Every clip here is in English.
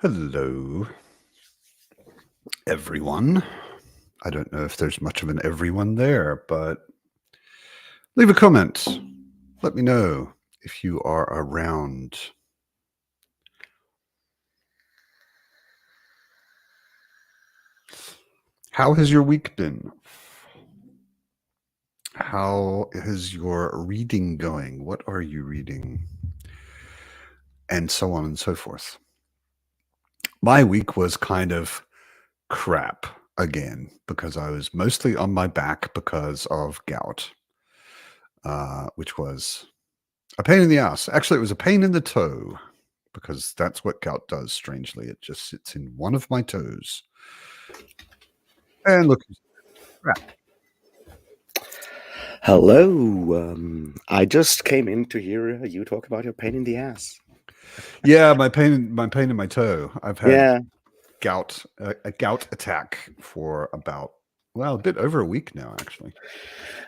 Hello, everyone. I don't know if there's much of an everyone there, but leave a comment. Let me know if you are around. How has your week been? How is your reading going? What are you reading? And so on and so forth. My week was kind of crap again because I was mostly on my back because of gout, which was a pain in the ass. Actually, it was a pain in the toe because that's what gout does, strangely. It just sits in one of my toes. And look, crap. Hello. I just came in to hear you talk about your pain in the ass. Yeah, my pain in my toe. I've had Yeah. gout, a gout attack for about, a bit over a week now, actually.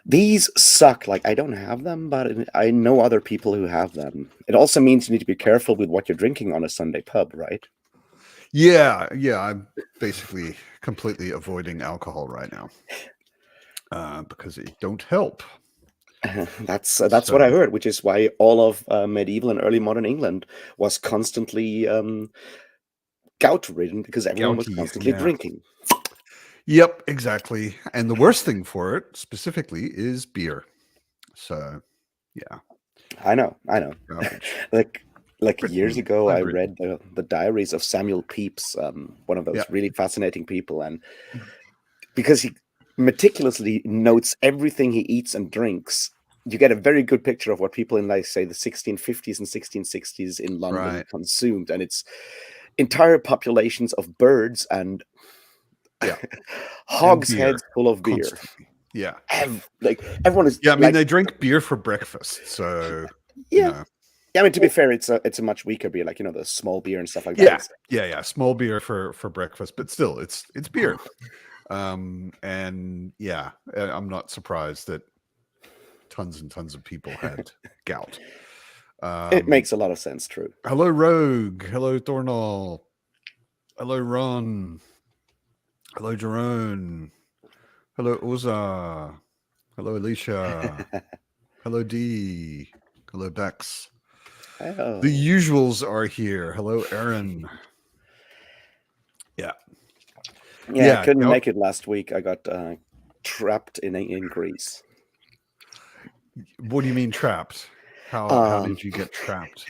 These suck. Like, I don't have them, but I know other people who have them. It also means you need to be careful with what you're drinking on a Sunday pub, right? Yeah. I'm basically completely avoiding alcohol right now because it don't help. That's what I heard, which is why all of medieval and early modern England was constantly gout-ridden because everyone was constantly drinking. Yep, exactly. And the worst thing for it specifically is beer. So, yeah. I know. Like Britain, years ago, I Britain. read the diaries of Samuel Pepys, one of those really fascinating people, and because he meticulously notes everything he eats and drinks, you get a very good picture of what people in, like, say, the 1650s and 1660s in London consumed, and it's entire populations of birds and hogsheads full of beer. Constantly. Yeah. Like, everyone is. Yeah, I mean, they drink beer for breakfast, so yeah. You know. Yeah, I mean, to be fair, it's a much weaker beer, like, the small beer and stuff like that. Yeah, small beer for breakfast, but still, it's beer. And yeah, I'm not surprised that tons and tons of people had gout. It makes a lot of sense, true. Hello, Rogue. Hello, Thornall. Hello, Ron. Hello, Jerome. Hello, Oza. Hello, Alicia. Hello, Dee. Hello, Bex. Oh. The usuals are here. Hello, Aaron. Yeah, I couldn't make it last week. I got trapped in Greece. What do you mean trapped? How did you get trapped?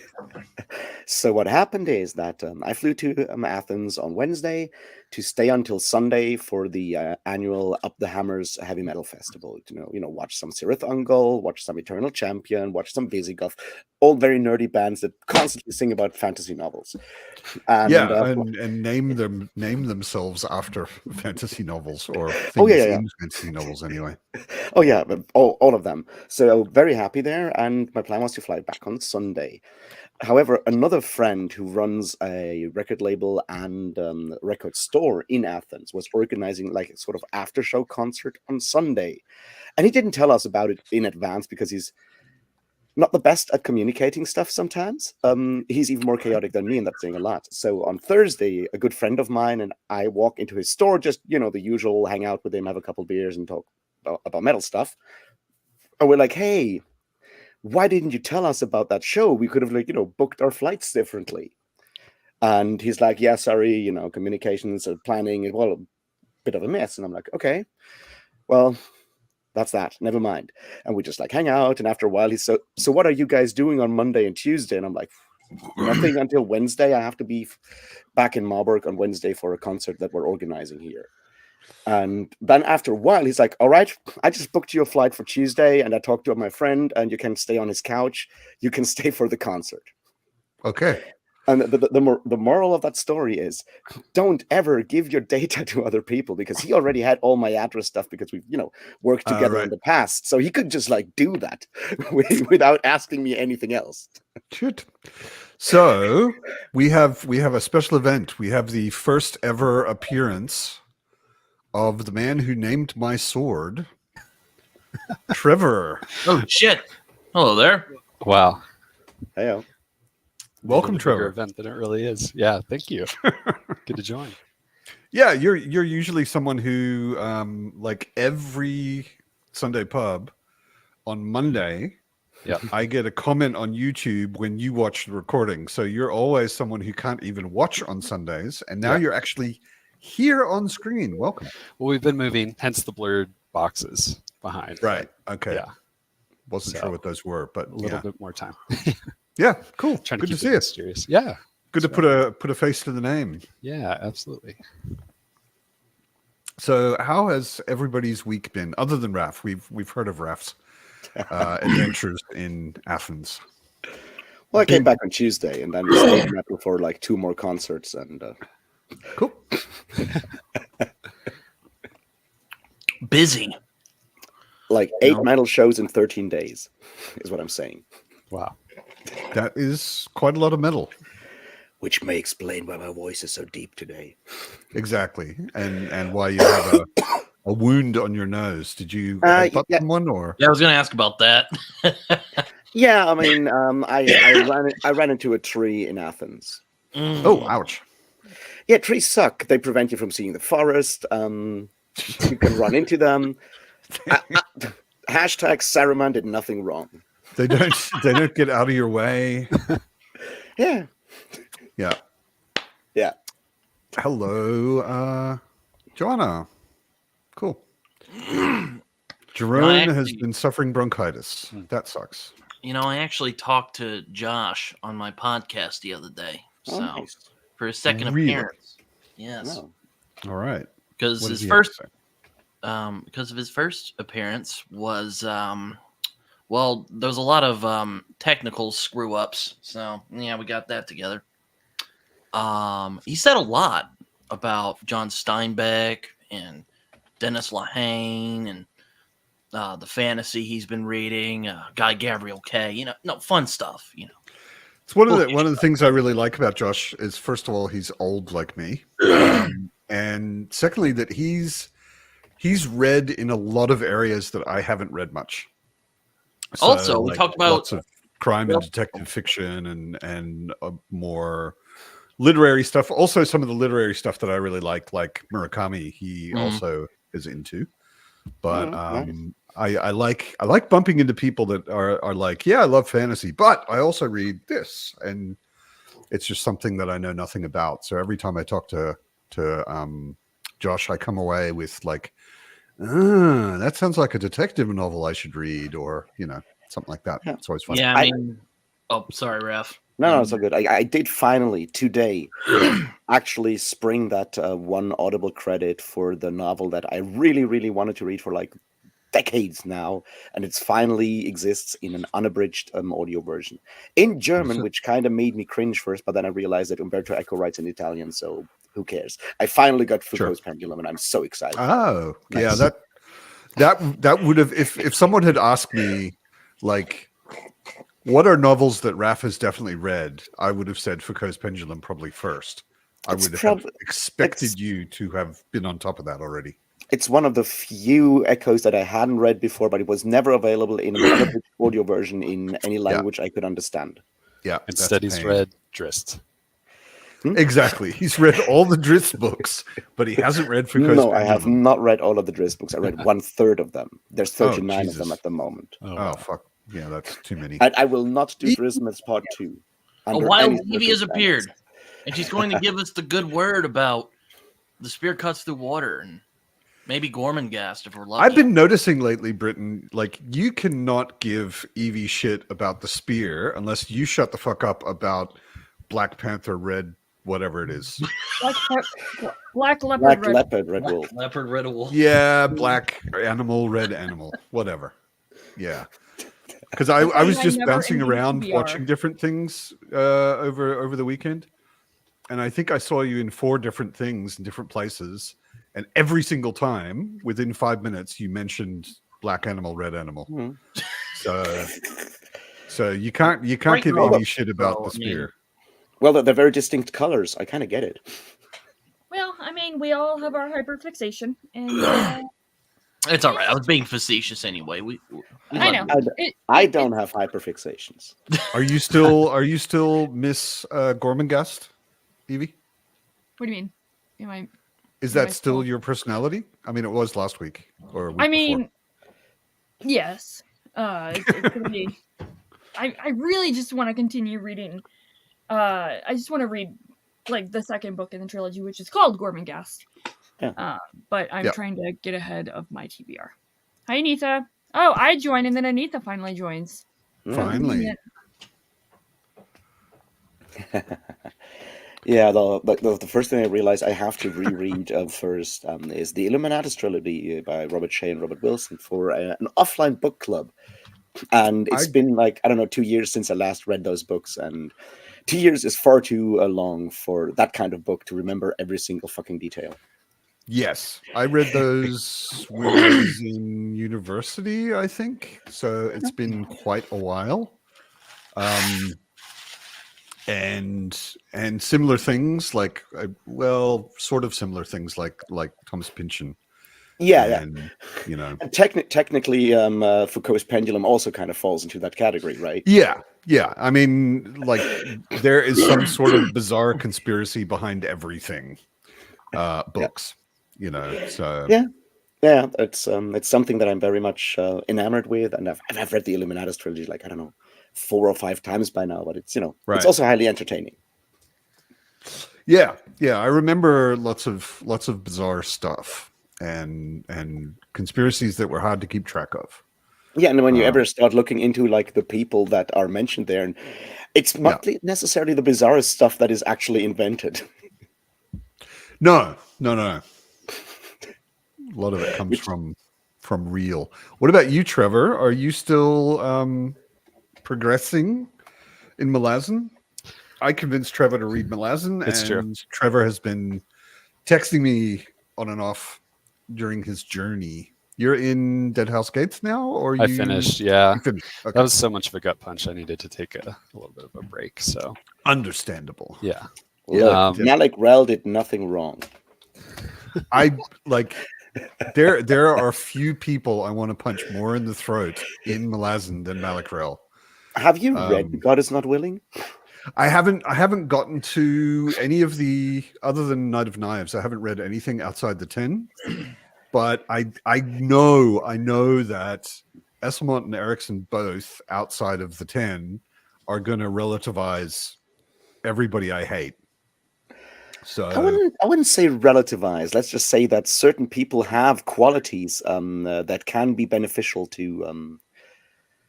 So what happened is that I flew to Athens on Wednesday to stay until Sunday for the annual Up the Hammers Heavy Metal Festival. Watch some Sirith Ungol, watch some Eternal Champion, watch some Visigoth, all very nerdy bands that constantly sing about fantasy novels. And, and name themselves after fantasy novels or things in fantasy novels anyway. Oh yeah, all of them. So very happy there, and my plan was to fly back on Sunday. However, another friend who runs a record label and record store in Athens was organizing like a sort of after show concert on Sunday. And he didn't tell us about it in advance because he's not the best at communicating stuff sometimes. He's even more chaotic than me, and that's saying a lot. So on Thursday, a good friend of mine and I walk into his store, just, the usual, hang out with him, have a couple beers and talk about metal stuff. And we're like, hey, why didn't you tell us about that show? We could have booked our flights differently. And he's like, yeah, sorry, communications or planning, well, a bit of a mess. And I'm like, okay, well, that's that. Never mind. And we just hang out. And after a while, he's so what are you guys doing on Monday and Tuesday? And I'm like, nothing until Wednesday. I have to be back in Marburg on Wednesday for a concert that we're organizing here. And then after a while, he's like, all right, I just booked you a flight for Tuesday and I talked to my friend and you can stay on his couch. You can stay for the concert. Okay. And the moral of that story is don't ever give your data to other people, because he already had all my address stuff because we've, worked together in the past. So he could just do that without asking me anything else. Shit. So we have a special event. We have the first ever appearance of the man who named my sword, Trevor. Oh shit! Hello there. Wow. Hey. Welcome, a bigger Trevor. event than it really is. Yeah, thank you. Good to join. Yeah, you're usually someone who, like every Sunday pub on Monday, Yeah. I get a comment on YouTube when you watch the recording. So you're always someone who can't even watch on Sundays, and now Yeah. you're actually here on screen. Welcome. Well, we've been moving, hence the blurred boxes behind. Right. Okay. Yeah. Wasn't So, sure what those were, but A little bit more time. yeah, cool. Trying Good to to keep see it you. mysterious. Yeah. Good to put a face to the name. Yeah, absolutely. So, how has everybody's week been? Other than Raf, we've heard of Raf's adventures in Athens. Well, I came back on Tuesday and then stayed in Apple for like 2 more concerts. And Cool. Busy. like 8 metal shows in 13 days is what I'm saying. Wow. That is quite a lot of metal. Which may explain why my voice is so deep today. Exactly. And why you have a wound on your nose. Did you headbutt yeah. someone or? Yeah, I was going to ask about that. Yeah, I mean, I ran into a tree in Athens. Oh, ouch. Yeah, trees suck. They prevent you from seeing the forest. You can run into them. Hashtag Saruman did nothing wrong. They don't get out of your way. Yeah. Yeah. Yeah. Hello, Joanna. Cool. Jerome has been suffering bronchitis. That sucks. You know, I actually talked to Josh on my podcast the other day. So nice. for his second Really? appearance. Yes. Oh. All right. Because What does his he have to first say? because of his first appearance was well, there was a lot of technical screw ups. So yeah, we got that together. He said a lot about John Steinbeck and Dennis Lehane and the fantasy he's been reading, Guy Gabriel Kay, fun stuff, It's one of the things I really like about Josh is, first of all, he's old like me, and secondly, that he's read in a lot of areas that I haven't read much. So, Also, we talked about lots of crime and detective fiction and more literary stuff. Also, some of the literary stuff that I really like Murakami, he also is into. But nice. I like bumping into people that are like, yeah, I love fantasy, but I also read this, and it's just something that I know nothing about. So every time I talk to Josh, I come away with like, that sounds like a detective novel I should read, or something like that. Yeah. It's always fun. Yeah, I mean, sorry, Raf. No, it's all good. I did finally today actually spring that one Audible credit for the novel that I really, really wanted to read for like decades now, and it's finally exists in an unabridged audio version in German, which kind of made me cringe first, but then I realized that Umberto Eco writes in Italian, so who cares? I finally got Foucault's Pendulum, and I'm so excited. Oh, Nice. yeah, that would have, if someone had asked me like, what are novels that Raf has definitely read, I would have said Foucault's Pendulum probably first. I would have expected you to have been on top of that already. It's one of the few Echoes that I hadn't read before, but it was never available in an unabridged audio version in any language I could understand. Yeah. Instead, he's read Drist. Exactly. He's read all the Drizzt books, but he hasn't read Foucault's No, Pendulum. I have not read all of the Drizzt books. I read 1/3 of them. There's 39 of them Jesus. at the moment. Oh, fuck. Yeah, that's too many. I will not do Drizzt Part 2. A wild Evie has appeared, and she's going to give us the good word about the spear cuts through water, and maybe Gormenghast if we're lucky. I've been noticing lately, Britain, like, you cannot give Evie shit about the spear unless you shut the fuck up about Black Panther, Red, whatever it is. Black leopard, Black red. leopard, red wolf. Leopard, red wolf. Yeah, black animal, red animal, whatever. Yeah. Because I was I just never bouncing ended around PBR. watching different things over the weekend. And I think I saw you in 4 different things in different places. And every single time, within 5 minutes, you mentioned black animal, red animal. So you can't Right give now, any shit about the I mean- spear. Well, they're very distinct colors. I kind of get it. Well, I mean, we all have our hyperfixation, and It's all right. I was being facetious anyway. We I love know. you. I don't have hyperfixations. Are you still Miss Gormenghast, Evie? What do you mean? Am I? Is Am I that still still- your personality? I mean, it was last week or a week I mean, before. yes. It's gonna be. I really just want to continue reading. I just want to read like the second book in the trilogy, which is called Gormenghast. Yeah. But I'm Yep. trying to get ahead of my TBR. Hi, Anita. Oh, I joined, and then Anita finally joins. Finally. Yeah, the first thing I realized I have to reread first is the Illuminatus trilogy by Robert Shea and Robert Wilson for an offline book club. And it's been like, I don't know, 2 years since I last read those books. And 2 years is far too long for that kind of book to remember every single fucking detail. Yes, I read those when I was in university, I think. So it's been quite a while. And similar things like, sort of similar things like Thomas Pynchon. Yeah, and, you know, And technically, Foucault's pendulum also kind of falls into that category, right? yeah. I mean, like there is some sort of bizarre conspiracy behind everything. Books, you know. So yeah, it's something that I'm very much enamored with, and I've read the Illuminatus trilogy like, I don't know, 4 or 5 times by now, but it's, you know, Right. it's also highly entertaining. Yeah. I remember lots of bizarre stuff and conspiracies that were hard to keep track of. Yeah, and when you ever start looking into like the people that are mentioned there, and it's not necessarily the bizarrest stuff that is actually invented. No. A lot of it comes from real. What about you, Trevor? Are you still progressing in Malazan? I convinced Trevor to read Malazan, It's and true. Trevor has been texting me on and off during his journey. You're in Deadhouse Gates now, or I finished. Yeah, You finished. Okay. that was so much of a gut punch. I needed to take a little bit of a break. So Understandable. yeah, Look, Malik Rel did nothing wrong. I like. There are few people I want to punch more in the throat in Malazan than Malik Rel. Have you read God is Not Willing? I haven't gotten to any of the other than Knight of Knives. I haven't read anything outside the 10. But I know that Esselmont and Erickson both outside of the 10 are going to relativize everybody I hate. So I wouldn't say relativize. Let's just say that certain people have qualities that can be beneficial to,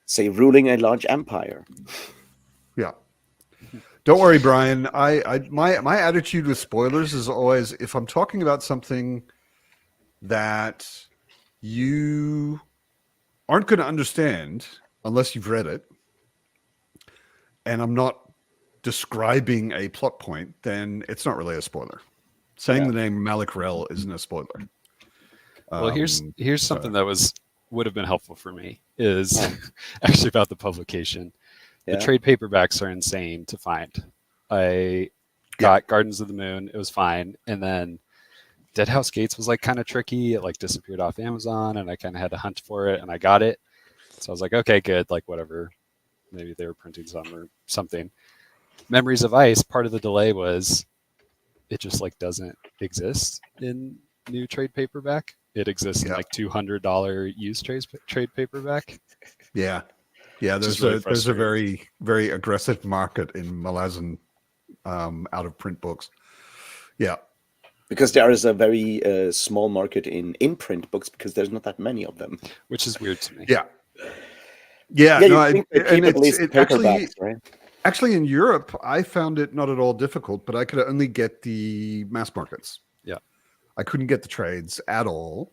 say, ruling a large empire. yeah. Don't worry, Brian. My attitude with spoilers is always, if I'm talking about something that you aren't going to understand unless you've read it, and I'm not describing a plot point, then it's not really a spoiler. Saying the name Malik Rel isn't a spoiler. well, here's something that would have been helpful for me is actually about the publication. Yeah. The trade paperbacks are insane to find. I got Gardens of the Moon. It was fine. And then Deadhouse Gates was like kind of tricky. It like disappeared off Amazon and I kind of had to hunt for it and I got it. So I was like, okay, good. Like whatever. Maybe they were printing some or something. Memories of Ice, part of the delay was it just like doesn't exist in new trade paperback. It exists in like $200 used trade paperback. Yeah. There's really a very, very aggressive market in Malazan out of print books. Yeah. Because there is a very small market in print books because there's not that many of them. Which is weird to me. Yeah. You think they keep at least paperbacks, right? Actually, in Europe, I found it not at all difficult, but I could only get the mass markets. Yeah. I couldn't get the trades at all.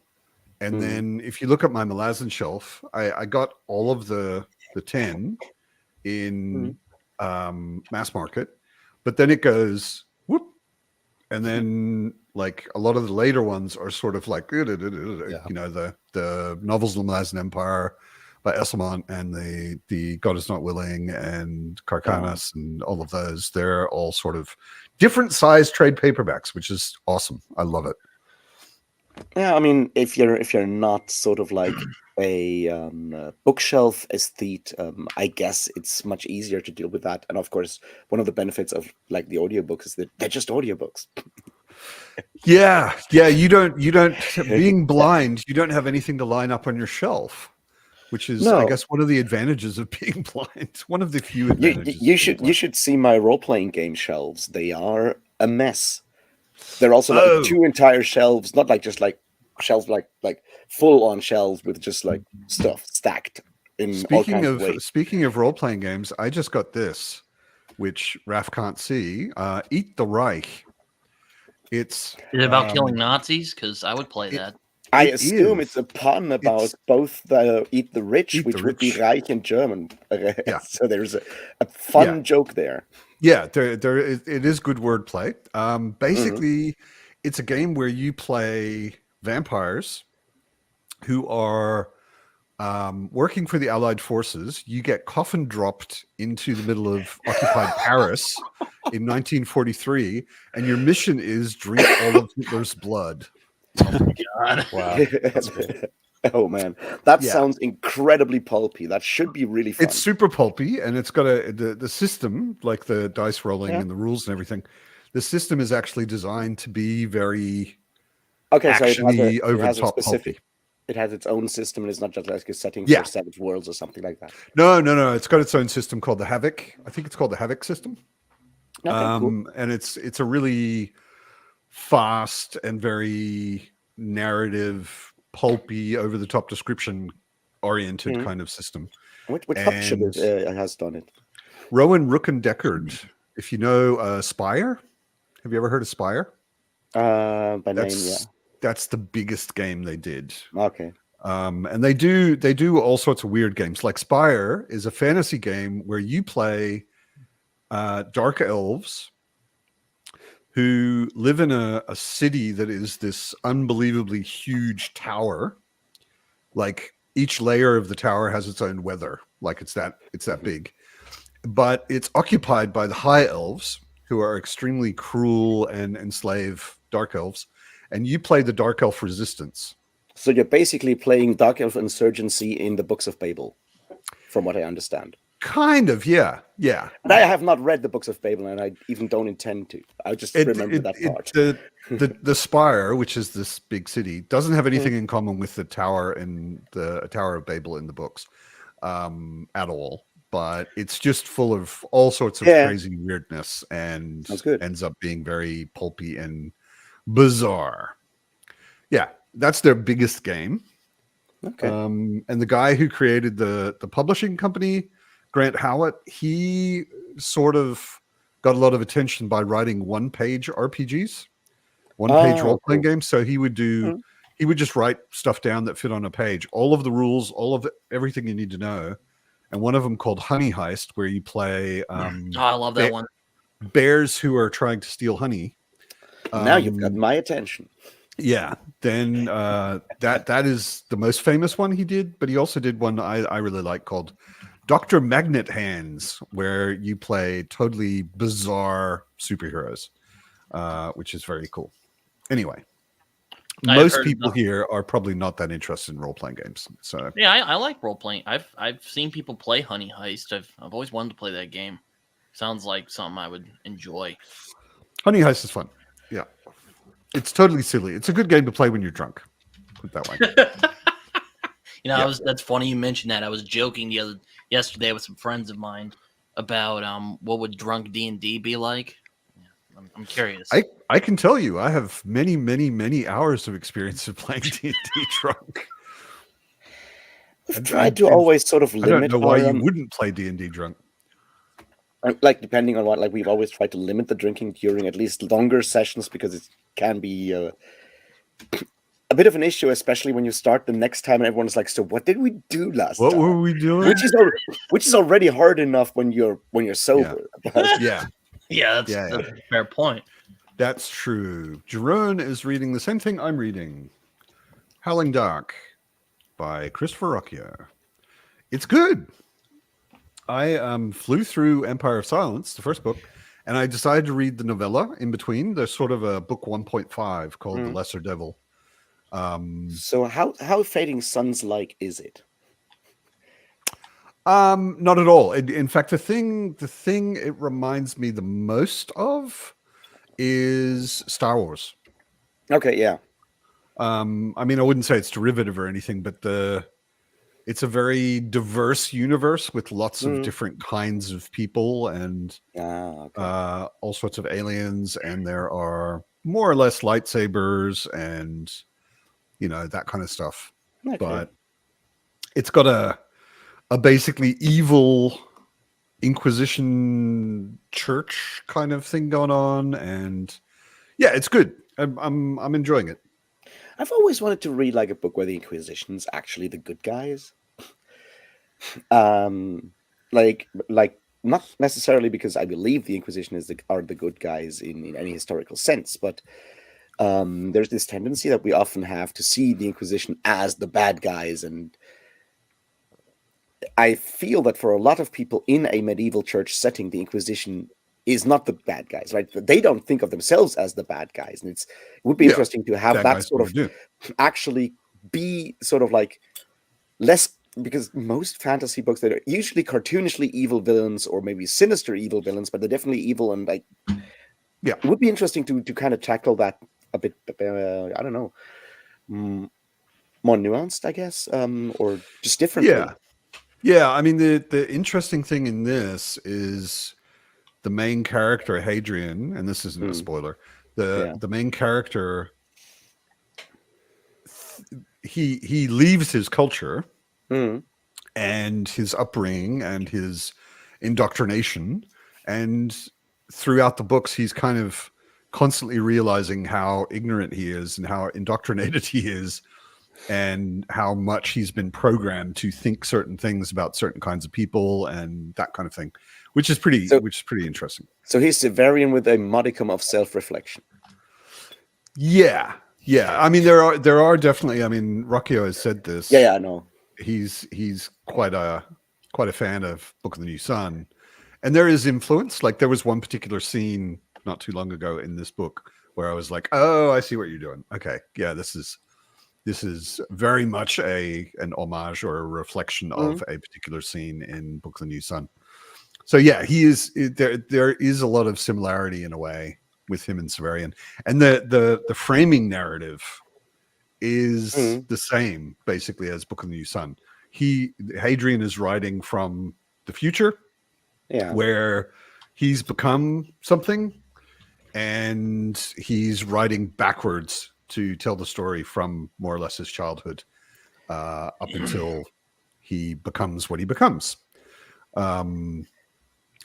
And then if you look at my Malazan shelf, I got all of the 10 in mass market, but then it goes whoop. And then like a lot of the later ones are sort of like, you know, the novels of the Malazan Empire by Esselmont and the God is Not Willing and Carcanas and all of those. They're all sort of different size trade paperbacks, which is awesome. I love it. Yeah, I mean, if you're not sort of like a bookshelf aesthete, I guess it's much easier to deal with that. And of course, one of the benefits of like the audiobooks is that they're just audiobooks. Yeah. You don't being blind, you don't have anything to line up on your shelf, which is, I No, guess, one of the advantages of being blind. One of the few you advantages. you of being should blind. see my role playing game shelves. They are a mess. They're also like Oh, two entire shelves, not like just like shelves like full on shelves with just like stuff stacked in all kinds of ways. speaking of role playing games, I just got this, which Raf can't see. Eat the Reich. It's Is it about killing Nazis? Because I would play it- that. I it assume is. it's a pun about It's both the Eat the Rich, Eat the which would be Rich. Reich in German. Yeah. So there's a fun Yeah. joke there. Yeah, it is good wordplay. Mm-hmm. Basically, it's a game where you play vampires who are working for the Allied forces. You get coffin dropped into the middle of occupied Paris in 1943, and your mission is drink all of Hitler's blood. God. Wow, that's great. Oh man, that Yeah. sounds incredibly pulpy. That should be really fun. It's super pulpy, and it's got the system, like the dice rolling Yeah. and the rules and everything. The system is actually designed to be very Okay, so actiony, it over has the a top specific. pulpy. It has its own system, and it's not just like a setting Yeah. for Savage Worlds or something like that. No. It's got its own system called the Havoc. I think it's called the Havoc system. Okay, cool. And it's a really fast and very narrative, pulpy, over the top description oriented kind of system. Which publisher And has done it? Rowan Rook and Deckard. If you know Spire, have you ever heard of Spire? By name, yeah. That's the biggest game they did. Okay. And they do all sorts of weird games. Like Spire is a fantasy game where you play dark elves who live in a city that is this unbelievably huge tower. Like each layer of the tower has its own weather. Like it's that big. But it's occupied by the high elves, who are extremely cruel and enslave dark elves. And you play the dark elf resistance. So you're basically playing Dark Elf Insurgency in the Books of Babel, from what I understand. Kind of, yeah. And I have not read the Books of Babel, and I even don't intend to. I just remember that part. The Spire, which is this big city, doesn't have anything in common with the Tower and the Tower of Babel in the books at all. But it's just full of all sorts of crazy weirdness, and ends up being very pulpy and bizarre. Yeah, that's their biggest game. Okay. And the guy who created the publishing company, Grant Howitt, he sort of got a lot of attention by writing one-page RPGs, one-page role-playing games. So he would just write stuff down that fit on a page, all of the rules, everything you need to know. And one of them called Honey Heist, where you play I love that one. bears who are trying to steal honey. Now you've got my attention. Yeah, then that is the most famous one he did, but he also did one I really like called Dr. Magnet Hands, where you play totally bizarre superheroes, which is very cool. Anyway, most people here are probably not that interested in role-playing games. So yeah, I like role-playing. I've seen people play Honey Heist. I've always wanted to play that game. Sounds like something I would enjoy. Honey Heist is fun. Yeah. It's totally silly. It's a good game to play when you're drunk. Put it that way. That's funny you mentioned that. I was joking yesterday with some friends of mine about what would drunk D&D be like. Yeah, I'm curious. I can tell you, I have many, many, many hours of experience of playing D&D drunk. I've tried to always sort of limit. I don't know why you wouldn't play D&D drunk. Like, depending on what, like, we've always tried to limit the drinking during at least longer sessions, because it can be a bit of an issue, especially when you start the next time and everyone's like, so what did we do last time? What were we doing? Which is already hard enough when you're sober. Yeah. That's a fair point. That's true. Jerome is reading the same thing I'm reading. Howling Dark by Christopher Rocchio. It's good. I flew through Empire of Silence, the first book, and I decided to read the novella in between. There's sort of a book 1.5 called The Lesser Devil. So how Fading Suns like is it? Not at all. In fact, the thing it reminds me the most of is Star Wars. Okay, yeah. I mean, I wouldn't say it's derivative or anything, but it's a very diverse universe with lots of different kinds of people and all sorts of aliens, and there are more or less lightsabers and that kind of stuff. Okay. But it's got a basically evil Inquisition church kind of thing going on, and yeah, it's good. I'm enjoying it. I've always wanted to read like a book where the Inquisition's actually the good guys. Like not necessarily because I believe the Inquisition are the good guys in any historical sense, but there's this tendency that we often have to see the Inquisition as the bad guys, and I feel that for a lot of people in a medieval church setting, the Inquisition is not the bad guys, right? They don't think of themselves as the bad guys, and it would be interesting to have that sort of actually be sort of like less, because most fantasy books, that are usually cartoonishly evil villains or maybe sinister evil villains, but they're definitely evil, and like it would be interesting to kind of tackle that a bit. I don't know, more nuanced, I guess, or just differently. Yeah. I mean, the interesting thing in this is the main character, Hadrian, and this isn't a spoiler. The main character, he leaves his culture and his upbringing and his indoctrination, and throughout the books, he's kind of constantly realizing how ignorant he is and how indoctrinated he is, and how much he's been programmed to think certain things about certain kinds of people and that kind of thing, which is pretty interesting. So he's Severian with a modicum of self-reflection. Yeah. I mean, there are definitely. I mean, Rocchio has said this. Yeah, I know. He's quite a fan of Book of the New Sun, and there is influence. Like there was one particular scene not too long ago in this book where I was like, "Oh, I see what you're doing. Okay, yeah, this is very much an homage or a reflection of a particular scene in Book of the New Sun." So yeah, there is a lot of similarity in a way with him and Severian, and the framing narrative is the same basically as Book of the New Sun. Hadrian is writing from the future, where he's become something, and he's writing backwards to tell the story from more or less his childhood up until he becomes what he becomes.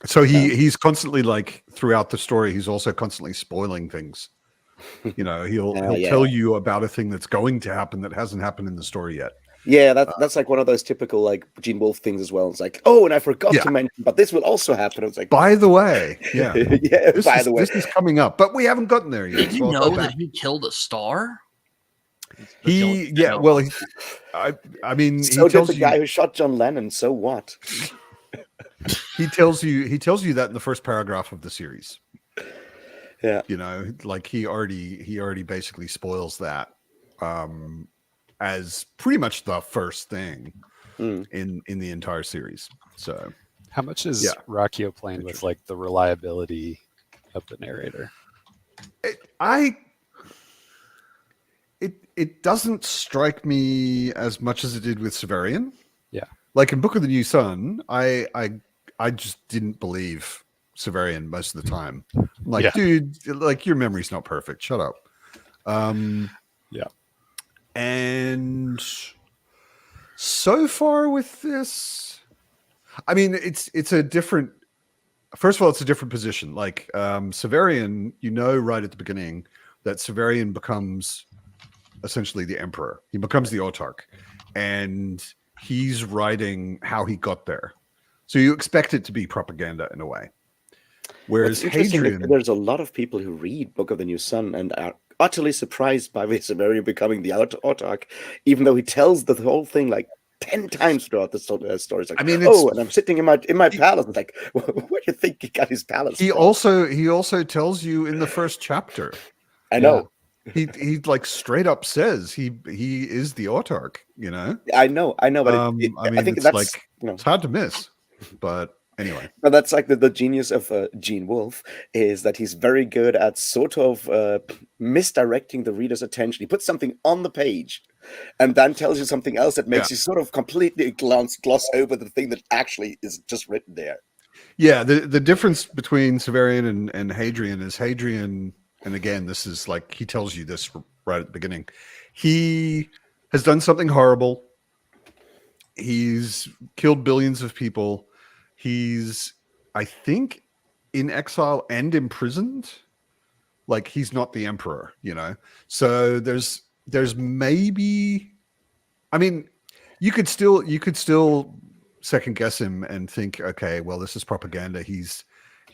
So he's constantly, like, throughout the story, he's also constantly spoiling things. He'll tell you about a thing that's going to happen that hasn't happened in the story yet. Yeah, that's like one of those typical like Gene Wolfe things as well. It's like, oh, and I forgot to mention, but this will also happen. It's like, by the way, this is coming up, but we haven't gotten there yet. Did you know that he killed a star? I mean, so did the guy who shot John Lennon. So what? He tells you that in the first paragraph of the series. Yeah, like he already basically spoils that as pretty much the first thing in the entire series. So, how much is Rocchio playing with like the reliability of the narrator? It doesn't strike me as much as it did with Severian. Yeah, like in Book of the New Sun, I just didn't believe Severian most of the time. I'm like, dude, like your memory's not perfect. Shut up. And so far with this, I mean, it's a different. First of all, it's a different position. Like Severian, right at the beginning that Severian becomes essentially the emperor. He becomes the autarch, and he's writing how he got there. So you expect it to be propaganda in a way. Whereas Hadrian, there's a lot of people who read Book of the New Sun and are utterly surprised by Severian becoming the autarch, even though he tells the whole thing like 10 times throughout the story. It's like, and I'm sitting in my palace. It's like, where do you think he got his palace? He also tells you in the first chapter. I know. He like straight up says he is the autarch, you know. I know, but I mean, I think it's that's like it's hard to miss. But anyway, but that's like the genius of Gene Wolfe is that he's very good at sort of misdirecting the reader's attention. He puts something on the page and then tells you something else that makes you sort of completely gloss over the thing that actually is just written there. Yeah, the difference between Severian and Hadrian is Hadrian, and again, this is like he tells you this right at the beginning. He has done something horrible. He's killed billions of people. He's, I think, in exile and imprisoned. Like he's not the emperor, you know. So there's maybe, I mean, you could still second guess him and think, okay, well, this is propaganda. He's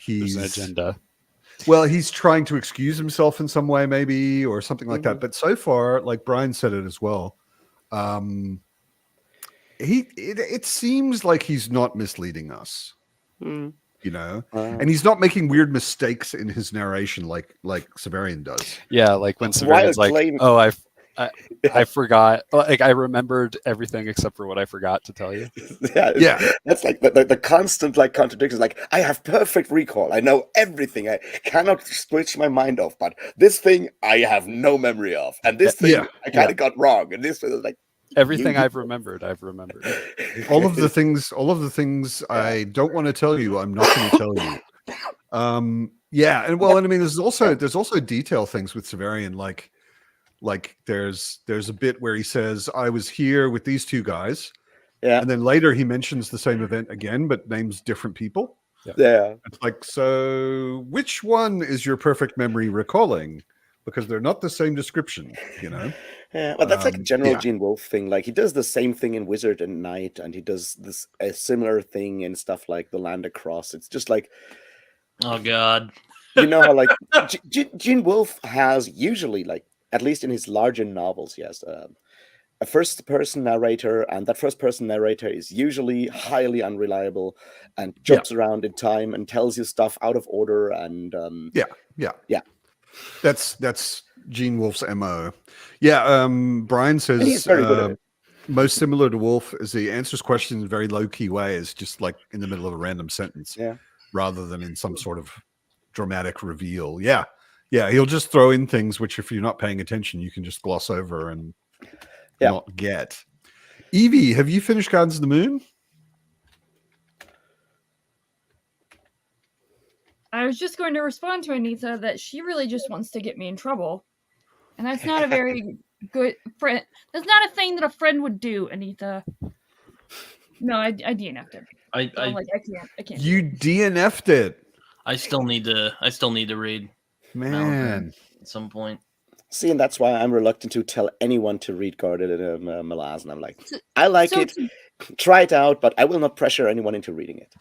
There's an agenda. Well, he's trying to excuse himself in some way, maybe, or something like that. But so far, like Brian said it as well, it seems like he's not misleading us, you know, and he's not making weird mistakes in his narration like Severian does. Yeah, like when Severian's like, "Oh, I forgot. Like I remembered everything except for what I forgot to tell you." Yeah. That's like the constant like contradictions. Like I have perfect recall. I know everything. I cannot switch my mind off. But this thing I have no memory of, and this thing I kind of got wrong. And this was like everything I've remembered. All of the things I don't want to tell you, I'm not going to tell you. Yeah, and well, and I mean, there's also detail things with Severian, like there's a bit where he says, I was here with these two guys. Yeah. And then later he mentions the same event again, but names different people. Yeah. It's like, so which one is your perfect memory recalling? Because they're not the same description, you know? Yeah, but that's like a general Gene Wolfe thing. Like he does the same thing in Wizard and Knight, and he does a similar thing in stuff like The Land Across. It's just like, oh God. You know how like Gene Wolfe has usually, like, at least in his larger novels, he has a first-person narrator, and that first-person narrator is usually highly unreliable and jumps around in time and tells you stuff out of order. And yeah, that's Gene Wolfe's MO. Yeah, Brian says he's very good at it. Most similar to Wolfe is he answers questions in a very low-key way, is just like in the middle of a random sentence, rather than in some sort of dramatic reveal. Yeah, he'll just throw in things which, if you're not paying attention, you can just gloss over and not get. Evie, have you finished Gardens of the Moon? I was just going to respond to Anita that she really just wants to get me in trouble. And that's not a very good friend. That's not a thing that a friend would do, Anita. No, I DNF'd it. I can't. You DNF'd it. I still need to read. Man. At some point. See, and that's why I'm reluctant to tell anyone to read Guarded and Malazan. I'm like, I like it. Try it out, but I will not pressure anyone into reading it.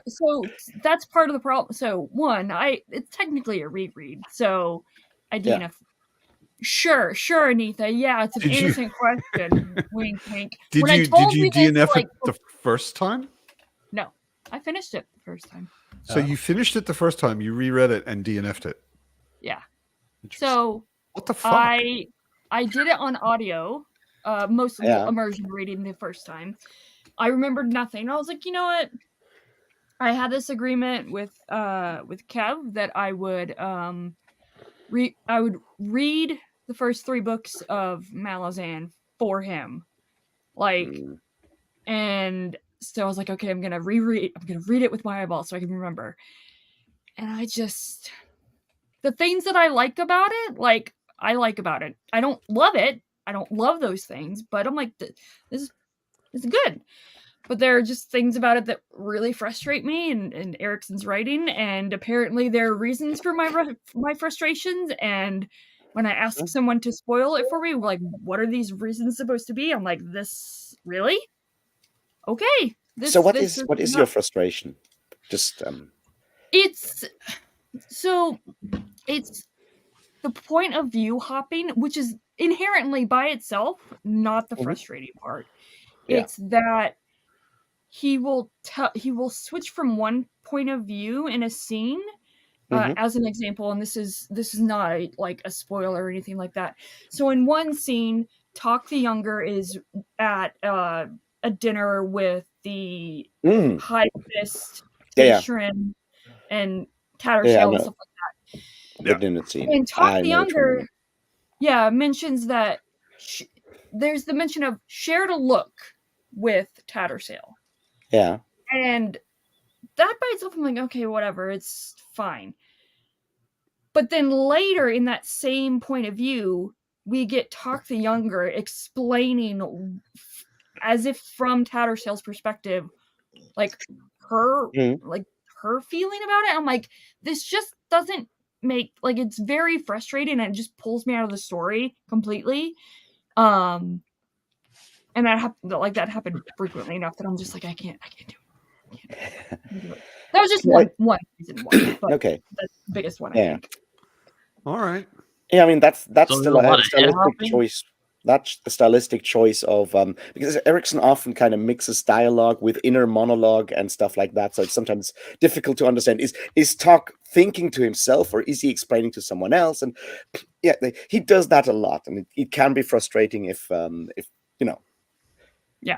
So that's part of the problem. So one, it's technically a reread. So I DNF. Sure, Anita. Yeah, it's an innocent question. Wink, wink. Did you DNF it the first time? No, I finished it the first time. So you finished it the first time, you reread it and DNF'd it. Yeah. So what the fuck? I did it on audio, mostly immersion reading the first time. I remembered nothing. I was like, you know what? I had this agreement with Kev that I would read the first 3 books of Malazan for him, and so I was like, okay, I'm gonna read it with my eyeballs so I can remember. And the things that I like about it, I like about it. I don't love it. I don't love those things, but I'm like, this is good. But there are just things about it that really frustrate me in Erickson's writing, and apparently there are reasons for my frustrations. And when I ask someone to spoil it for me, like, what are these reasons supposed to be? I'm like, this really? Okay. What is your frustration? Just It's the point of view hopping, which is inherently by itself not the frustrating part. Yeah. It's that he will switch from one point of view in a scene Mhm. as an example, and this is not like a spoiler or anything like that. So in one scene, Talk the Younger is at a dinner with the Mm. High Fist, Yeah. Shrin, and Yeah, I Tattershail and know. stuff like The Yeah. dinner that. scene. And Talk I the know which one you Younger, mean. yeah, mentions that there's the mention of shared a look with Tattershail. Yeah. And that by itself, I'm like, okay, whatever, it's fine. But then later in that same point of view, we get Talk the Younger explaining, as if from Tattershail's perspective, like her Mhm. like her feeling about it. I'm like, this just doesn't make, like, it's very frustrating and it just pulls me out of the story completely. And that happened frequently enough that I'm just like, I can't do it. That was just Right. one reason why, but Okay. that's the biggest one, I Yeah. think. All right. Yeah, I mean that's So still there's a lot a of head stylistic hopping? choice. That's the stylistic choice of because Erickson often kind of mixes dialogue with inner monologue and stuff like that. So it's sometimes difficult to understand. Is Talk thinking to himself or is he explaining to someone else? And yeah, he does that a lot, and it can be frustrating if you know. Yeah.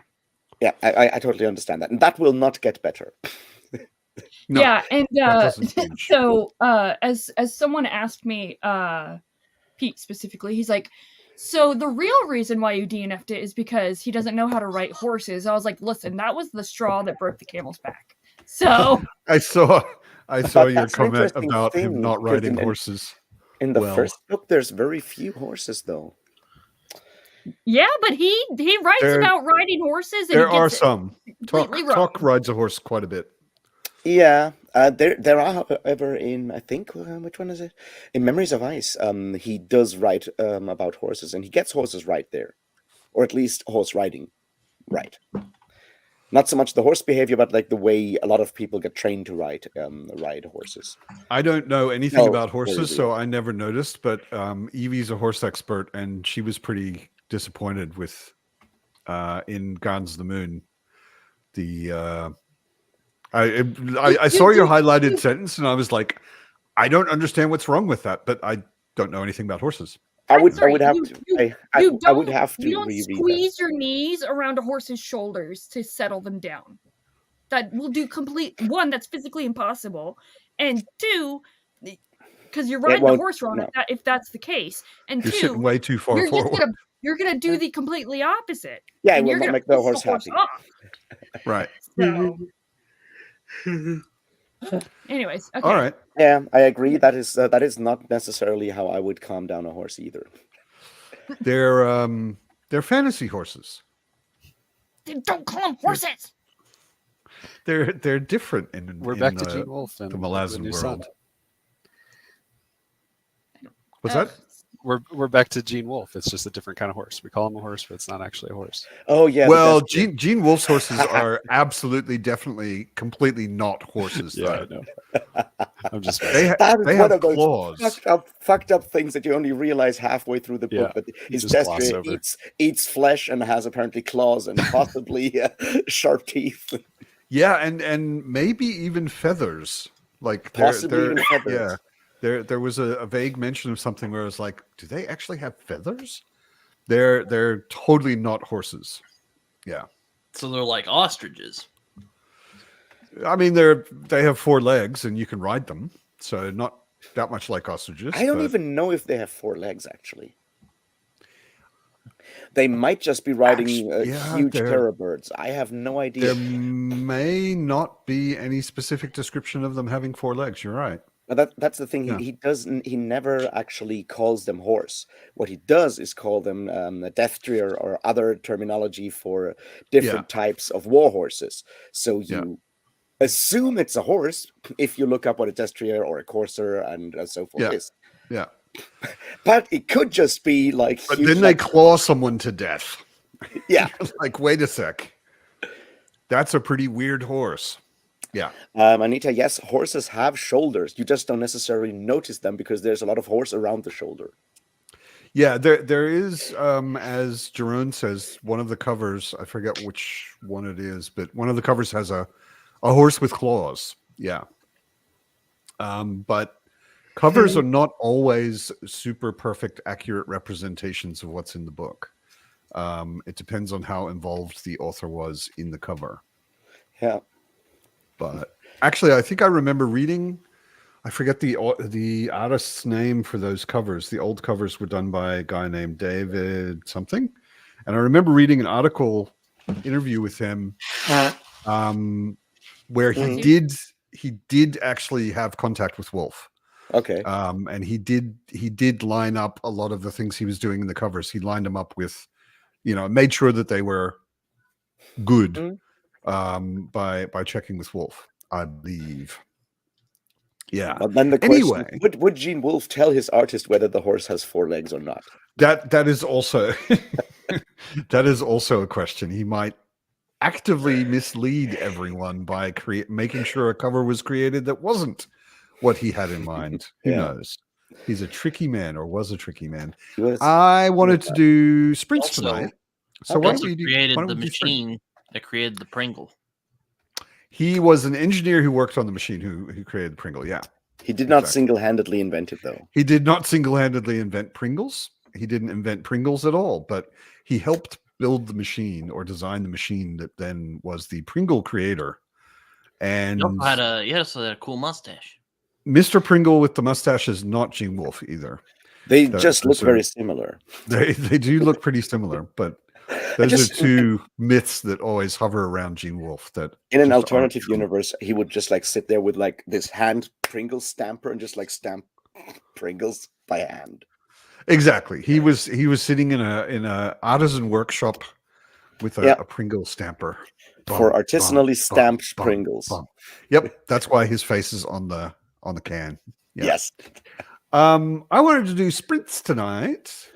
Yeah, I totally understand that, and that will not get better. No, yeah, and that doesn't change. so as someone asked me, Pete specifically, he's like, so the real reason why you DNF'd it is because he doesn't know how to ride horses. I was like, listen, that was the straw that broke the camel's back. So I saw But your that's an comment interesting about him thing, not because riding horses. in the well. first book, there's very few horses, though. yeah, but he writes There- about riding horses, and There he are gets it some. completely wrong. Talk rides a horse quite a bit. Yeah, there are, however, in I think which one is it? In Memories of Ice, he does write about horses, and he gets horses right there, or at least horse riding, right. Not so much the horse behavior, but like the way a lot of people get trained to ride horses. I don't know anything No, about very horses, so weird. I never noticed. But Evie's a horse expert, and she was pretty disappointed with in Gardens of the Moon. I saw your highlighted sentence, and I was like, I don't understand what's wrong with that, but I don't know anything about horses. I would Sorry, have you- to. you- I would have You to don't reread that. squeeze your knees around a horse's shoulders to settle them down. That will do one, that's physically impossible, and two, because you're riding the won't- horse wrong no. if that's the case, and You're sitting two, way too far you're just forward. you're gonna do the completely opposite. Yeah, it and will you're not gonna make the piss horse happy. off. Right. So, anyways, okay. All right. Yeah, I agree. That is not necessarily how I would calm down a horse either. They're fantasy horses. Don't call them horses. They're different in We're in, back to Gene Wolfe and the Malazan the new world. son. What's that? We're back to Gene Wolfe. It's just a different kind of horse. We call him a horse, but it's not actually a horse. Oh yeah. Well, that's true. Gene Wolfe's horses are absolutely, definitely, completely not horses. Yeah, I though. know. I'm just They That is they one have of those claws. fucked up things that you only realize halfway through the book. Yeah, That you his just gloss destrier over. eats flesh and has apparently claws and possibly sharp teeth. Yeah, and maybe even feathers. Like Possibly they're, even feathers. Yeah. There was a vague mention of something where I was like, do they actually have feathers? They're totally not horses. Yeah. So they're like ostriches. I mean, they have 4 legs and you can ride them, so not that much like ostriches. I don't but- even know if they have 4 legs, actually. They might just be riding huge they're- terror birds. I have no idea. There may not be any specific description of them having 4 legs. You're right. But that's the thing. Yeah. He never actually calls them horse. What he does is call them a destrier or other terminology for different types of war horses. So you assume it's a horse if you look up what a destrier or a courser and so forth is. Yeah. But it could just be like. But huge, then they like- claw someone to death. Yeah. Like, wait a sec. That's a pretty weird horse. Yeah. Anita, yes, horses have shoulders. You just don't necessarily notice them because there's a lot of horse around the shoulder. Yeah, there is, as Jerome says, one of the covers, I forget which one it is, but one of the covers has a horse with claws. Yeah. But Covers are not always super perfect, accurate representations of what's in the book. It depends on how involved the author was in the cover. Yeah. But actually, I think I remember reading. I forget the artist's name for those covers. The old covers were done by a guy named David something, and I remember reading an interview with him, where he did actually have contact with Wolf. Okay. And he did line up a lot of the things he was doing in the covers. He lined them up with, made sure that they were good by checking with Wolf, I believe. Yeah. But then the question: Anyway, would Gene Wolfe tell his artist whether the horse has 4 legs or not? that is also that is also a question. He might actively mislead everyone by making sure a cover was created that wasn't what he had in mind. Who knows? He's a tricky man, or was a tricky man. I wanted to do sprints tonight. So why don't we created the machine that created the Pringle? He was an engineer who worked on the machine who created the Pringle. Yeah. He did not single-handedly invent it, though. He did not single-handedly invent Pringles. He didn't invent Pringles at all, but he helped build the machine or design the machine that then was the Pringle creator. And he had a cool mustache. Mr. Pringle with the mustache is not Gene Wolfe either. They just look very similar. They do look pretty similar, but those are two myths that always hover around Gene Wolfe. That in an alternative universe, he would just like sit there with like this hand Pringles stamper and just like stamp Pringles by hand. Exactly. He was sitting in a artisan workshop with a Pringle stamper for artisanally stamped Pringles. Yep, that's why his face is on the can. Yeah. Yes. I wanted to do sprints tonight.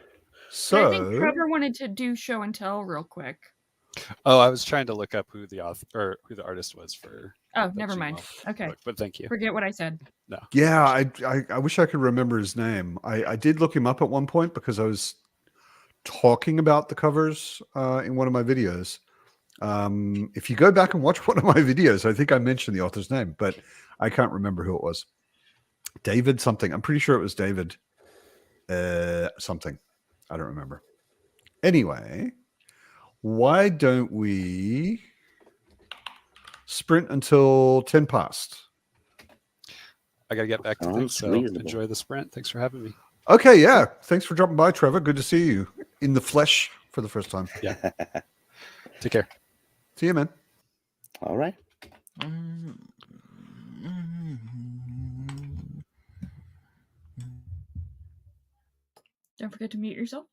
So I think Trevor wanted to do show and tell real quick. Oh, I was trying to look up who the author or who the artist was for. Oh, never mind. Okay, book, but thank you. Forget what I said. No. Yeah, I wish I could remember his name. I did look him up at one point because I was talking about the covers in one of my videos. If you go back and watch one of my videos, I think I mentioned the author's name, but I can't remember who it was. David something. I'm pretty sure it was David something. I don't remember. Anyway, why don't we sprint until 10 past? I got to get back to things, so enjoy the sprint. Thanks for having me. Okay, yeah. Thanks for dropping by, Trevor. Good to see you in the flesh for the first time. Yeah. Take care. See you, man. All right. Don't forget to mute yourself.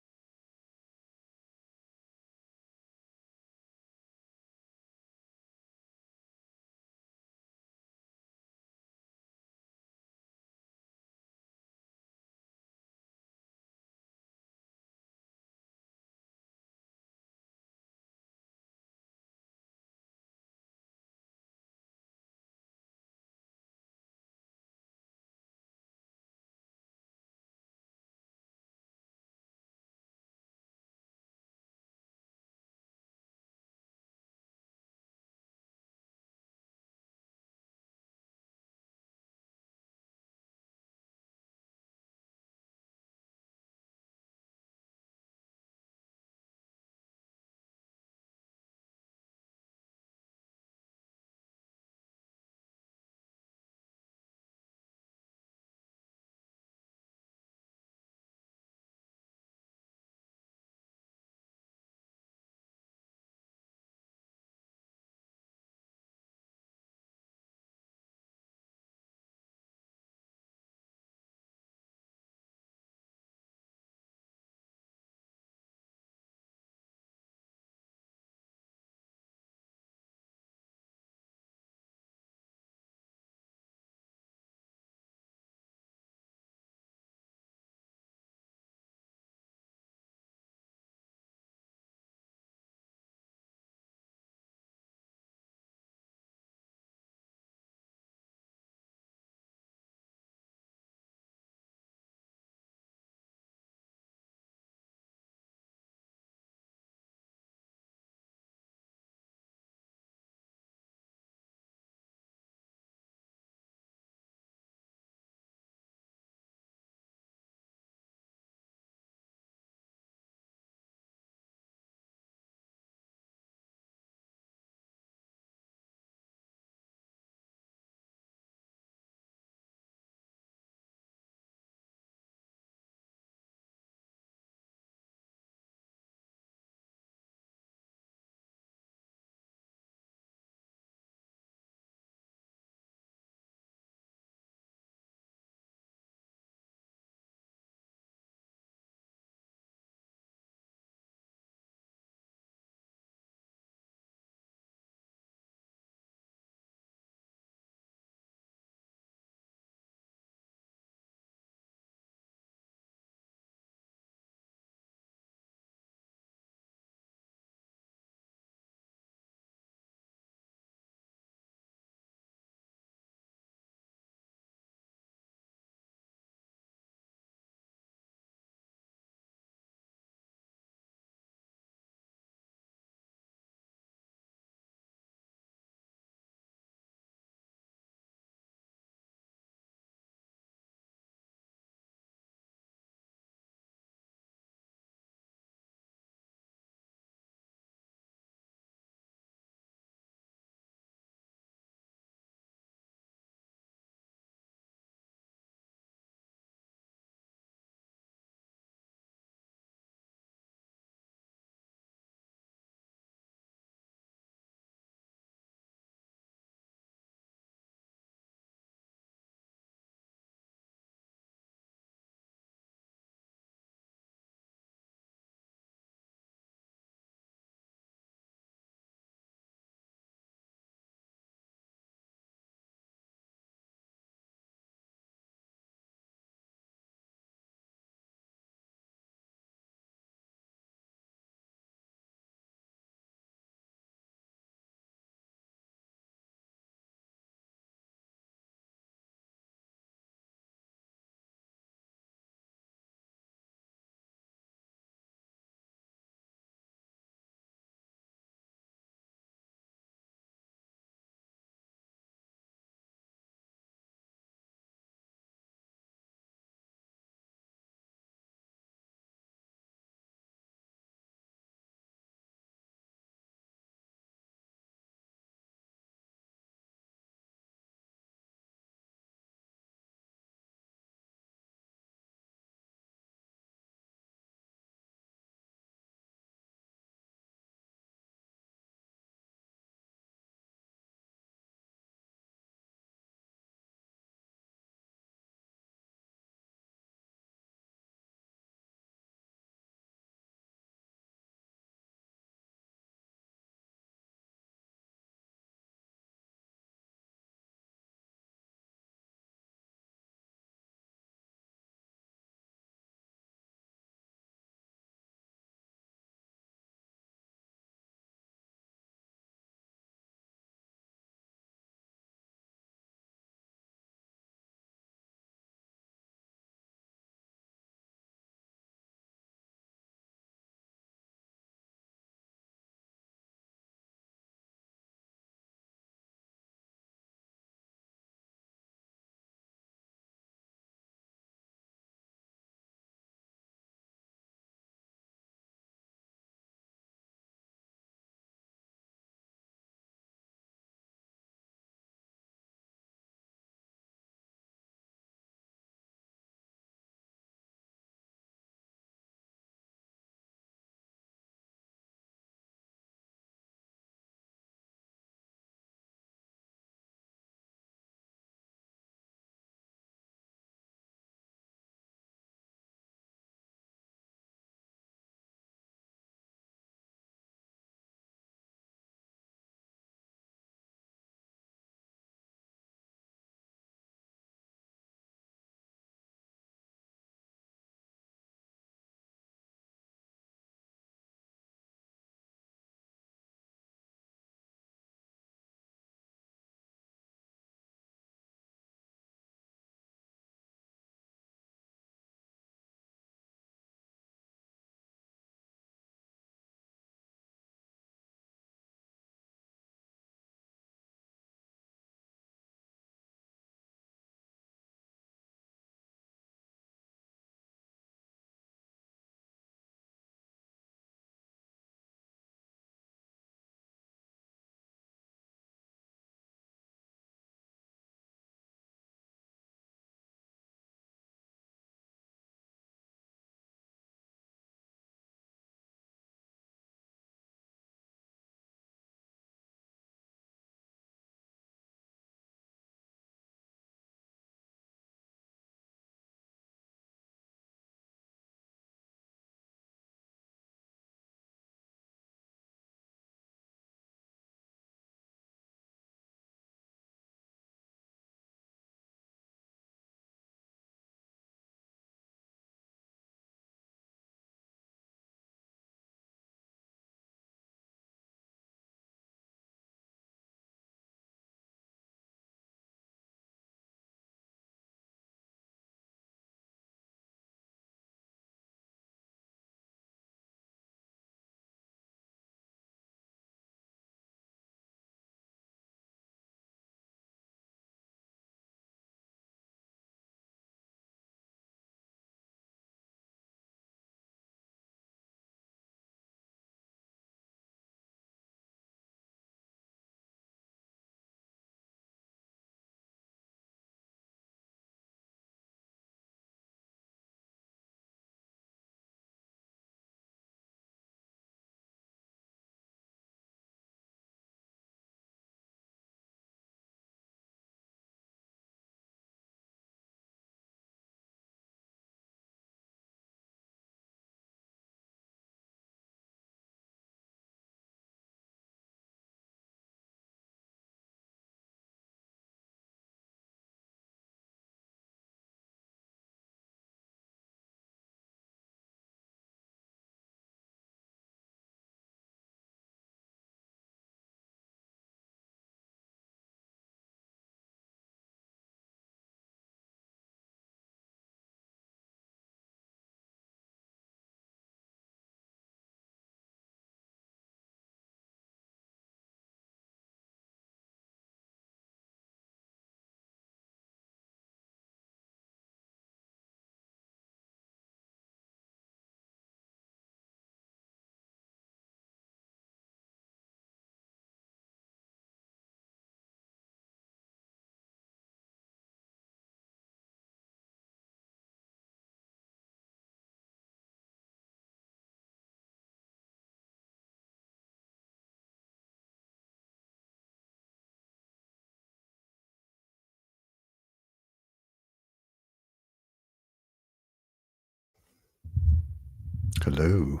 Hello.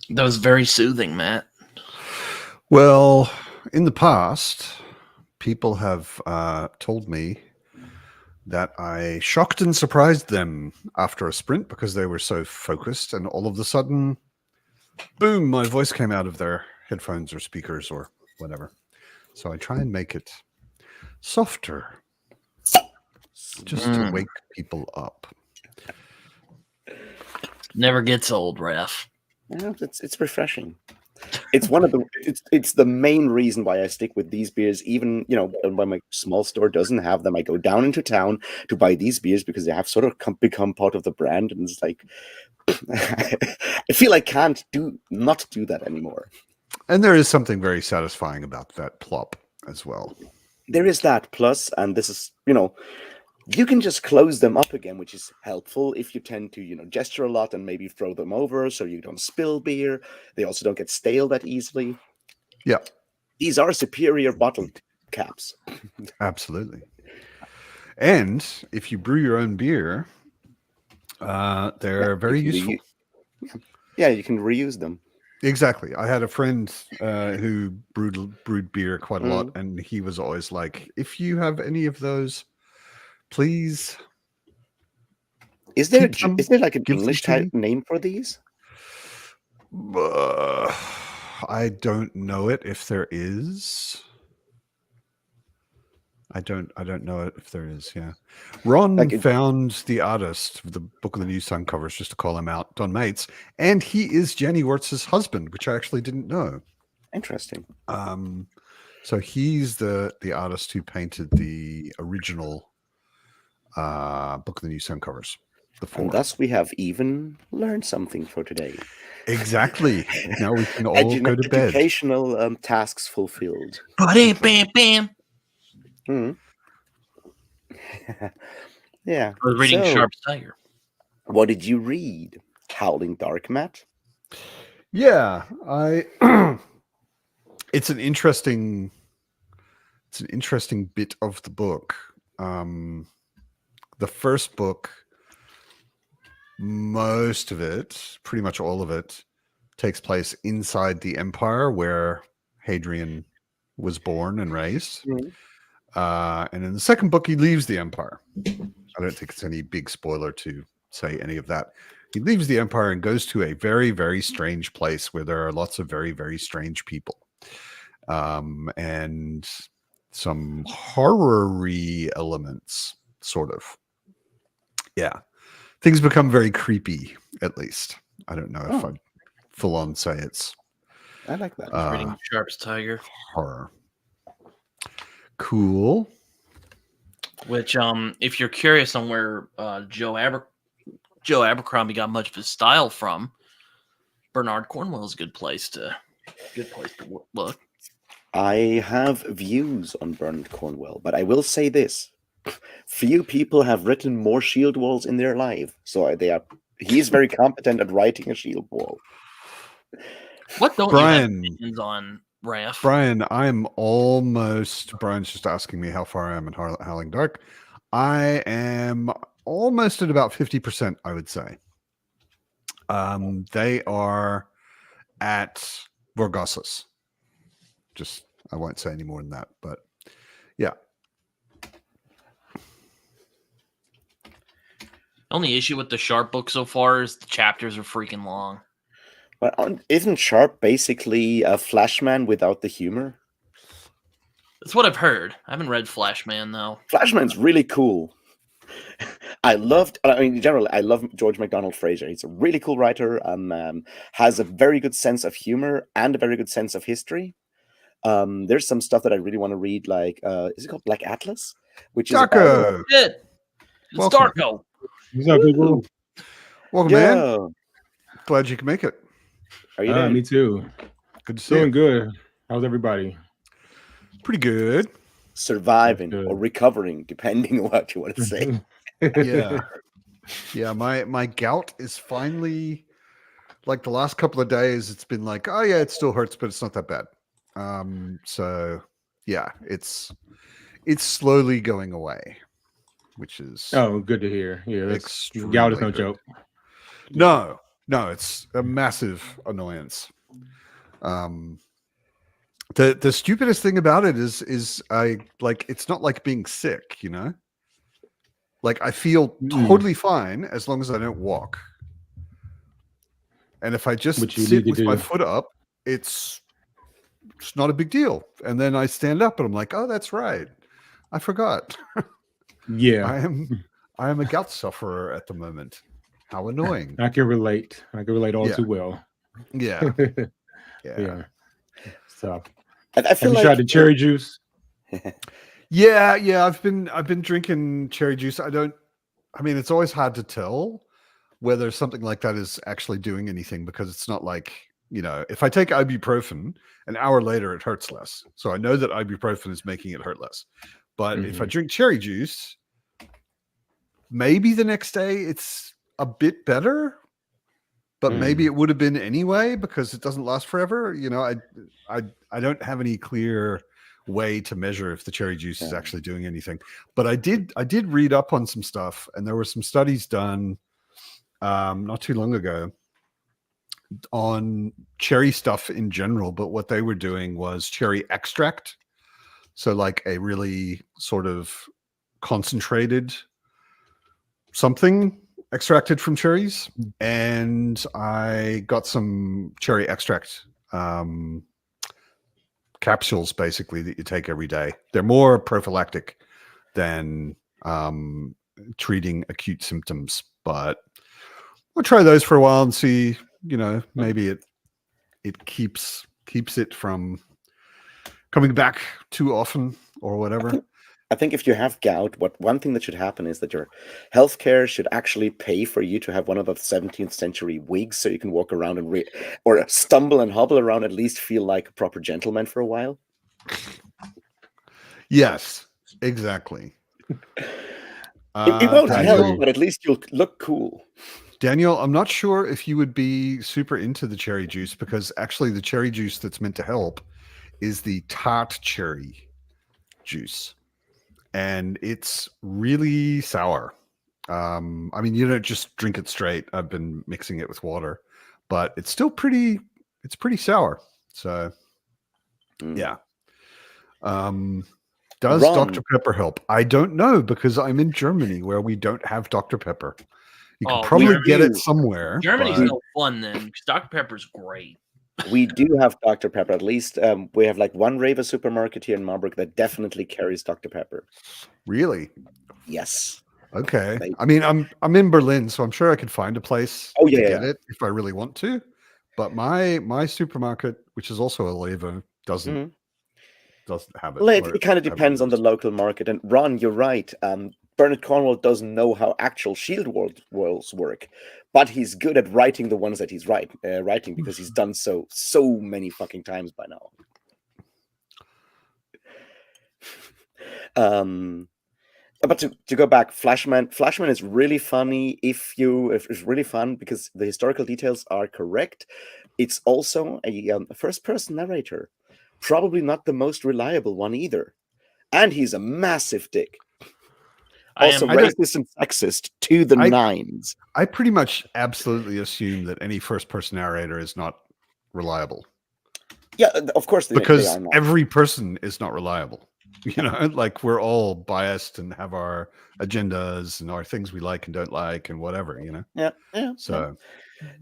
That was very soothing, Matt. Well, in the past, people have told me that I shocked and surprised them after a sprint because they were so focused, and all of a sudden, boom, my voice came out of their headphones or speakers or whatever. So I try and make it softer, just to wake people up. Never gets old, Ref. Yeah, it's refreshing. It's one of the it's the main reason why I stick with these beers. Even when my small store doesn't have them, I go down into town to buy these beers because they have sort of become part of the brand, and it's like I feel I can't not do that anymore. And there is something very satisfying about that plop as well. There is that plus, and this is you can just close them up again, which is helpful if you tend to, gesture a lot and maybe throw them over so you don't spill beer. They also don't get stale that easily. Yeah. These are superior bottle caps. Absolutely. And if you brew your own beer, they're very useful. Yeah, you can reuse them. Exactly. I had a friend who brewed beer quite a lot, and he was always like, if you have any of those, please. Is there like an English type name for these? I don't know it if there is. I don't know it if there is. Yeah, Ron found the artist of the Book of the New Sun covers, just to call him out, Don Mates, and he is Jenny Wirtz's husband, which I actually didn't know. Interesting. So he's the artist who painted the original Book of the New Sun covers. And thus we have even learned something for today. Exactly. Now we can all go to bed. Educational tasks fulfilled. Bam, bam, bam. Yeah. I was reading Sharp's Tiger. What did you read? Howling Dark, Matt? Yeah, it's an interesting bit of the book. The first book, most of it, pretty much all of it, takes place inside the Empire where Hadrian was born and raised. And in the second book, he leaves the Empire. I don't think it's any big spoiler to say any of that. He leaves the Empire and goes to a very, very strange place where there are lots of very, very strange people. And some horror-y elements, sort of. Yeah. Things become very creepy, at least. I don't know if I'd full on say it's... I like that. Reading Sharp's Tiger. Horror. Cool. Which, if you're curious on where Joe Abercrombie got much of his style from, Bernard Cornwell is a good place to look. I have views on Bernard Cornwell, but I will say this: few people have written more shield walls in their life. So he's very competent at writing a shield wall. What don't Brian, you have opinions on, Raph? Brian's just asking me how far I am in Howling Dark. I am almost at about 50%, I would say. They are at Vorgossus. Just, I won't say any more than that, but yeah. Only issue with the Sharp book so far is the chapters are freaking long. But isn't Sharp basically a Flashman without the humor? That's what I've heard. I haven't read Flashman, though. Flashman's really cool. In general, I love George MacDonald Fraser. He's a really cool writer, has a very good sense of humor and a very good sense of history. There's some stuff that I really want to read, like, is it called Black Atlas? Which is Darko. It's Darko. What's up, people? Welcome, man. Glad you can make it. Are you there? Me too. Good to see Doing you. good. How's everybody? Pretty good. Surviving Good. or recovering, depending on what you want to say. Yeah. Yeah, my gout is finally, like, the last couple of days, it's been like, oh yeah, it still hurts, but it's not that bad. So yeah, it's slowly going away. which is Oh, good to hear. Yeah, that's extremely Gout is no good. joke. No, it's a massive annoyance. The stupidest thing about it is I like it's not like being sick, you know? Like I feel totally fine as long as I don't walk. And if I just Which you sit need to with my do. foot up, it's not a big deal. And then I stand up and I'm like, oh, that's right. I forgot. Yeah, I am a gout sufferer at the moment. How annoying. I can relate. I can relate all Yeah. too well. Yeah. Yeah. So, I have feel you like tried the cherry juice? Yeah. I've been drinking cherry juice. I mean, it's always hard to tell whether something like that is actually doing anything because it's not like, you know, if I take ibuprofen, an hour later it hurts less. So I know that ibuprofen is making it hurt less. But if I drink cherry juice, maybe the next day it's a bit better, but maybe it would have been anyway because it doesn't last forever. You know, I don't have any clear way to measure if the cherry juice is actually doing anything. But I did read up on some stuff, and there were some studies done not too long ago on cherry stuff in general. But what they were doing was cherry extract, so like a really sort of concentrated something extracted from cherries, and I got some cherry extract capsules basically that you take every day. They're more prophylactic than treating acute symptoms, but we'll try those for a while and see, you know, maybe it keeps it from coming back too often or whatever. I think if you have gout, one thing that should happen is that your healthcare should actually pay for you to have one of those 17th century wigs so you can walk around and or stumble and hobble around, at least feel like a proper gentleman for a while. Yes, exactly. It won't Daniel, help, but at least you'll look cool. Daniel, I'm not sure if you would be super into the cherry juice because actually the cherry juice that's meant to help is the tart cherry juice. And it's really sour. I mean, you don't just drink it straight. I've been mixing it with water, but it's still pretty sour. So yeah. Does Ron. Dr. Pepper help? I don't know because I'm in Germany where we don't have Dr. Pepper. You can probably get it somewhere. Germany's but... no fun then because Dr. Pepper's great. We do have Dr. Pepper. At least we have like one Reva supermarket here in Marburg that definitely carries Dr. Pepper. Really? Yes. Okay. I mean, I'm in Berlin, so I'm sure I could find a place to get it if I really want to. But my supermarket, which is also a Lever, doesn't have it. Well, it kind of depends on the local market. And Ron, you're right. Bernard Cornwell doesn't know how actual shield worlds work, but he's good at writing the ones that he's writing because he's done so many fucking times by now. But to go back, Flashman is really funny it's really fun because the historical details are correct. It's also a first-person narrator, probably not the most reliable one either, and he's a massive dick. Also racist and sexist to the nines. I pretty much absolutely assume that any first-person narrator is not reliable. Yeah, of course, because they are not. Every person is not reliable. You know, like we're all biased and have our agendas and our things we like and don't like and whatever. You know. Yeah. So.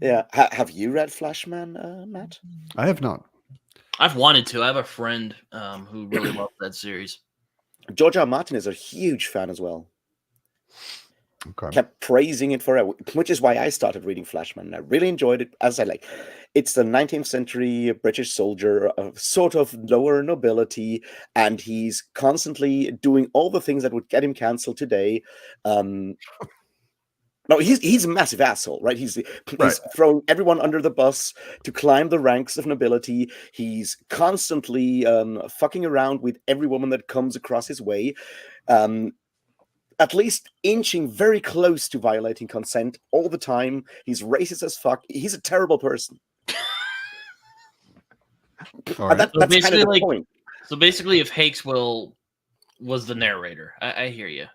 Yeah. Have you read Flashman, Matt? I have not. I've wanted to. I have a friend who really loves that series. George R. Martin is a huge fan as well. Okay. Kept praising it forever, which is why I started reading Flashman. I really enjoyed it. As I like, it's the 19th century British soldier of sort of lower nobility, and he's constantly doing all the things that would get him cancelled today. No, he's a massive asshole, right? He's throwing everyone under the bus to climb the ranks of nobility. He's constantly fucking around with every woman that comes across his way. At least inching very close to violating consent all the time. He's racist as fuck. He's a terrible person. Right. That's kind of the point. So basically, if Hakes was the narrator, I hear you.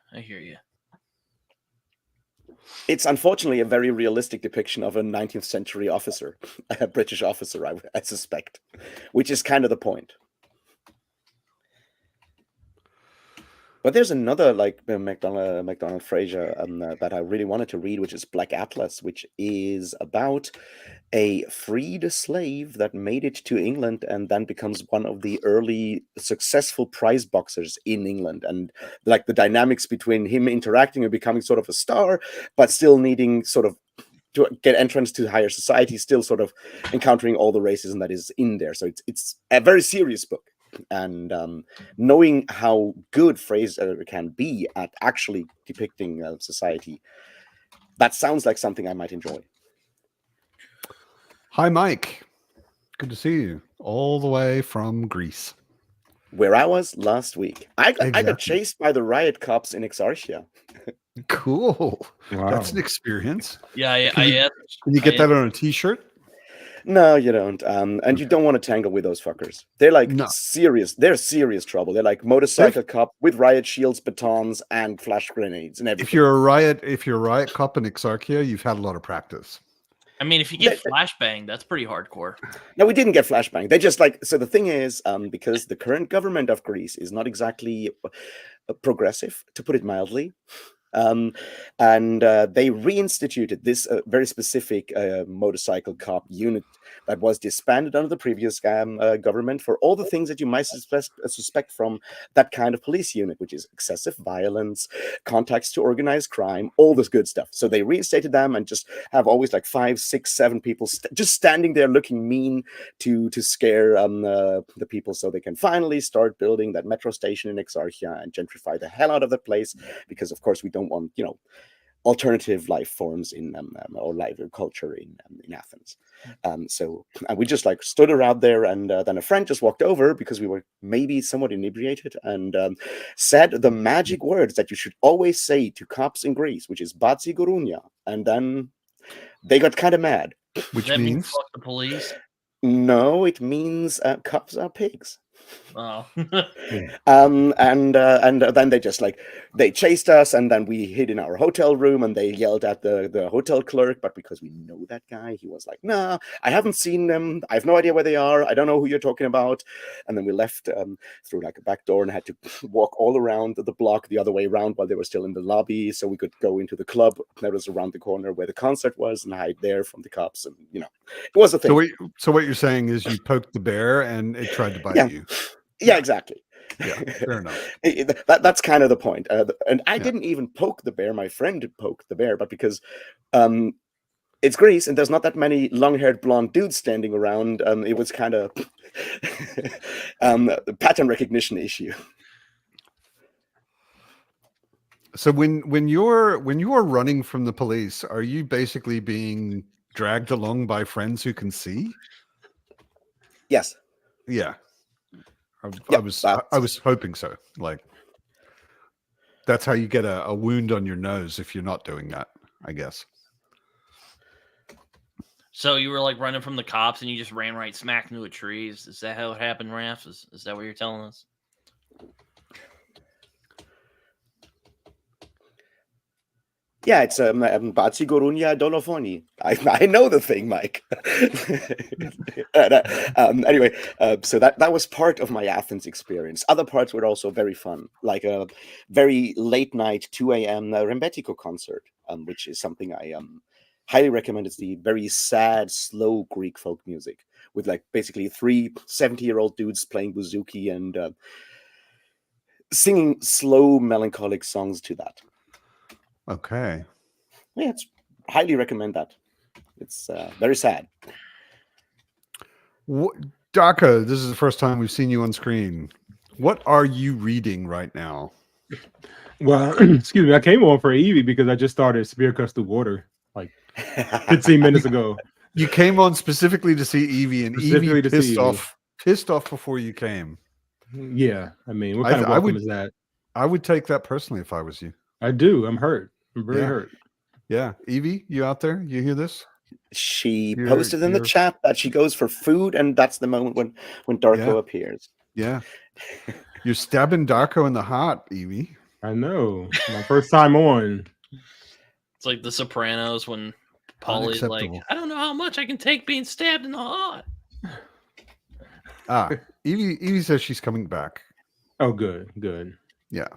It's unfortunately a very realistic depiction of a 19th century officer, a British officer, I suspect, which is kind of the point. But there's another like MacDonald Fraser that I really wanted to read, which is Black Atlas, which is about a freed slave that made it to England and then becomes one of the early successful prize boxers in England, and like the dynamics between him interacting and becoming sort of a star, but still needing sort of to get entrance to higher society, still sort of encountering all the racism that is in there. So it's a very serious book. And knowing how good Fraser can be at actually depicting society, that sounds like something I might enjoy. Hi, Mike. Good to see you all the way from Greece. Where I was last week. I got Exactly. chased by the riot cops in Exarchia. Cool. Wow. That's an experience. Yeah, Can you get that on a t-shirt? No, you don't. And you don't want to tangle with those fuckers. They're like No. serious. They're serious trouble. They're like motorcycle cop with riot shields, batons, and flash grenades and everything. If you're a riot cop in Exarchia, you've had a lot of practice. I mean, if you get flashbang, that's pretty hardcore. No, we didn't get flashbang. They just like, so the thing is, because the current government of Greece is not exactly progressive, to put it mildly. And they reinstituted this very specific motorcycle cop unit that was disbanded under the previous government for all the things that you might suspect from that kind of police unit, which is excessive violence, contacts to organized crime, all this good stuff. So they reinstated them and just have always like 5, 6, 7 people just standing there looking mean to scare the people, so they can finally start building that metro station in Exarchia and gentrify the hell out of the place, because of course we don't want, alternative life forms in or life culture in Athens. So we just like stood around there, and then a friend just walked over because we were maybe somewhat inebriated, and said the magic words that you should always say to cops in Greece, which is "Batsi Gorunia," and then they got kind of mad. Which That means means fuck the police. No, it means cops are pigs. Oh. And then they just they chased us, and then we hid in our hotel room, and they yelled at the hotel clerk, but because we know that guy, he was like, "Nah, I haven't seen them. I have no idea where they are. I don't know who you're talking about." And then we left through like a back door and had to walk all around the block the other way around while they were still in the lobby, so we could go into the club that was around the corner where the concert was and hide there from the cops. And it was a thing. so what you're saying is you poked the bear and it tried to bite you. Yeah, exactly. Yeah, fair enough. That's kind of the point. And I didn't even poke the bear. My friend poked the bear, but because it's Greece and there's not that many long-haired blonde dudes standing around, it was kind of a pattern recognition issue. So when you're running from the police, are you basically being dragged along by friends who can see? Yes. Yeah. I was hoping so. Like, that's how you get a wound on your nose if you're not doing that, I guess. So you were like running from the cops and you just ran right smack into a tree. Is that how it happened, Raph? Is that what you're telling us? Yeah, it's Batsi Gorunia Dolofoni. I know the thing, Mike. Anyway, so that was part of my Athens experience. Other parts were also very fun, like a very late night 2 a.m. Rembetiko concert, which is something I highly recommend. It's the very sad, slow Greek folk music with like basically 3 70-year-old dudes playing bouzouki and singing slow, melancholic songs to that. Okay. Yeah, highly recommend that. It's very sad. Darko, this is the first time we've seen you on screen. What are you reading right now? Well, excuse me, I came on for Evie because I just started Spear Cuts Through Water like 15 minutes ago. You came on specifically to see Evie, and Evie pissed off before you came. Yeah, I mean, what kind of welcome is that? I would take that personally if I was you. I do. I'm hurt. I'm very hurt. Yeah. Evie, you out there? You hear this? She posted in the chat that she goes for food, and that's the moment when Darko appears. Yeah. You're stabbing Darko in the heart, Evie. I know. My first time on. It's like The Sopranos when Paulie's like, Unacceptable. I don't know how much I can take being stabbed in the heart. Evie says she's coming back. Oh, good. Yeah.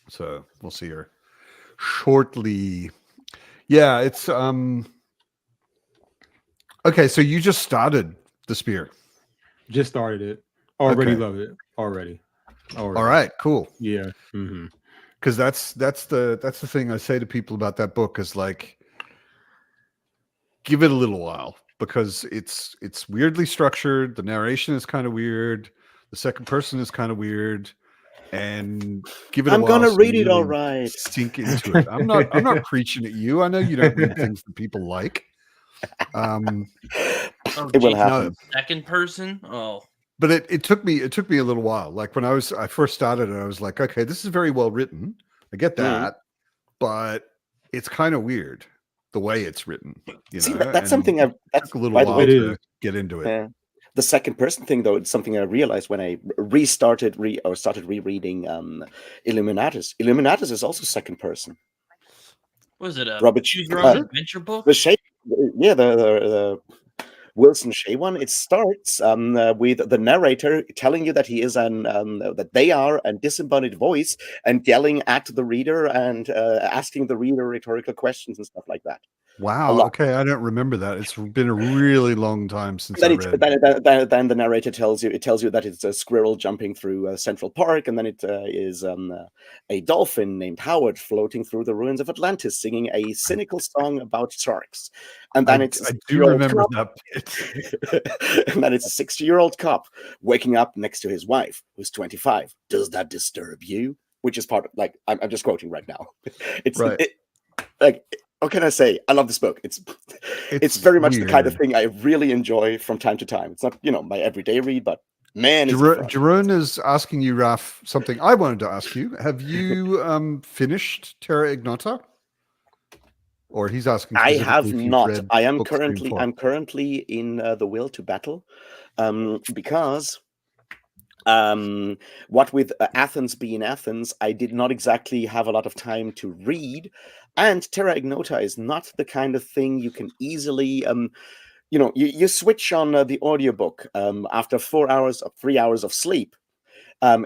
So we'll see her shortly. Yeah, it's okay, so you just started the spear. Just started it. Already Okay. love it. Already. All right, cool. Yeah. Mm-hmm. Because that's the thing I say to people about that book is like, give it a little while because it's weirdly structured. The narration is kind of weird. The second person is kind of weird, and give it a I'm while. gonna so read you it all really right. sink into it. I'm not preaching at you. I know you don't read things that people like. Oh, It will geez, happen. second person. Oh, But it took me a little while. Like when I first started it, I was like, okay, this is very well written. I get that, but it's kind of weird the way it's written. You See, know, that's and something it that's took a little by the while way, It to is. get into it. the second person thing though, it's something I realized when I started rereading Illuminatus. Illuminatus is also second person. was it a Robert choose your own adventure book? The Shea, yeah, the Wilson Shea one. It starts with the narrator telling you that he is that they are a disembodied voice and yelling at the reader and asking the reader rhetorical questions and stuff like that. Wow. Okay, I don't remember that. It's been a really long time since I read. Then the narrator tells you that it's a squirrel jumping through Central Park, and then it is a dolphin named Howard floating through the ruins of Atlantis, singing a cynical song about sharks. And then I do remember that bit. And then it's a 60-year-old cop waking up next to his wife, who's 25. Does that disturb you? Which is part of, like, I'm just quoting right now. It's Right. What can I say? I love this book. It's very much the kind of thing I really enjoy from time to time. It's not, my everyday read, but man, Jerome is asking you, Raf, something I wanted to ask you. Have you finished Terra Ignota? Or he's asking. I have if you've not. read I am books 3 and 4. I'm currently in the Will to Battle, because what with Athens being Athens, I did not exactly have a lot of time to read, and Terra Ignota is not the kind of thing you can easily, you switch on the audiobook after 3 hours of sleep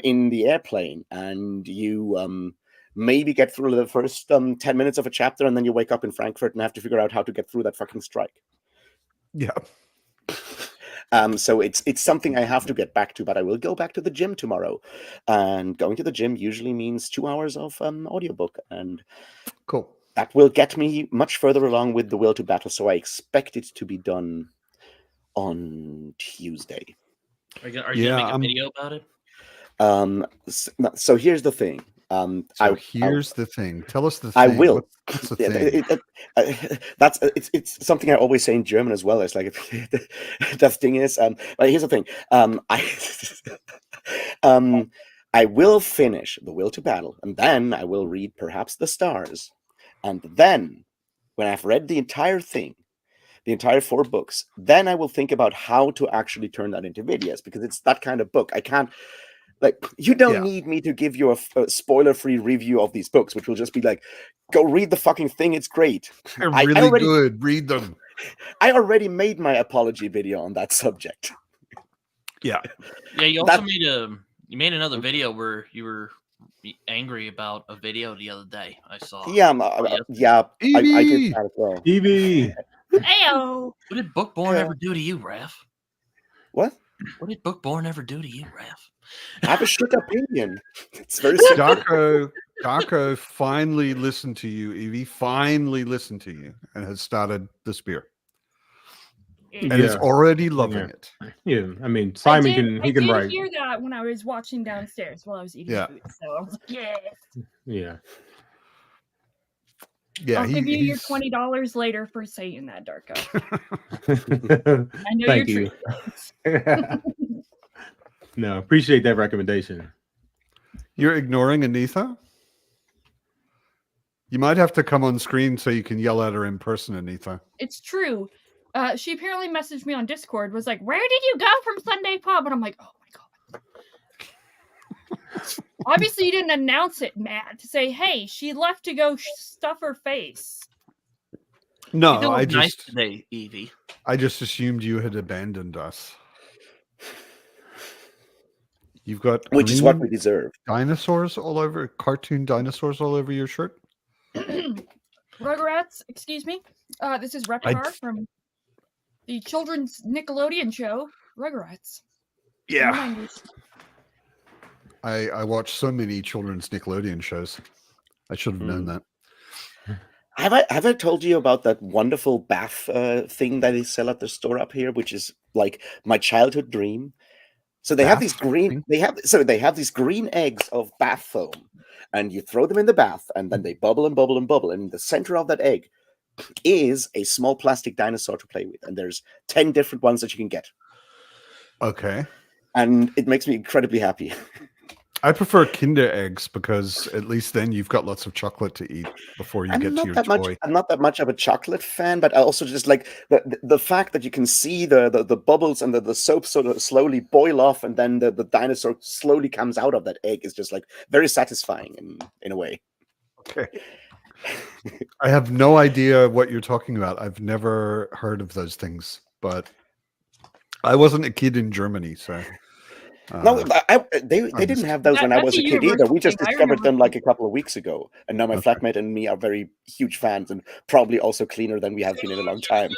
in the airplane, and you maybe get through the first 10 minutes of a chapter, and then you wake up in Frankfurt and have to figure out how to get through that fucking strike. Yeah. So it's something I have to get back to, but I will go back to the gym tomorrow. And going to the gym usually means 2 hours of audiobook, and cool. That will get me much further along with the Will to Battle. So I expect it to be done on Tuesday. Are you gonna make a video about it? So here's the thing. Here's the thing. Tell us the thing. I will. What's the thing? It's something I always say in German as well. It's like the thing is, but here's the thing. I will finish the Will to Battle, and then I will read perhaps the Stars, and then when I've read the entire thing, the entire 4 books, then I will think about how to actually turn that into videos, because it's that kind of book. I can't. Like, you don't need me to give you a spoiler-free review of these books, which will just be like, go read the fucking thing. It's great. They're really good. Read them. I already made my apology video on that subject. Yeah. Yeah, you also made another video where you were angry about a video the other day. I saw. Yeah, I did that as well. Evie. Ayo. What did Bookborn ever do to you, Raph? What? What did Bookborn ever do to you, Raph? I have a shit opinion. It's very simple. Darko finally listened to you, Evie. Finally listened to you and has started the spear. And is already loving it. Yeah, I mean, Simon can write. I did hear that when I was watching downstairs while I was eating food. So I was like, yes. Yeah. Yeah, I'll give you your $20 later for saying that, Darko. I know Thank you're you. No, appreciate that recommendation. You're ignoring Anitha? You might have to come on screen so you can yell at her in person, Anitha. It's true. She apparently messaged me on Discord, was like, where did you go from Sunday Pub? And I'm like, oh my God. Obviously, you didn't announce it, Matt, to say, "Hey, she left to go stuff her face." You No, did I look nice just today, Evie. I just assumed you had abandoned us. You've got Which is what we green deserve. dinosaurs all over, cartoon dinosaurs all over your shirt. Rugrats, excuse me. This is Reptar from the children's Nickelodeon show, Rugrats. Yeah, Reminders. I watch so many children's Nickelodeon shows. I should have known that. Have I told you about that wonderful bath thing that they sell at the store up here, which is like my childhood dream? So they have these Bath green thing? they have these green eggs of bath foam, and you throw them in the bath, and then they bubble and bubble and bubble. And in the center of that egg is a small plastic dinosaur to play with, and there's 10 different ones that you can get. Okay. And it makes me incredibly happy. I prefer Kinder eggs because at least then you've got lots of chocolate to eat before you get to your toy. I'm not that much of a chocolate fan, but I also just like the fact that you can see the bubbles and the soap sort of slowly boil off, and then the dinosaur slowly comes out of that egg is just like very satisfying in a way. Okay. I have no idea what you're talking about. I've never heard of those things, but I wasn't a kid in Germany, so. No, they didn't have those when I was a kid either. We just discovered them like a couple of weeks ago, and now my flatmate and me are very huge fans, and probably also cleaner than we have been in a long time.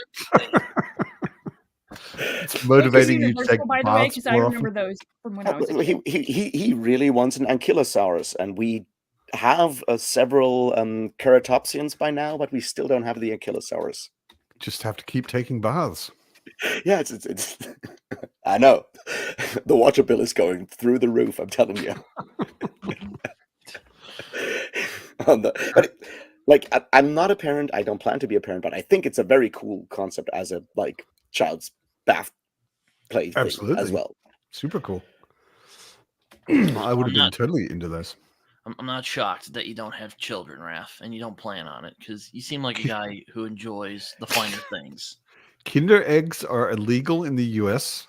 It's motivating you to take by the way, because I remember those from when I was a kid. He really wants an ankylosaurus, and we have several ceratopsians by now, but we still don't have the ankylosaurus. Just have to keep taking baths. Yeah, it's I know. The water bill is going through the roof, I'm telling you. I'm not a parent. I don't plan to be a parent, but I think it's a very cool concept as a child's bath play thing as well. Super cool. I would have been totally into this. I'm not shocked that you don't have children, Raph, and you don't plan on it, because you seem like a guy who enjoys the finer things. Kinder eggs are illegal in the US,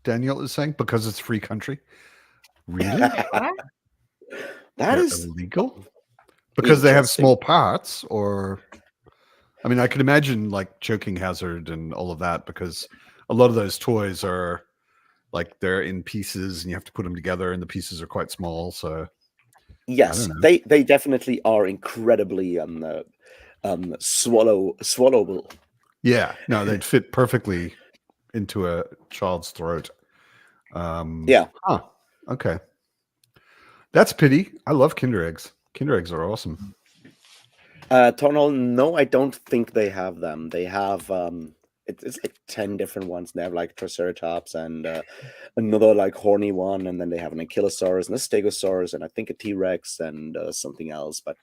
Daniel is saying, because it's free country. Really? That is illegal? Because they have small parts, or I mean, I can imagine like choking hazard and all of that, because a lot of those toys are like they're in pieces and you have to put them together, and the pieces are quite small. So yes, they definitely are incredibly swallowable. Yeah, no, they'd fit perfectly into a child's throat. Yeah. Huh. Okay. That's a pity. I love Kinder eggs. Kinder eggs are awesome. Tornal, no, I don't think they have them. They have it's like 10 different ones. They have like Triceratops and another like horny one, and then they have an Ankylosaurus and a Stegosaurus, and I think a T-Rex and something else. But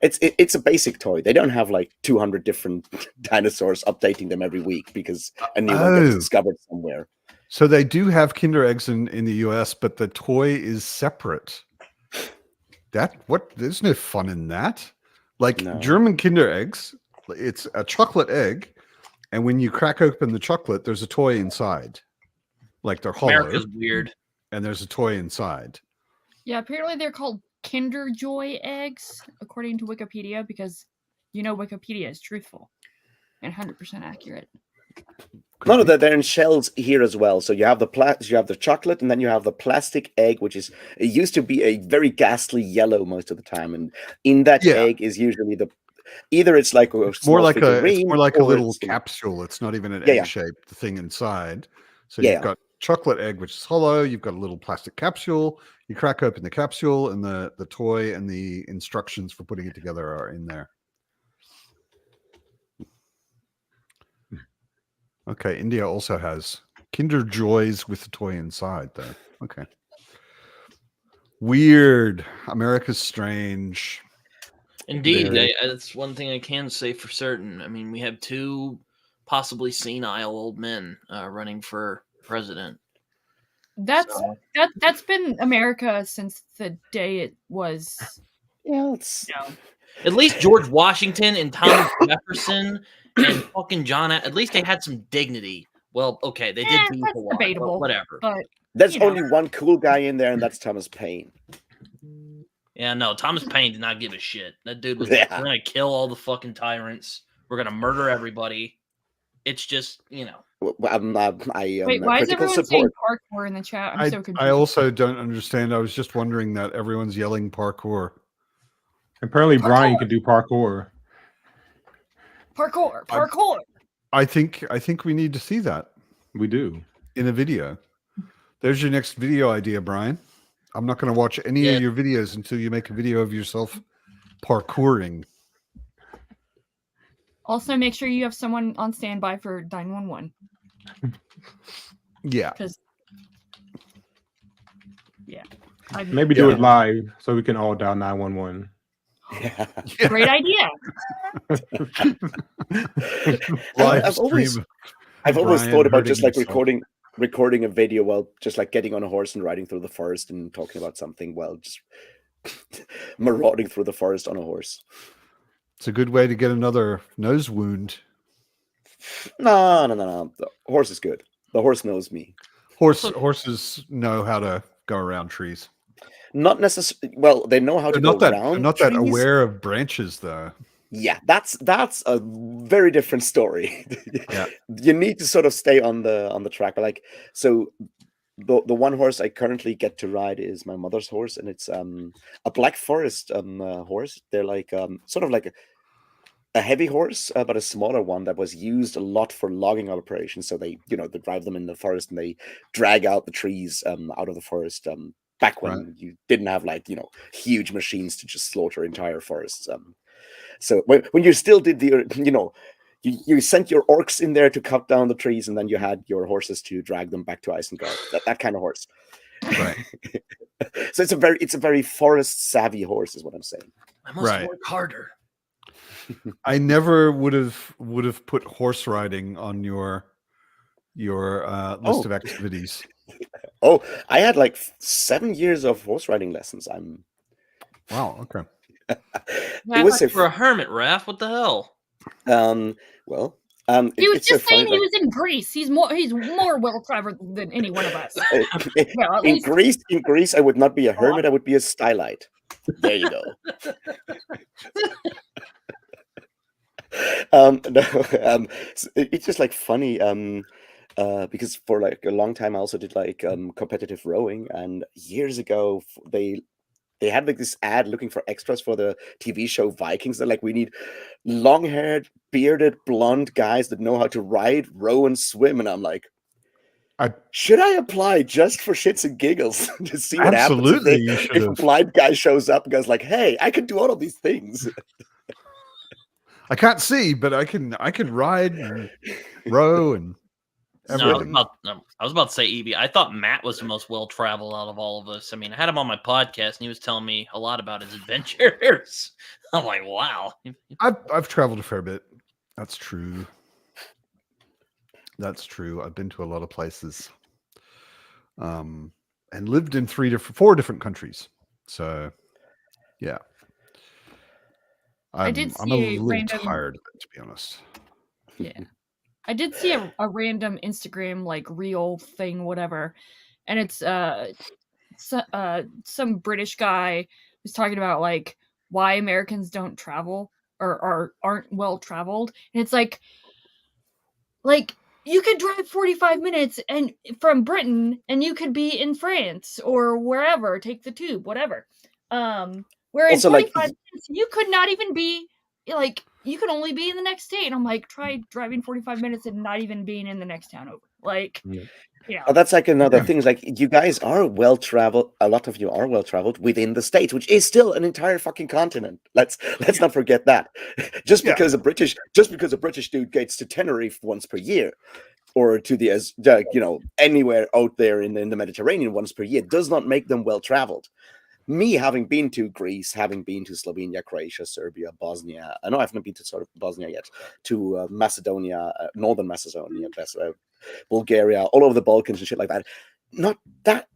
it's a basic toy. They don't have like 200 different dinosaurs updating them every week because a new one gets discovered somewhere. So they do have Kinder eggs in the US, but the toy is separate. There's no fun in that. Like German Kinder eggs, it's a chocolate egg, and when you crack open the chocolate, there's a toy inside. Like they're hollow. America's weird. And there's a toy inside. Yeah, apparently they're called Kinder Joy eggs, according to Wikipedia, because Wikipedia is truthful and 100% accurate. No, they're in shells here as well. So you have the chocolate, and then you have the plastic egg, it used to be a very ghastly yellow most of the time, and in that egg is usually either it's like more like a little capsule. It's not even an egg-shaped thing inside. So you've got chocolate egg, which is hollow. You've got a little plastic capsule. You crack open the capsule, and the toy and the instructions for putting it together are in there. Okay, India also has Kinder Joys with the toy inside, though. Okay. Weird. America's strange. Indeed. That's one thing I can say for certain. I mean, we have two possibly senile old men running for president. That's been America since the day it was. At least George Washington and Thomas Jefferson and fucking John, at least they had some dignity. Well, okay, they did that's debatable, whatever. But There's You know. only one cool guy in there, and that's Thomas Paine. Yeah, no, Thomas Paine did not give a shit. That dude was Yeah. like, we're gonna kill all the fucking tyrants. We're gonna murder everybody. It's just, Wait, why is critical everyone saying support. parkour in the chat? I'm so confused. I also don't understand. I was just wondering that everyone's yelling parkour. Apparently, Brian Parkour! can do parkour. Parkour. I think we need to see that We do. in a video. There's your next video idea, Brian. I'm not going to watch any of your videos until you make a video of yourself parkouring. Also, make sure you have someone on standby for 911. Yeah. Because, yeah. Maybe do it live so we can all dial 911. Yeah. Great idea. I've always thought about just like recording a video while just like getting on a horse and riding through the forest and talking about something while just marauding through the forest on a horse. It's a good way to get another nose wound. No. The horse is good. The horse knows me. Horses know how to go around trees. Not necessarily. Well, they know how to go around. They're not trees. that aware of branches, though. Yeah, that's a very different story. Yeah. You need to sort of stay on the track. But like, so the one horse I currently get to ride is my mother's horse, and it's a Black Forest horse. They're like sort of like a heavy horse, but a smaller one that was used a lot for logging operations. So they drive them in the forest and they drag out the trees out of the forest. Back when you didn't have like huge machines to just slaughter entire forests. So when you still did you sent your orcs in there to cut down the trees, and then you had your horses to drag them back to Isengard. That kind of horse. Right. So it's a very forest savvy horse, is what I'm saying. I must work harder. I never would have put horse riding on your list of activities. Oh, I had like 7 years of horse riding lessons. Wow. Okay. It was For a hermit, Raph. What the hell? He was just saying he was in Greece. He's more well traveled than any one of us. Well, in Greece, I would not be a hermit. I would be a stylite. There you go. It's just like funny. Because for like a long time I also did like competitive rowing, and years ago they had like this ad looking for extras for the TV show Vikings. They're like, we need long-haired, bearded, blonde guys that know how to ride, row, and swim. And I'm like, should I apply just for shits and giggles to see what happens if a blind guy shows up and goes like, hey, I can do all of these things. I can't see, but I can ride and row and everything. I was about to say Evie. I thought Matt was the most well-traveled out of all of us. I mean, I had him on my podcast, and he was telling me a lot about his adventures. I'm like, wow. I've traveled a fair bit. That's true. I've been to a lot of places, and lived in 4 different countries. So, yeah. I'm a little tired of it, to be honest. Yeah. I did see a random Instagram like reel thing, whatever, and it's some British guy who's talking about like why Americans don't travel or aren't well traveled, and it's like you could drive 45 minutes and from Britain, and you could be in France or wherever, take the tube, whatever. Where in 45 minutes you could not even be like. You can only be in the next state. And I'm like, try driving 45 minutes and not even being in the next town over. Like, yeah. Oh, that's like another thing. Is like, you guys are well traveled. A lot of you are well traveled within the States, which is still an entire fucking continent. Let's not forget that. Just because a British dude gets to Tenerife once per year, or to the anywhere out there in the Mediterranean once per year, does not make them well traveled. Me having been to Greece, having been to Slovenia, Croatia, Serbia, Bosnia. I know I haven't been to sort of Bosnia yet. To Macedonia, northern Macedonia, Bulgaria, all over the Balkans and shit like that. Not that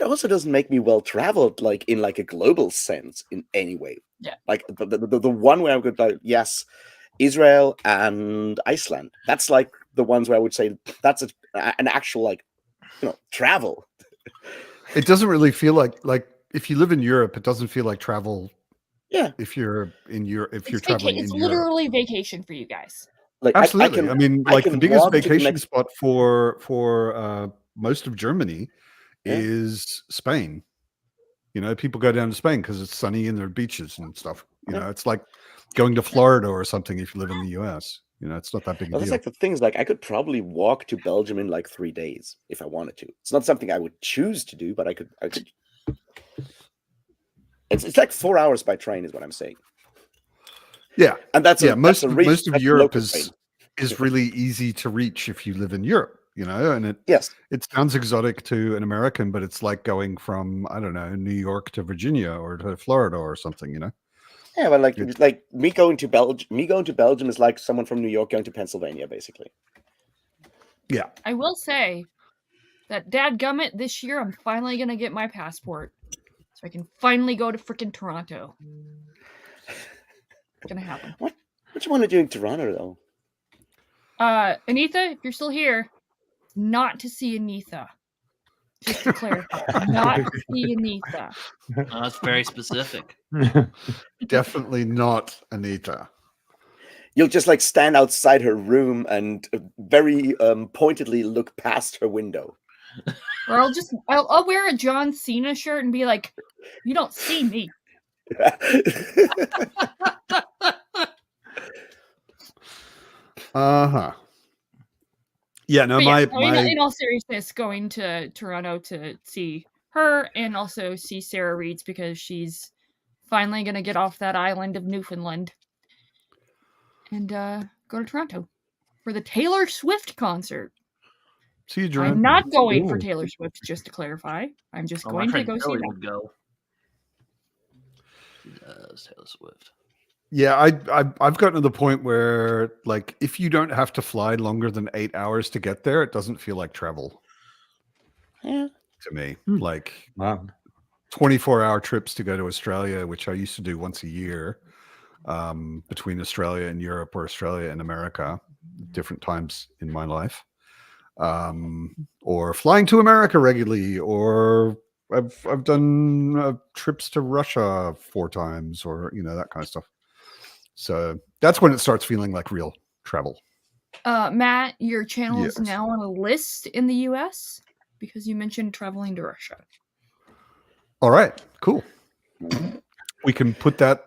also doesn't make me well traveled, like in like a global sense in any way. Yeah. Like the one where I would like, yes, Israel and Iceland. That's like the ones where I would say that's an actual like travel. It doesn't really feel like if you live in Europe, it doesn't feel like travel. Yeah, If you're in Europe, if you're It's, traveling it's in Europe, literally vacation for you guys. like absolutely. I mean, I like the can biggest walk to the vacation next. spot for most of Germany Yeah. is Spain. You know, people go down to Spain because it's sunny and there are beaches and stuff. You know, it's like going to Florida or something if you live in the US. You know, it's not that big a Well, that's deal. like the thing is, like, I could probably walk to Belgium in like 3 days if I wanted to. It's not something I would choose to do, but I could. It's like 4 hours by train, is what I'm saying. Yeah, And that's most that's of that's a Europe local train. is really easy to reach if you live in Europe. You know, and Yes. it sounds exotic to an American, but it's like going from, I don't know, New York to Virginia or to Florida or something. You know. Yeah, but like It's- like me going to Belgium is like someone from New York going to Pennsylvania, basically. Yeah. I will say that dadgummit, this year I'm finally gonna get my passport. So I can finally go to frickin' Toronto. It's gonna happen. What you want to do in Toronto though? Anitha, if you're still here, not to see Anitha. Just to clarify, not to see Anitha. Oh, that's very specific. Definitely not Anita. You'll just like stand outside her room and very pointedly look past her window. Or I'll wear a John Cena shirt and be like, "You don't see me." Uh-huh. Yeah, no, But yeah, my in all seriousness, going to Toronto to see her and also see Sarah Reeds because she's finally gonna get off that island of Newfoundland and go to Toronto for the Taylor Swift concert. see you, I'm Jordan. not going for Ooh. Taylor Swift, just to clarify. I'm just Oh, my going to friend go see Joey that. would go. He does, Taylor Swift. Yeah, I've gotten to the point where, like, if you don't have to fly longer than 8 hours to get there, it doesn't feel like travel Yeah. to me. Hmm. Like Wow. 24-hour trips to go to Australia, which I used to do once a year, between Australia and Europe or Australia and America, different times in my life, or flying to America regularly, or I've done trips to Russia 4 times, or you know, that kind of stuff. So that's when it starts feeling like real travel. Matt, your channel is Yes. now on a list in the US because you mentioned traveling to Russia. All right, cool. We can put that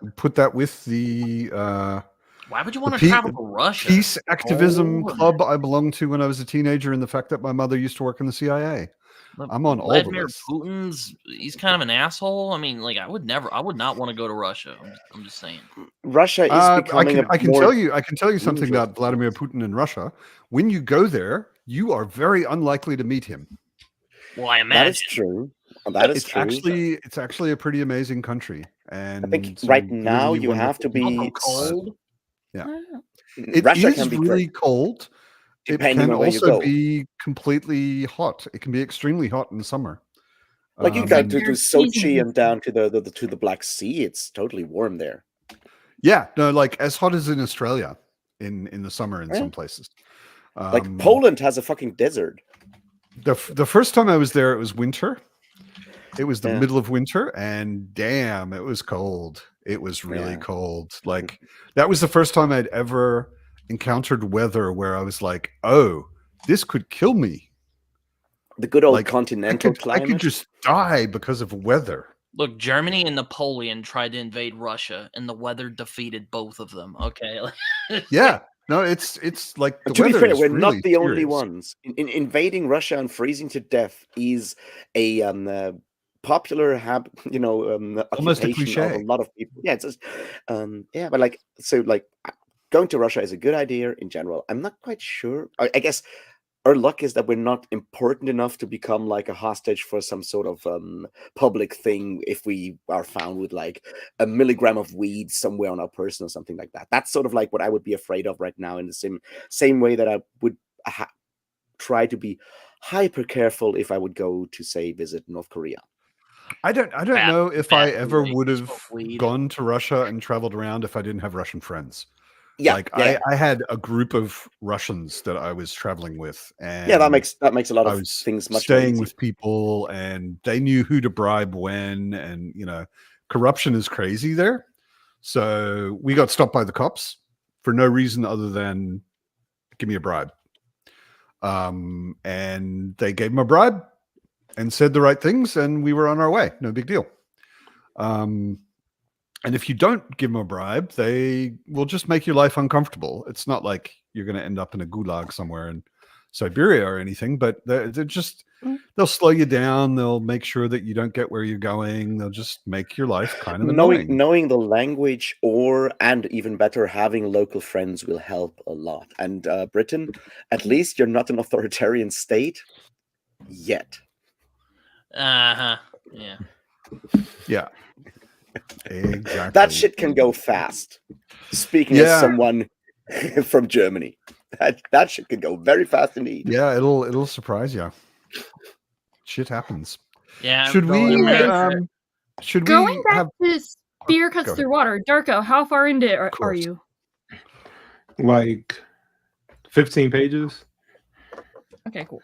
with the Why would you want to pe- travel to Russia? peace activism Oh, club I belonged to when I was a teenager, and the fact that my mother used to work in the CIA. I'm on all the Vladimir lists. he's kind of an asshole. I mean, like I would not want to go to Russia. I'm just saying. Russia is I becoming can more tell you something dangerous about Vladimir Putin in Russia. When you go there, you are very unlikely to meet him. Well, I That imagine. is true. That is It's true. actually a pretty amazing country, and I think some right now really you have to wonderful be people. cold. Yeah. It Russia is can be really great, cold. It depending can on where you also go. be completely hot. It can be extremely hot in the summer. Like you It's go like to your Sochi seasons. and down to the Black Sea. It's totally warm there. Yeah, no, like as hot as in Australia in the summer in Yeah. some places. Like Poland has a fucking desert. The first time I was there, it was winter. It was the Yeah. middle of winter, and damn, it was cold. It was really Yeah. cold. Like that was the first time I'd ever encountered weather where I was like, "Oh, this could kill me." The good old Like continental I climate. could just die because of weather. Look, Germany and Napoleon tried to invade Russia, and the weather defeated both of them. Okay. Yeah, no, it's like the To be weather fair, is we're really not the only serious. ones. Invading Russia and freezing to death is a popular Almost a occupation of a cliche. lot of people. Yeah, it's just, but like going to Russia is a good idea in general. I'm not quite sure. I guess our luck is that we're not important enough to become like a hostage for some sort of public thing if we are found with like a milligram of weed somewhere on our person or something like that. That's sort of like what I would be afraid of right now, in the same way that I would try to be hyper careful if I would go to, say, visit North Korea. I don't Bad- know if bad I ever way to would have smoke weed. gone to Russia and traveled around if I didn't have Russian friends. Yeah, Like yeah, I had a group of Russians that I was traveling with, and yeah. That makes a lot I of was things much more staying easy. with people, and they knew who to bribe when, and corruption is crazy there. So we got stopped by the cops for no reason other than give me a bribe. And they gave him a bribe and said the right things, and we were on our way. No big deal. And if you don't give them a bribe, they will just make your life uncomfortable. It's not like you're going to end up in a gulag somewhere in Siberia or anything, but they'll slow you down. They'll make sure that you don't get where you're going. They'll just make your life kind of annoying. Knowing the language, and even better, having local friends will help a lot. And Britain, at least you're not an authoritarian state yet. Yeah. Yeah. Exactly. That shit can go fast. Speaking as someone from Germany, that shit can go very fast indeed. Yeah, it'll surprise you. Shit happens. Yeah. Should we Going back have to Spear Cuts go Through Water, Darko, how far into it are you? Like 15 pages. Okay, cool.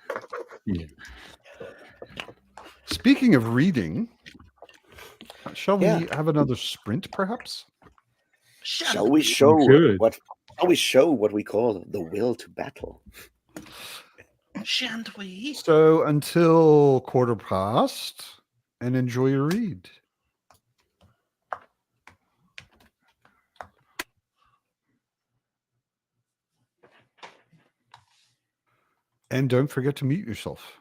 Yeah. Speaking of reading, shall we Yeah. have another sprint, perhaps? Shall we show what we call the will to battle? Shan't we? So until 1:15, and enjoy your read. And don't forget to mute yourself.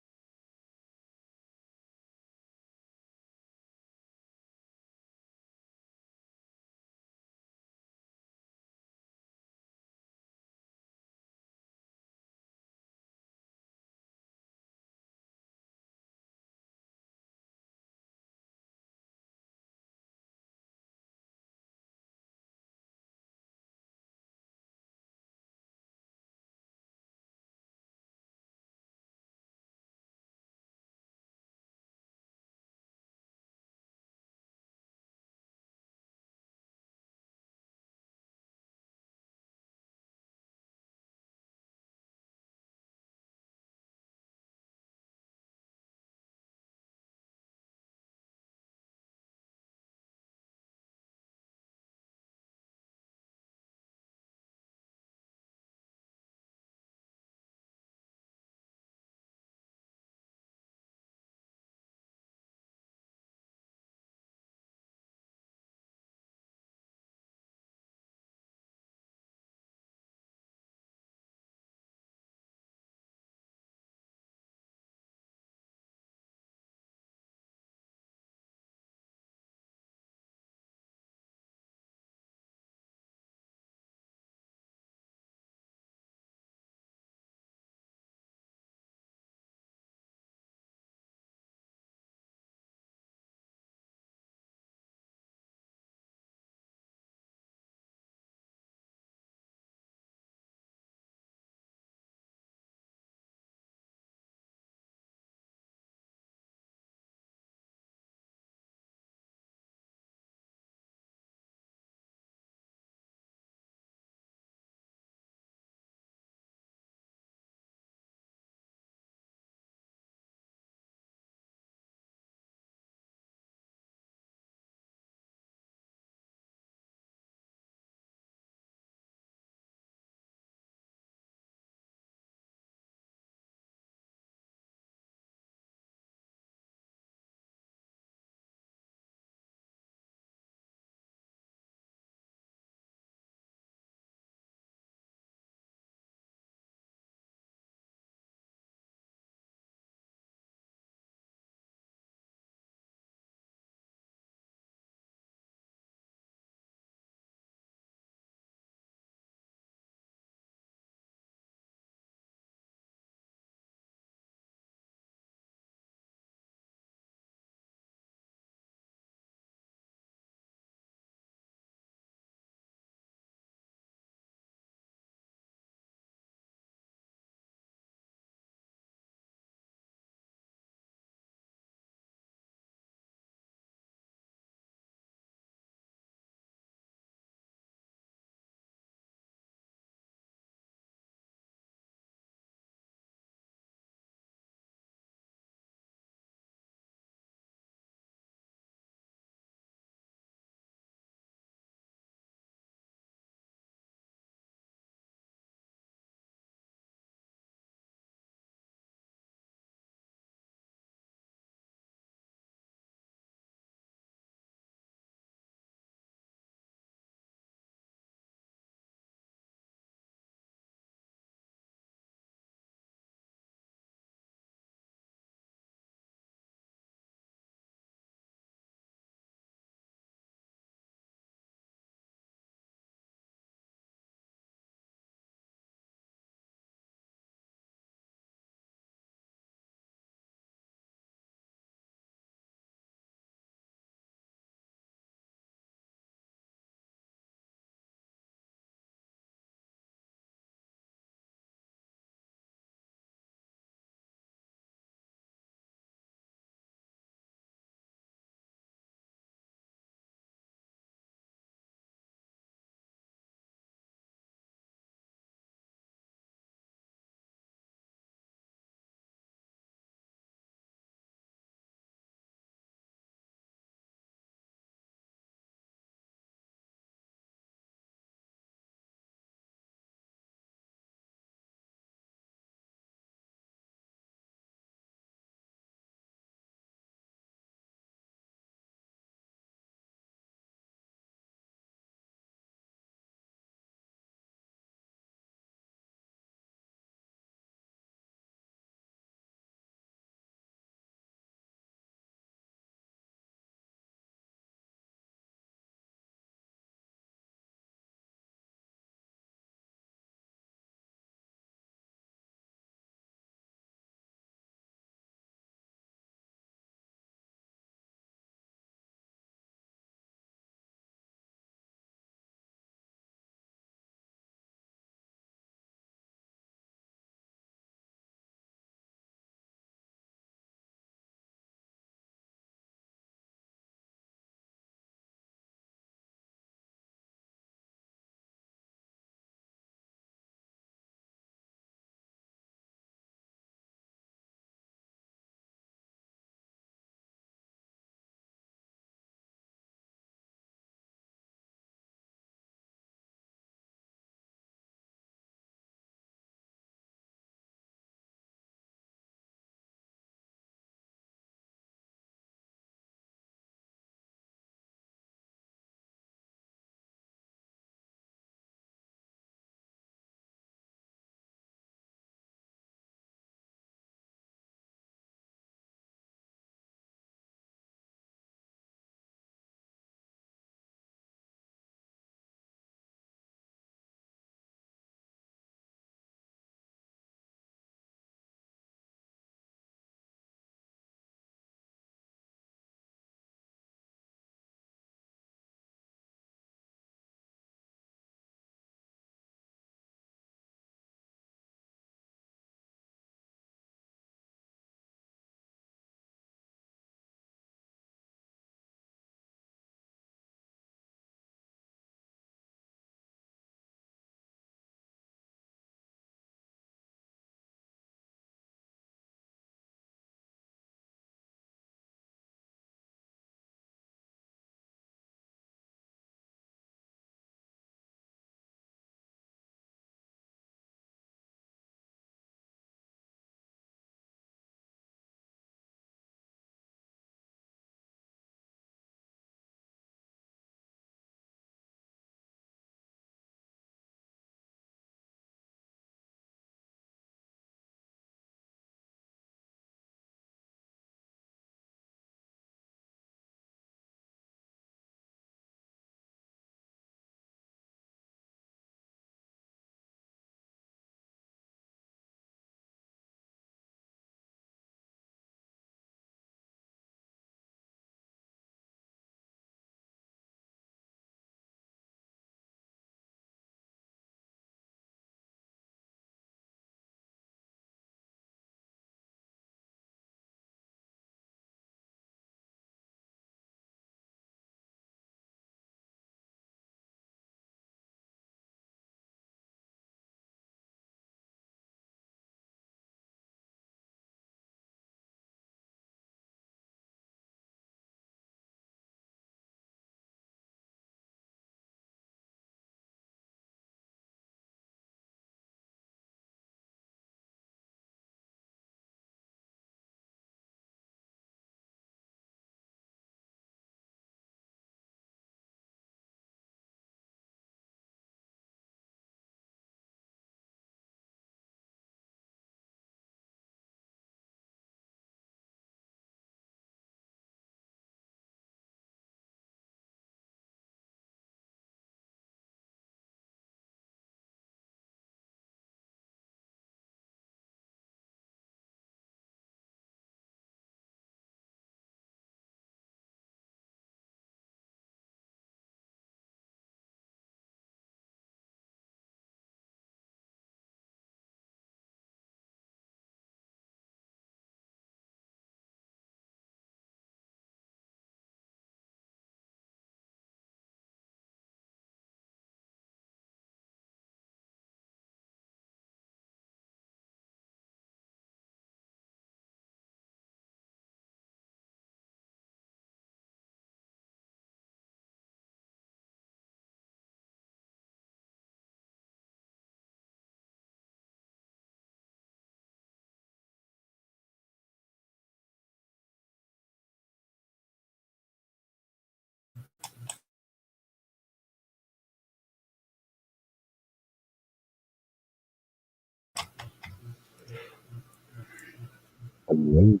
You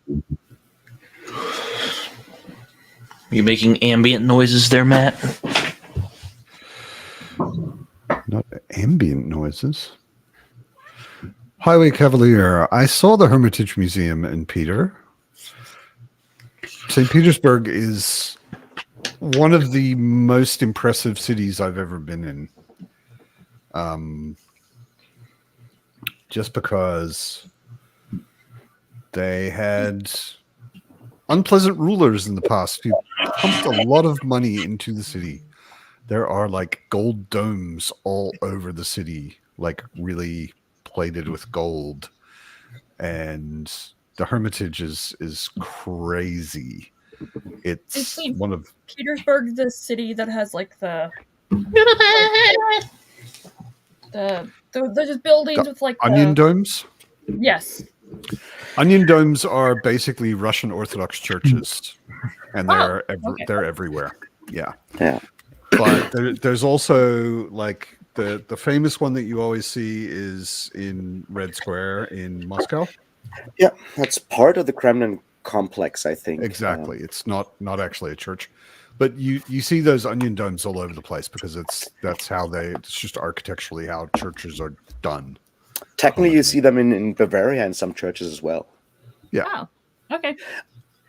making ambient noises there, Matt? Not ambient noises. Highway Cavalier. I saw the Hermitage Museum in Peter. St. Petersburg is one of the most impressive cities I've ever been in. Just because they had unpleasant rulers in the past who pumped a lot of money into the city. There are like gold domes all over the city, like really plated with gold. And the Hermitage is crazy. It's St. one of Petersburg, the city that has like the there's buildings with like onion domes. Yes. Onion domes are basically Russian Orthodox churches, and they're okay. they're everywhere. Yeah. Yeah. But there's also like the famous one that you always see is in Red Square in Moscow. Yeah, that's part of the Kremlin complex, I think. Exactly. It's not actually a church, but you see those onion domes all over the place because it's just architecturally how churches are done. Technically, you see them in Bavaria and some churches as well. Yeah. Oh, okay.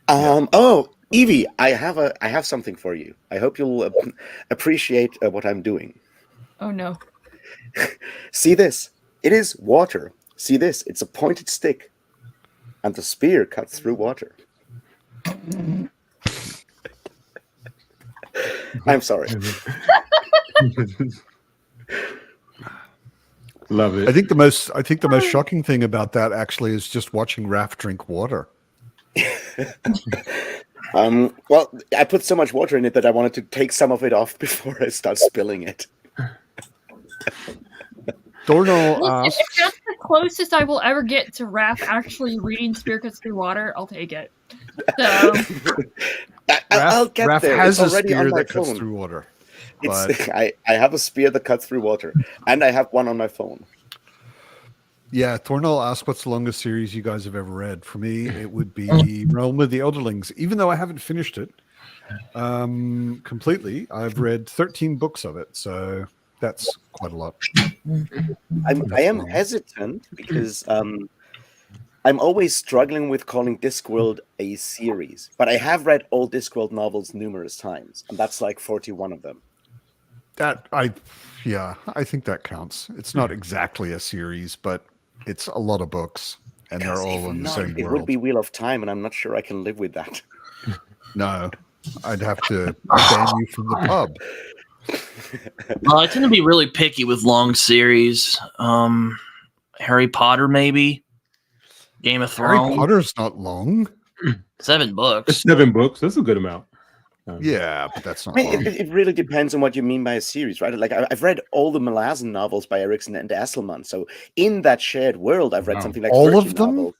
Oh, Evie, I have something for you. I hope you'll appreciate what I'm doing. Oh no. See this? It is water. See this? It's a pointed stick, and the spear cuts through water. I'm sorry. Love it. I think the most shocking thing about that actually is just watching Raph drink water. Well, I put so much water in it that I wanted to take some of it off before I start spilling it. Dornall Well, if asks, that's the closest I will ever get to Raph actually reading Spear Cuts Through Water, I'll take it. So I'll get Raph there. has It's a already on spear my that cuts phone. through water. But I have a spear that cuts through water, and I have one on my phone. yeah, Thornell asked what's the longest series you guys have ever read. For me, it would be Realm of the Elderlings, even though I haven't finished it completely. I've read 13 books of it, so that's quite a lot. I am hesitant because I'm always struggling with calling Discworld a series, but I have read all Discworld novels numerous times, and that's like 41 of them. I think that counts. It's not exactly a series, but it's a lot of books, and they're all in the same It world. would be Wheel of Time, and I'm not sure I can live with that. No, I'd have to ban you from the pub. I tend to be really picky with long series. Harry Potter, maybe. Game of Harry Thrones. Potter's not long. 7 books. It's 7 books. That's a good amount. Yeah, but that's not I mean, long. it really depends on what you mean by a series, right? Like I've read all the Malazan novels by Erickson and Esselman, so in that shared world, I've read Wow. something like All 30 of them? novels.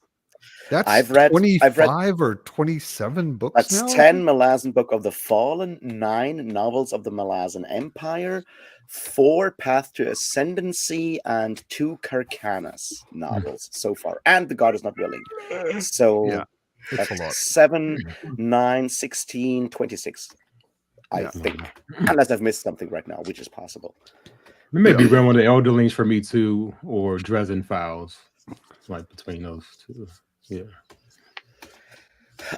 That's I've read 25 or 27 books That's now? 10 Malazan Book of the Fallen, 9 novels of the Malazan Empire, 4 Path to Ascendancy, and 2 Carcanas novels so far. And The God Is Not Willing. So Yeah, it's a that's lot. 7, 9, 16, 26, I Yeah. think. Unless I've missed something right now, which is possible. It may be Realm of the Elderlings for me too, or Dresden Files. Like between those two. Yeah.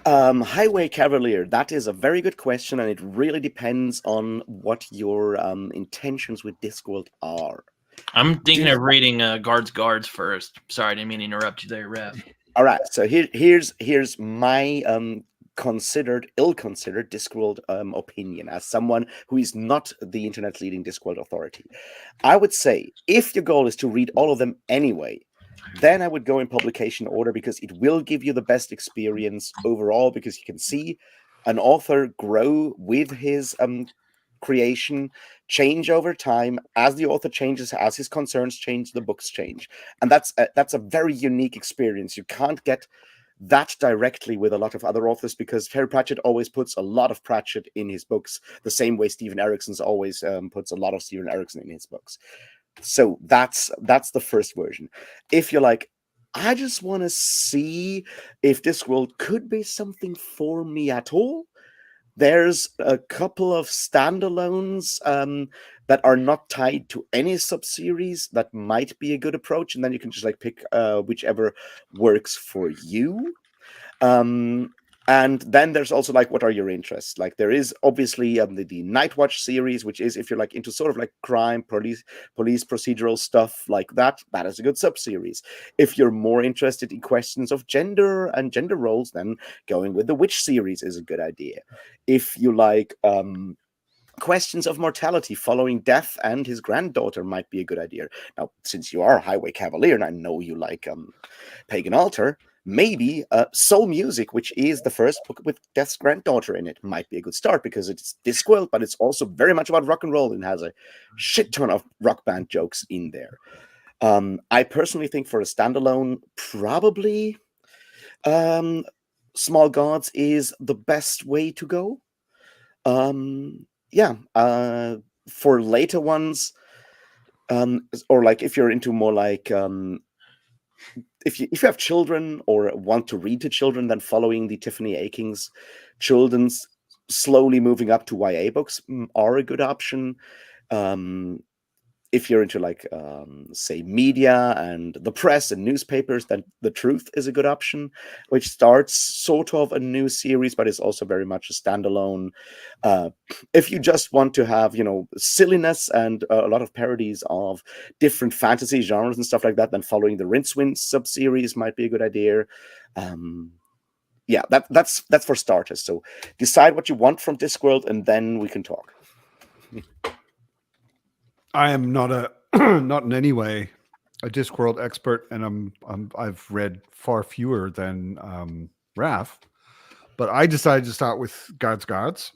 Highway Cavalier, that is a very good question, and it really depends on what your intentions with Discworld are. I'm thinking of reading Guards first. Sorry, I didn't mean to interrupt you there, Rev. All right, so here's my ill-considered Discworld opinion as someone who is not the internet leading Discworld authority. I would say if your goal is to read all of them anyway, then I would go in publication order because it will give you the best experience overall because you can see an author grow with his creation, change over time. As the author changes, as his concerns change, the books change. And that's a very unique experience. You can't get that directly with a lot of other authors because Terry Pratchett always puts a lot of Pratchett in his books, the same way Stephen Erickson's always puts a lot of Stephen Erickson in his books. So that's the first version. If you're like, I just want to see if Discworld could be something for me at all. There's a couple of standalones that are not tied to any sub-series that might be a good approach, and then you can just like pick whichever works for you. And then there's also like, what are your interests? Like there is obviously the Night Watch series, which is if you're like into sort of like crime, police procedural stuff like that, that is a good sub-series. If you're more interested in questions of gender and gender roles, then going with the Witch series is a good idea. If you like questions of mortality following Death and his granddaughter might be a good idea. Now, since you are a Highway Cavalier, and I know you like Pagan Altar, maybe Soul Music, which is the first book with Death's granddaughter in it, might be a good start because it's Discworld, but it's also very much about rock and roll and has a shit ton of rock band jokes in there. I personally think for a standalone, probably Small Gods is the best way to go. For later ones, or like if you're into more like if you have children or want to read to children, then following the Tiffany Aking's children's slowly moving up to YA books are a good option. If you're into like say media and the press and newspapers, then The Truth is a good option, which starts sort of a new series but is also very much a standalone. If you just want to have, you know, silliness and a lot of parodies of different fantasy genres and stuff like that, then following the Rincewind sub-series might be a good idea. That's for starters. So decide what you want from Discworld and then we can talk. I am not not in any way a Discworld expert, and I've read far fewer than Raph, but I decided to start with Guards.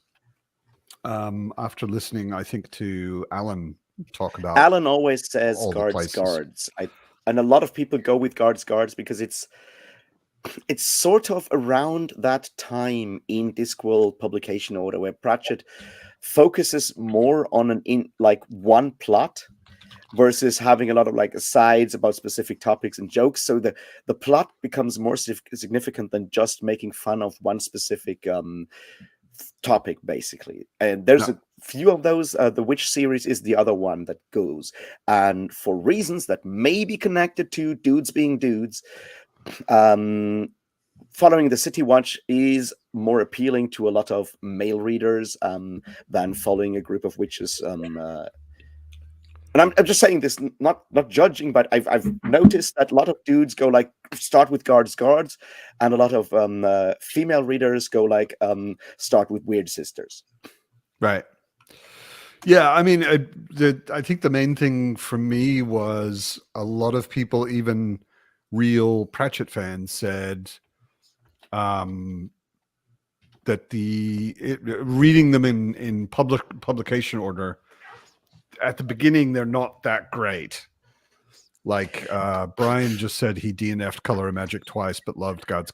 After listening, I think, to Alan talk about. Alan always says Guards. And a lot of people go with Guards because it's sort of around that time in Discworld publication order where Pratchett focuses more on one plot versus having a lot of like asides about specific topics and jokes. So the plot becomes more significant than just making fun of one specific topic, basically. And there's a few of those. The Witch series is the other one that goes, and for reasons that may be connected to dudes being dudes, following the City Watch is more appealing to a lot of male readers than following a group of witches. And I'm just saying this, not judging, but I've noticed that a lot of dudes go like start with Guards, and a lot of female readers go like start with Weird Sisters. Right. Yeah, I mean, I think the main thing for me was a lot of people, even real Pratchett fans, said that reading them in publication order at the beginning, they're not that great. Like Brian just said, he DNF'd Color of Magic twice, but loved Gods.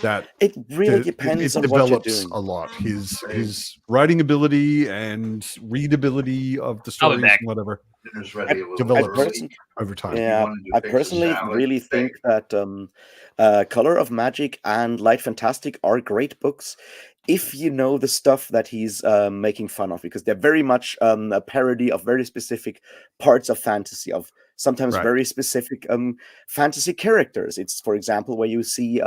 That it really depends on what you're doing. A lot. His writing ability and readability of the stories and whatever develops over time. Yeah, I personally really think that Color of Magic and Light Fantastic are great books if you know the stuff that he's making fun of, because they're very much a parody of very specific parts of fantasy, of sometimes very specific fantasy characters. It's, for example, where you see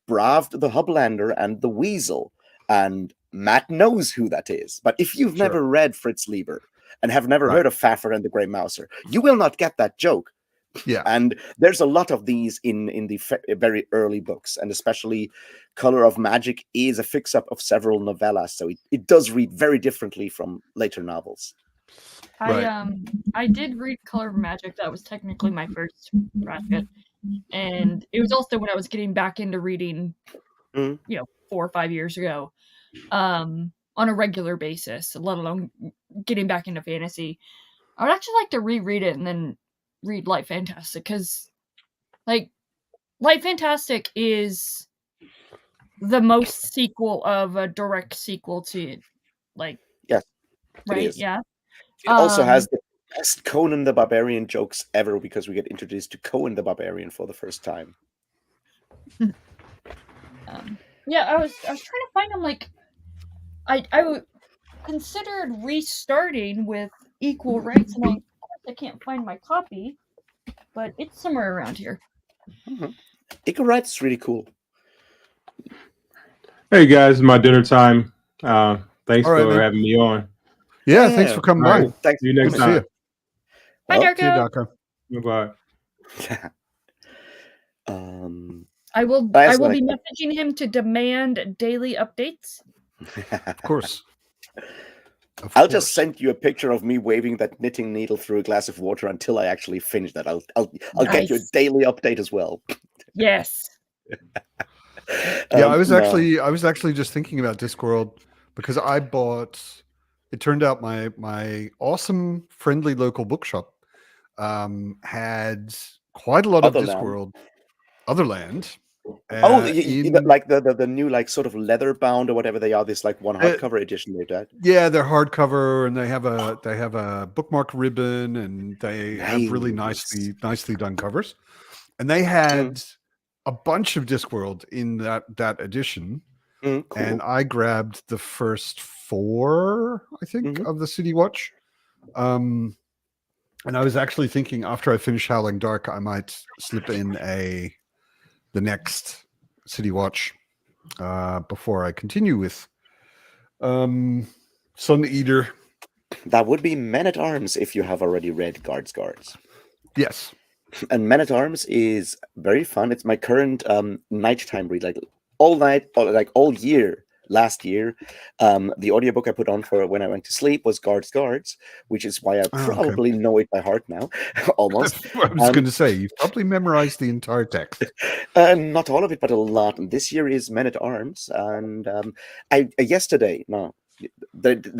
Bravd the Hublander and the Weasel, and Matt knows who that is. But if you've never read Fritz Lieber and have never heard of Faffer and the Grey Mouser, you will not get that joke. Yeah, and there's a lot of these in the very early books, and especially Color of Magic is a fix-up of several novellas, so it does read very differently from later novels. I did read Color of Magic. That was technically my first Pratchett, and it was also when I was getting back into reading, 4 or 5 years ago, on a regular basis, let alone getting back into fantasy. I would actually like to reread it and then read Light Fantastic, because like Light Fantastic is the most sequel of a direct sequel to, like, yes, right? Yeah. It also has best Conan the Barbarian jokes ever because we get introduced to Conan the Barbarian for the first time. Yeah, I was trying to find him. Like, I considered restarting with Equal Rights, and of course I can't find my copy, but it's somewhere around here. Equal Rights is really cool. Hey guys, my dinner time. Thanks All right, for man. having me on. Yeah, thanks for coming All by. right. Thanks. See you next Good to see you. time. Bye, Well, See you, Darko. Darko. Bye. I will That's be like- messaging him to demand daily updates. Of course. Of I'll course. just send you a picture of me waving that knitting needle through a glass of water until I actually finish that. I'll get you a Nice. daily update as well. Yes. Yeah, I was No. actually just thinking about Discworld because I bought. It turned out my awesome friendly local bookshop had quite a lot of Otherland. Discworld, Otherland. Like the new like sort of leather bound or whatever they are. This like one hardcover edition they did. Yeah, they're hardcover, and they have a bookmark ribbon, and they have really nicely done covers. And they had a bunch of Discworld in that edition. Cool. And I grabbed the first 4, I think, of the City Watch. And I was actually thinking after I finish Howling Dark, I might slip in the next City Watch before I continue with Sun Eater. That would be Men at Arms if you have already read Guards. Yes. And Men at Arms is very fun. It's my current nighttime read, like all night, all year. Last year, the audiobook I put on for when I went to sleep was Guards, which is why I probably know it by heart now, almost. I was going to say, you've probably memorized the entire text. Not all of it, but a lot. And this year is Men at Arms. And the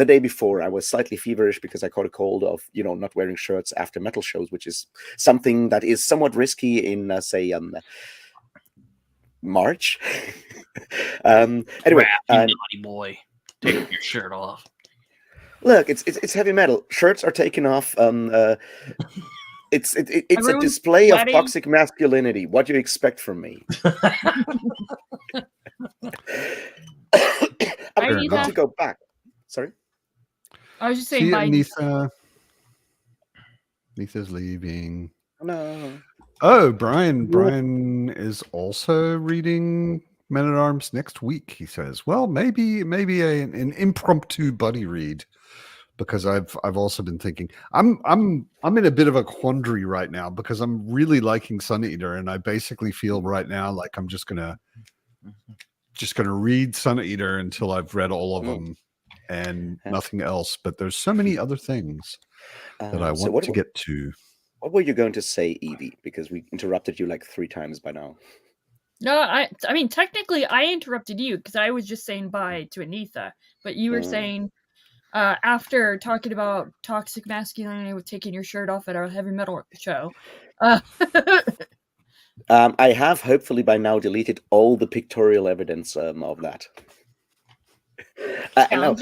day before, I was slightly feverish because I caught a cold of, not wearing shirts after metal shows, which is something that is somewhat risky in, March. Anyway, Crap, you naughty boy, take your shirt off. Look, it's heavy metal. Shirts are taken off. It's a Everyone's display sweating. of toxic masculinity. What do you expect from me? I'm going to go back. Sorry. I was just See saying, you, bye. Nitha. Nitha's leaving. No. Oh, Brian is also reading Men at Arms next week. He says, "Well, maybe an impromptu buddy read," because I've also been thinking I'm in a bit of a quandary right now because I'm really liking Sun Eater, and I basically feel right now like I'm just gonna read Sun Eater until I've read all of them and nothing else. But there's so many other things that I want to get to. What were you going to say, Evie? Because we interrupted you like 3 times by now. No, I mean, technically, I interrupted you because I was just saying bye to Anitha, but you were saying after talking about toxic masculinity with taking your shirt off at our heavy metal show. I have hopefully by now deleted all the pictorial evidence of that. I know.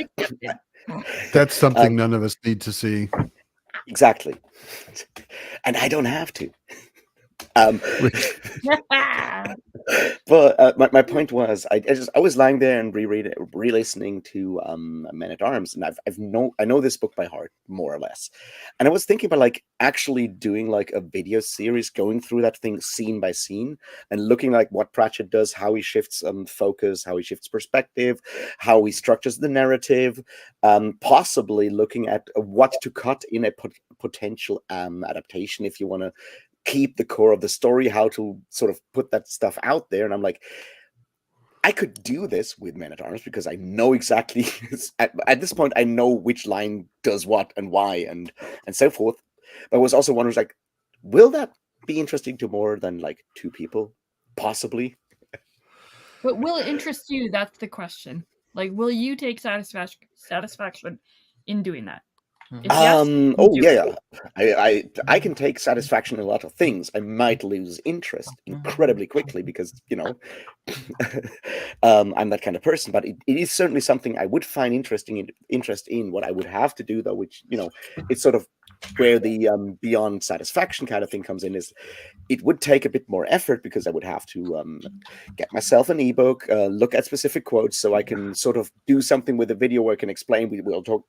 That's something none of us need to see. Exactly. And I don't have to. But my point was, I was lying there and re-listening to Men at Arms, and I know this book by heart more or less, and I was thinking about like actually doing like a video series, going through that thing scene by scene, and looking like what Pratchett does, how he shifts focus, how he shifts perspective, how he structures the narrative, possibly looking at what to cut in a potential adaptation if you want to keep the core of the story, how to sort of put that stuff out there. And I'm like, I could do this with Men at Arms because I know exactly at this point I know which line does what and why and so forth. But I was also wondering, like, will that be interesting to more than like 2 people? Possibly. But will it interest you? That's the question. Like, will you take satisfaction in doing that? If yes, I can take satisfaction in a lot of things. I might lose interest incredibly quickly because I'm that kind of person. But it is certainly something I would find interest in. What I would have to do though, which it's sort of where the beyond satisfaction kind of thing comes in is it would take a bit more effort because I would have to get myself an ebook, look at specific quotes so I can sort of do something with the video where I can explain. We'll talk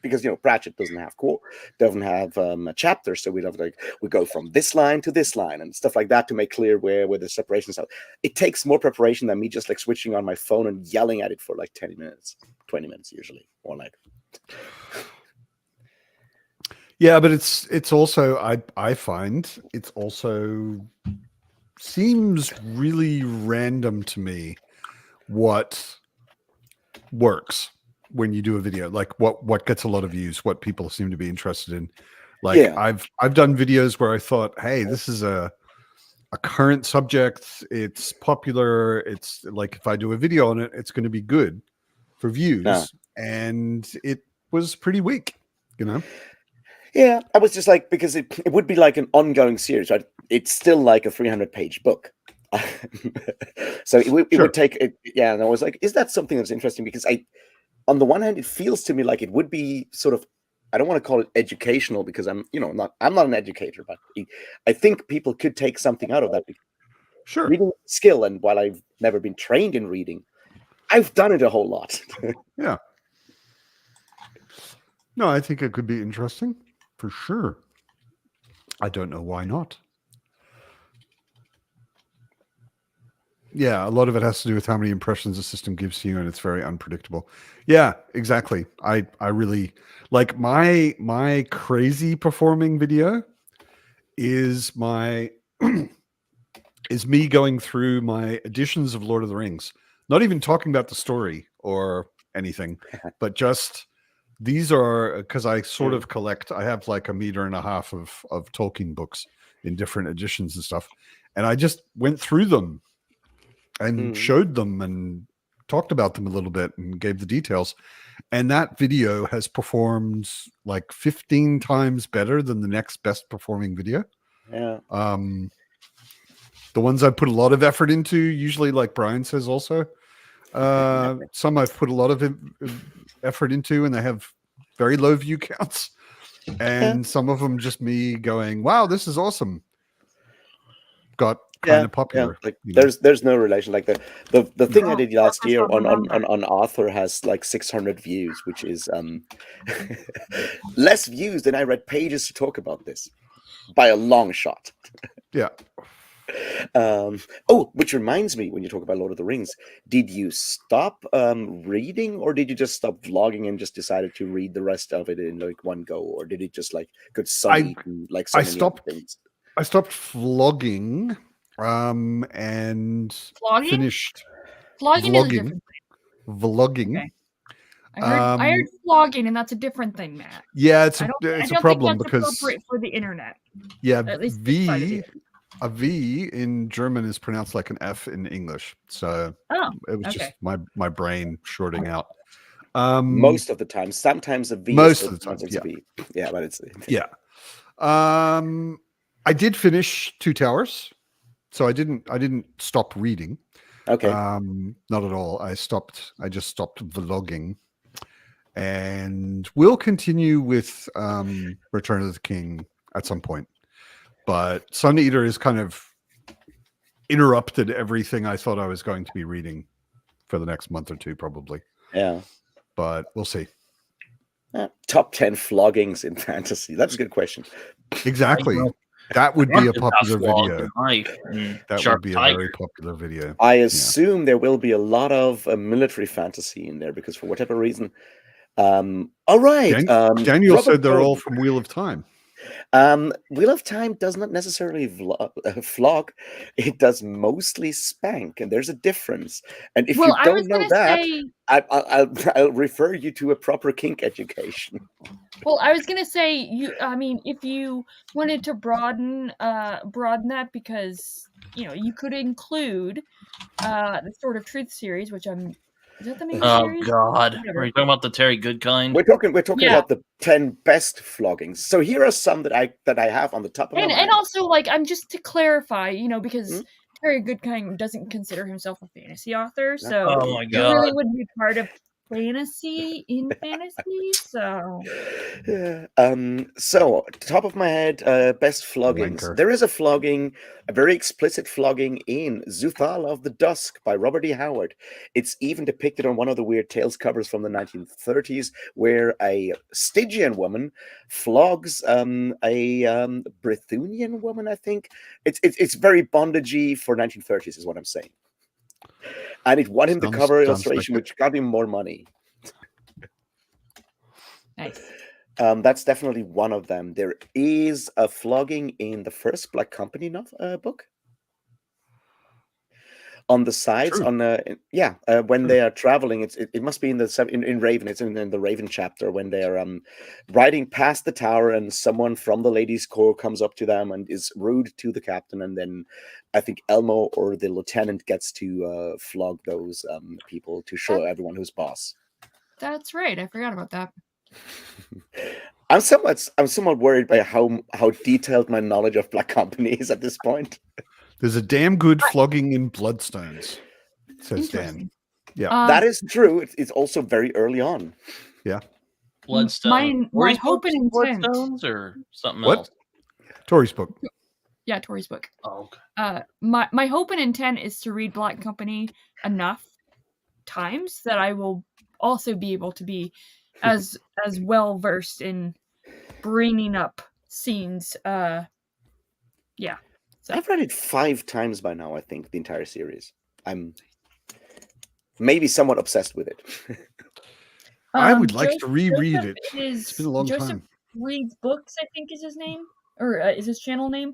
because Pratchett doesn't have a chapter, so we go from this line to this line and stuff like that to make clear where the separations are. It takes more preparation than me just like switching on my phone and yelling at it for like 10 minutes, 20 minutes usually, or like. Yeah, but it's also I find it's also seems really random to me what works when you do a video, like what gets a lot of views, what people seem to be interested in. Like I've done videos where I thought, hey, this is a current subject, it's popular, it's like if I do a video on it, it's going to be good for views, and it was pretty weak, Yeah, I was just like, because it would be like an ongoing series, right? It's still like a 300-page book. So it would take it. Yeah, and I was like, is that something that's interesting? Because on the one hand, it feels to me like it would be sort of, I don't want to call it educational because I'm not an educator, but I think people could take something out of that. Sure. Reading skill, and while I've never been trained in reading, I've done it a whole lot. Yeah. No, I think it could be interesting. For sure. I don't know why not. Yeah, a lot of it has to do with how many impressions the system gives you, and it's very unpredictable. Yeah, exactly. I really like my crazy performing video is is me going through my editions of Lord of the Rings. Not even talking about the story or anything, but just these are because I sort of collect. I have like 1.5 meters of Tolkien books in different editions and stuff, and I just went through them and showed them and talked about them a little bit and gave the details. And that video has performed like 15 times better than the next best performing video. Yeah. The ones I put a lot of effort into, usually, like Brian says, also. Some I've put a lot of effort into, and they have very low view counts. And some of them just me going, "Wow, this is awesome." Got kind of popular. Yeah. Like there's no relation. Like the thing I did last year on Arthur has like 600 views, which is less views than I read pages to talk about this by a long shot. Yeah. Which reminds me, when you talk about Lord of the Rings, did you stop reading, or did you just stop vlogging and just decided to read the rest of it in like one go, or did it just like got sunny like so many things? I stopped vlogging and Vlogging? finished Vlogging is a different thing. Vlogging. Okay. I heard vlogging, and that's a different thing, Matt. Yeah, it's a problem think that's because appropriate for the internet. Yeah, at least this side of the internet. A V in German is pronounced like an F in English. So it was just my brain shorting out. Most of the time, sometimes a V. Most of the time, yeah. A V. Yeah, but it's I did finish Two Towers, so I didn't stop reading. Okay. Not at all. I just stopped vlogging, and we'll continue with Return of the King at some point. But Sun Eater has kind of interrupted everything I thought I was going to be reading for the next month or two, probably. Yeah. But we'll see. Top 10 floggings in fantasy. That's a good question. Exactly. That would be a popular video. That would be a Tiger. very popular video. I assume there will be a lot of military fantasy in there because for whatever reason. All right. Daniel Robert said they're Cole. all from Wheel of Time. Wheel of Time does not necessarily flog. It does mostly spank, and there's a difference. And if you don't know that, I'll refer you to a proper kink education. Well, I was gonna say if you wanted to broaden that, because you could include the Sword of Truth series, which is that the main series? Oh God! Whatever. Are you talking about the Terry Goodkind? We're talking about the 10 best floggings. So here are some that I have on the top of my mind. And also, like, I'm just to clarify, because Terry Goodkind doesn't consider himself a fantasy author, so oh my he God, really wouldn't be part of fantasy in fantasy, so Yeah. So, top of my head, best floggings. Wanker. There is a flogging, a very explicit flogging in Zuthal of the Dusk by Robert E. Howard. It's even depicted on one of the Weird Tales covers from the 1930s, where a Stygian woman flogs a Brythunian woman, I think. It's very bondagey for 1930s, is what I'm saying. And it won him the cover Sounds illustration, like which got him more money. nice. That's definitely one of them. There is a flogging in the first Black Company book. On the sides, True. when they are traveling, it must be in Raven. It's in the Raven chapter when they're riding past the tower, and someone from the ladies' corps comes up to them and is rude to the captain, and then I think Elmo or the lieutenant gets to flog those people to show everyone who's boss. That's right. I forgot about that. I'm somewhat worried by how detailed my knowledge of Black Company is at this point. There's a damn good flogging in Bloodstones, says Dan. Interesting. Yeah. That is true. It's also very early on. Bloodstone. My Tori's hope books, and intent. Bloodstones or something What? else? Tori's book. Yeah, Tori's book. Oh, okay. My hope and intent is to read Black Company enough times that I will also be able to be as well versed in bringing up scenes. Yeah. So. I've read it 5 times by now, I think, the entire series. I'm maybe somewhat obsessed with it. I would like to reread Joseph it. It's been a long Joseph time. reads books, I think is his name, or is his channel name.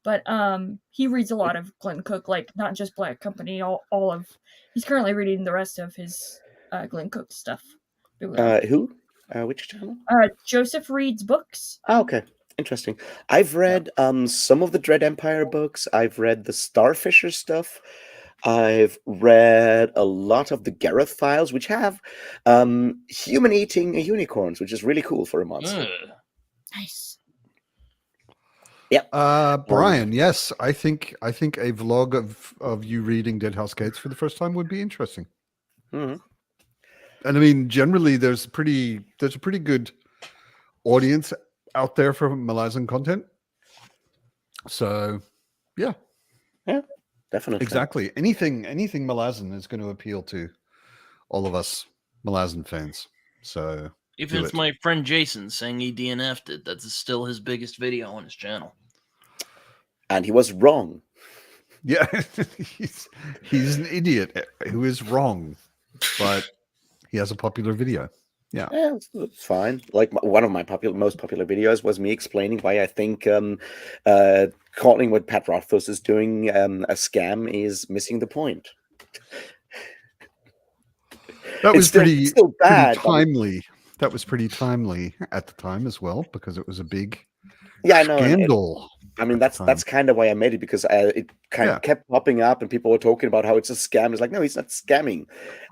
But he reads a lot of Glenn Cook, like not just Black Company, all of. He's currently reading the rest of his Glenn Cook stuff. Who? Which channel? Joseph reads books. Oh, okay. Interesting. I've read some of the Dread Empire books. I've read the Starfisher stuff. I've read a lot of the Gareth files, which have human-eating unicorns, which is really cool for a monster. Nice. Yeah. Brian, yes, I think a vlog of you reading Dead House Gates for the first time would be interesting. Mm-hmm. And I mean, generally, there's a pretty good audience out there for Malazan content. So, yeah, Definitely. exactly. Anything Malazan is going to appeal to all of us Malazan fans. So, If do it's it. my friend Jason saying he DNF'd it, that's still his biggest video on his channel. And he was wrong. Yeah, he's an idiot who is wrong, but he has a popular video. Yeah, it's fine. Like one of my most popular videos was me explaining why I think calling what Pat Rothfuss is doing a scam is missing the point. that was still bad, pretty timely. That was pretty timely at the time as well, because it was a big scandal. I mean, that's kind of why I made it, because it kind of kept popping up and people were talking about how it's a scam. It's like, no, he's not scamming.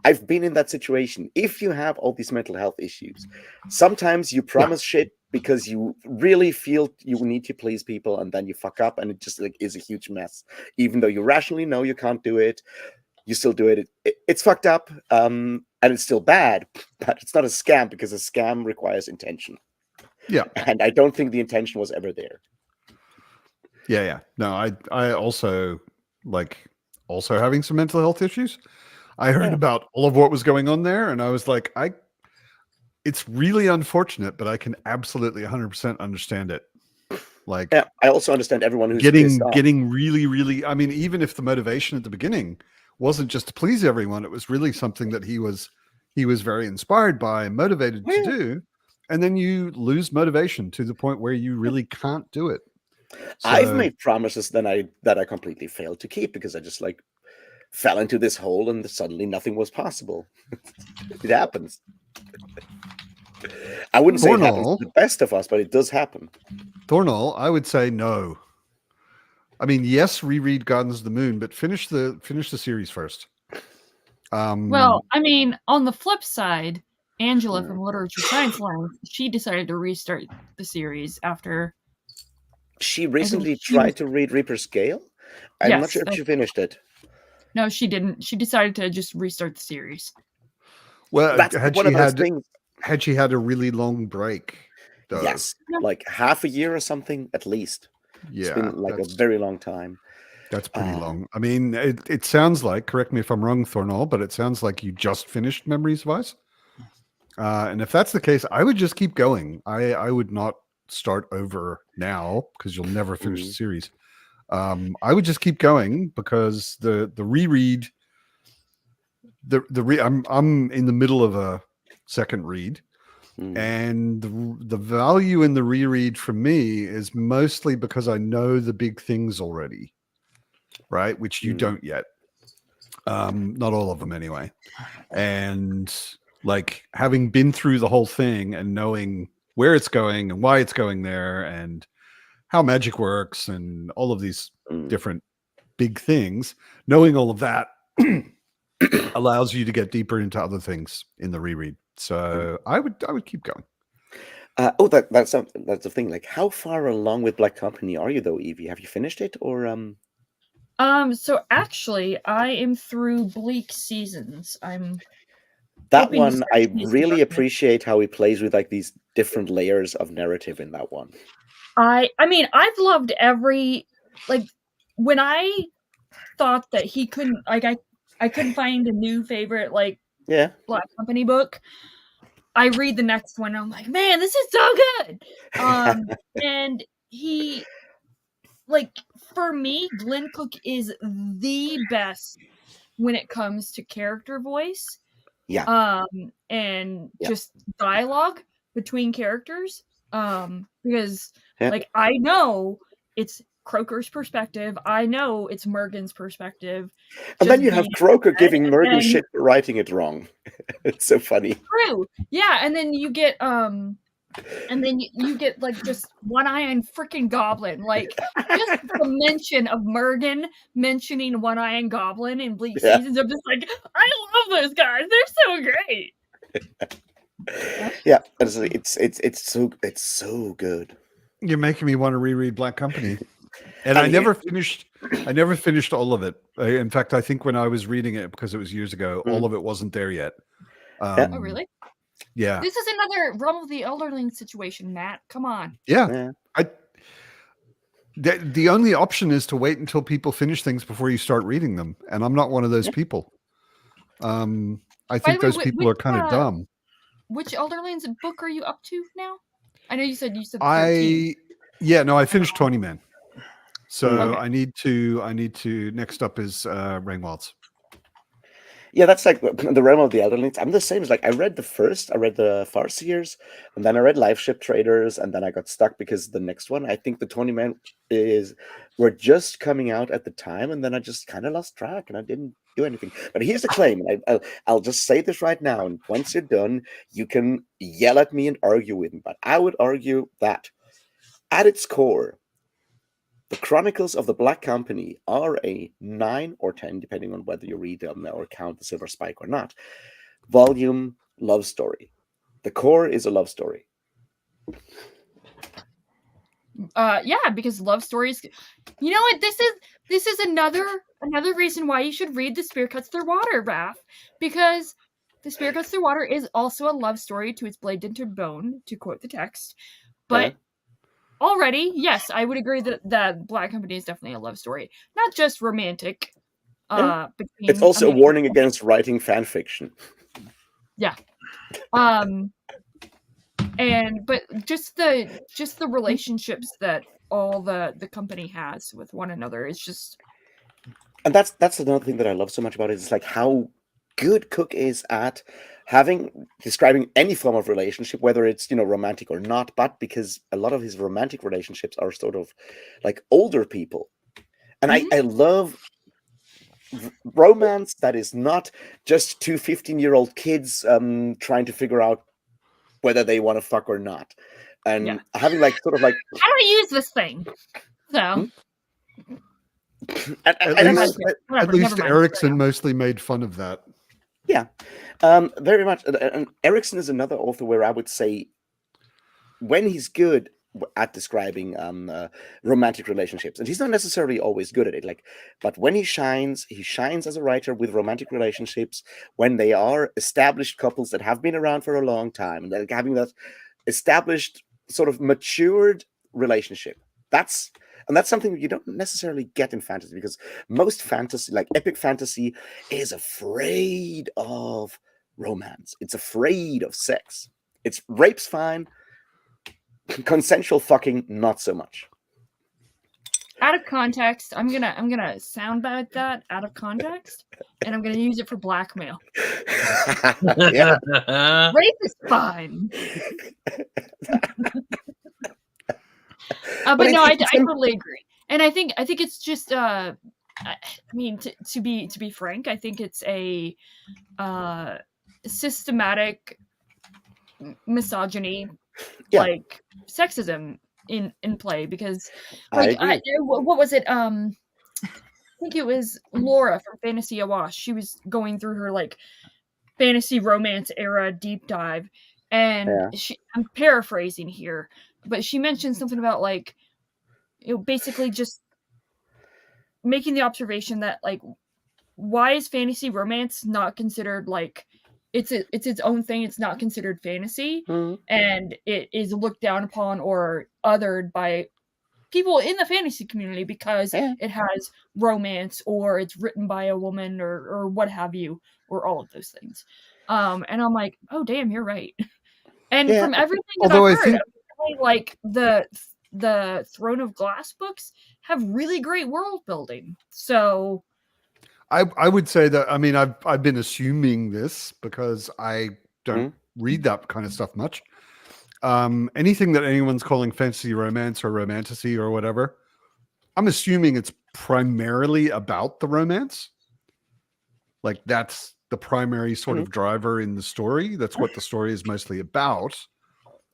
I've been in that situation. If you have all these mental health issues, sometimes you promise shit because you really feel you need to please people, and then you fuck up, and it just like is a huge mess. Even though you rationally know you can't do it, you still do it. It's fucked up, and it's still bad, but it's not a scam because a scam requires intention. Yeah, and I don't think the intention was ever there. Yeah. No, I also having some mental health issues. I heard about all of what was going on there, and I was like, it's really unfortunate, but I can absolutely 100% understand it. Like, I also understand everyone who's getting really, really. I mean, even if the motivation at the beginning wasn't just to please everyone, it was really something that he was very inspired by and motivated to do, and then you lose motivation to the point where you really can't do it. So, I've made promises that I completely failed to keep because I just like fell into this hole and suddenly nothing was possible. It happens. I wouldn't say it happens to the best of us, but it does happen. Thornall, I would say no. I mean, yes, reread Gardens of the Moon, but finish the series first. Well, I mean, on the flip side, Angela from Literature Science Line, she decided to restart the series after. She recently tried to read Reaper's Gale. I'm not sure if she finished it. No, she didn't. She decided to just restart the series. Well, That's one of those things. had she had a really long break? Though? Yes, Yeah. like half a year or something at least. It's Yeah, been like a very long time. that's pretty Uh, long. I mean, it sounds like, correct me if I'm wrong, Thornall, but it sounds like you just finished Memories of Ice. And if that's the case, I would just keep going. I would not start over now because you'll never finish the series. I would just keep going because the reread, I'm in the middle of a second read. And the value in the reread for me is mostly because I know the big things already, right? Which you don't yet. Not all of them anyway. And like having been through the whole thing and knowing where it's going and why it's going there and how magic works and all of these different big things, knowing all of that allows you to get deeper into other things in the reread. So I would keep going. That's the thing. Like, how far along with Black Company are you though, Evie? Have you finished it or So actually, I am through Bleak Seasons. that hoping to one? start I Season really Darkness. appreciate how he plays with like these different layers of narrative in that one. I mean, I've loved every, like, when I thought that he couldn't, like, I couldn't find a new favorite, like, Yeah. Black Company book. I read the next one and I'm like, man, this is so good. And he, like, for me, Glenn Cook is the best when it comes to character voice. Yeah. And Yeah. just dialogue between characters. Because Yeah. like I know it's Croker's perspective. I know it's Mergen's perspective. And then you have Croker giving Mergen and- shit for writing it wrong. It's so funny. True. Yeah, and then you get you get like just one-eyed freaking goblin. Like just the mention of Mergen mentioning one-eyed goblin in Bleak Seasons. I'm just like, I love those guys. They're so great. Yeah, it's so good. You're making me want to reread Black Company. And I never finished all of it. In fact, I think when I was reading it, because it was years ago, all of it wasn't there yet. Oh, really? Yeah. This is another Realm of the Elderling situation, Matt. Come on. Yeah. The only option is to wait until people finish things before you start reading them. And I'm not one of those people. I think those people are kind of dumb. Which Elderlings book are you up to now? I know you said 13. I finished 20 Men. So I need to next up is Rainwilds. Yeah, that's like the Realm of the Elderlings. I'm the same. As like I read the Farseers, and then I read Life Ship Traders, and then I got stuck because the next one, I think the 20 Men were just coming out at the time, and then I just kind of lost track and I didn't do anything. But here's the claim, and I'll just say this right now, and once you're done, you can yell at me and argue with me. But I would argue that at its core, the Chronicles of the Black Company are a 9 or 10, depending on whether you read them or count the Silver Spike or not, volume love story. The core is a love story. Yeah, because love stories. You know what? This is another reason why you should read The Spear Cuts Through Water, Raph, because The Spear Cuts Through Water is also a love story to its blade into bone, to quote the text, but. Already, yes, I would agree that Black Company is definitely a love story, not just romantic. It's also a warning against writing fan fiction. Yeah, but just the relationships that all the company has with one another is just. And that's another thing that I love so much about it. It's like how good Cook is at describing any form of relationship, whether it's romantic or not, but because a lot of his romantic relationships are sort of like older people, and I love romance that is not just two 15-year-old kids trying to figure out whether they want to fuck or not, and having like sort of like how do I use this thing? So at least Erickson mostly made fun of that. Yeah, very much. And Erickson is another author where I would say when he's good, at describing romantic relationships, and he's not necessarily always good at it. Like, but when he shines as a writer with romantic relationships when they are established couples that have been around for a long time, and they're having that established sort of matured relationship. That's something you don't necessarily get in fantasy, because most fantasy, like epic fantasy, is afraid of romance. It's afraid of sex. It's rape's fine. Consensual fucking, not so much. Out of context, I'm gonna soundbite that out of context, and I'm gonna use it for blackmail. Yeah. Rape is fine. But no, I totally agree, and I think it's just I mean, to be frank, I think it's a systematic misogyny, like sexism in play, because like what was it? I think it was Laura from Fantasy Awash. She was going through her like fantasy romance era deep dive, and I'm paraphrasing here, but she mentioned something about like, basically just making the observation that like, why is fantasy romance not considered like it's its own thing? It's not considered fantasy, and it is looked down upon or othered by people in the fantasy community because it has romance, or it's written by a woman, or what have you, or all of those things. And I'm like, oh damn, you're right. And from everything that I've heard, like the Throne of Glass books have really great world building. So I would say that, I mean, I've been assuming this because I don't read that kind of stuff much. Anything that anyone's calling fantasy romance or romantasy or whatever, I'm assuming it's primarily about the romance. Like that's the primary sort of driver in the story. That's what the story is mostly about,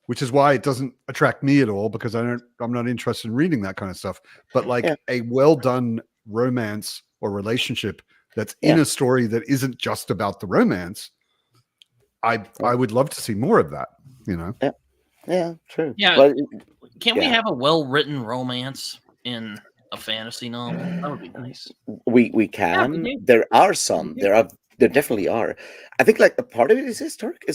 which is why it doesn't attract me at all, because I'm not interested in reading that kind of stuff. But like a well done romance or relationship that's in a story that isn't just about the romance, I would love to see more of that, you know? Yeah, true. Yeah. Well, Can't we have a well-written romance in a fantasy novel? That would be nice. We can. There are some. There definitely are. I think like a part of it is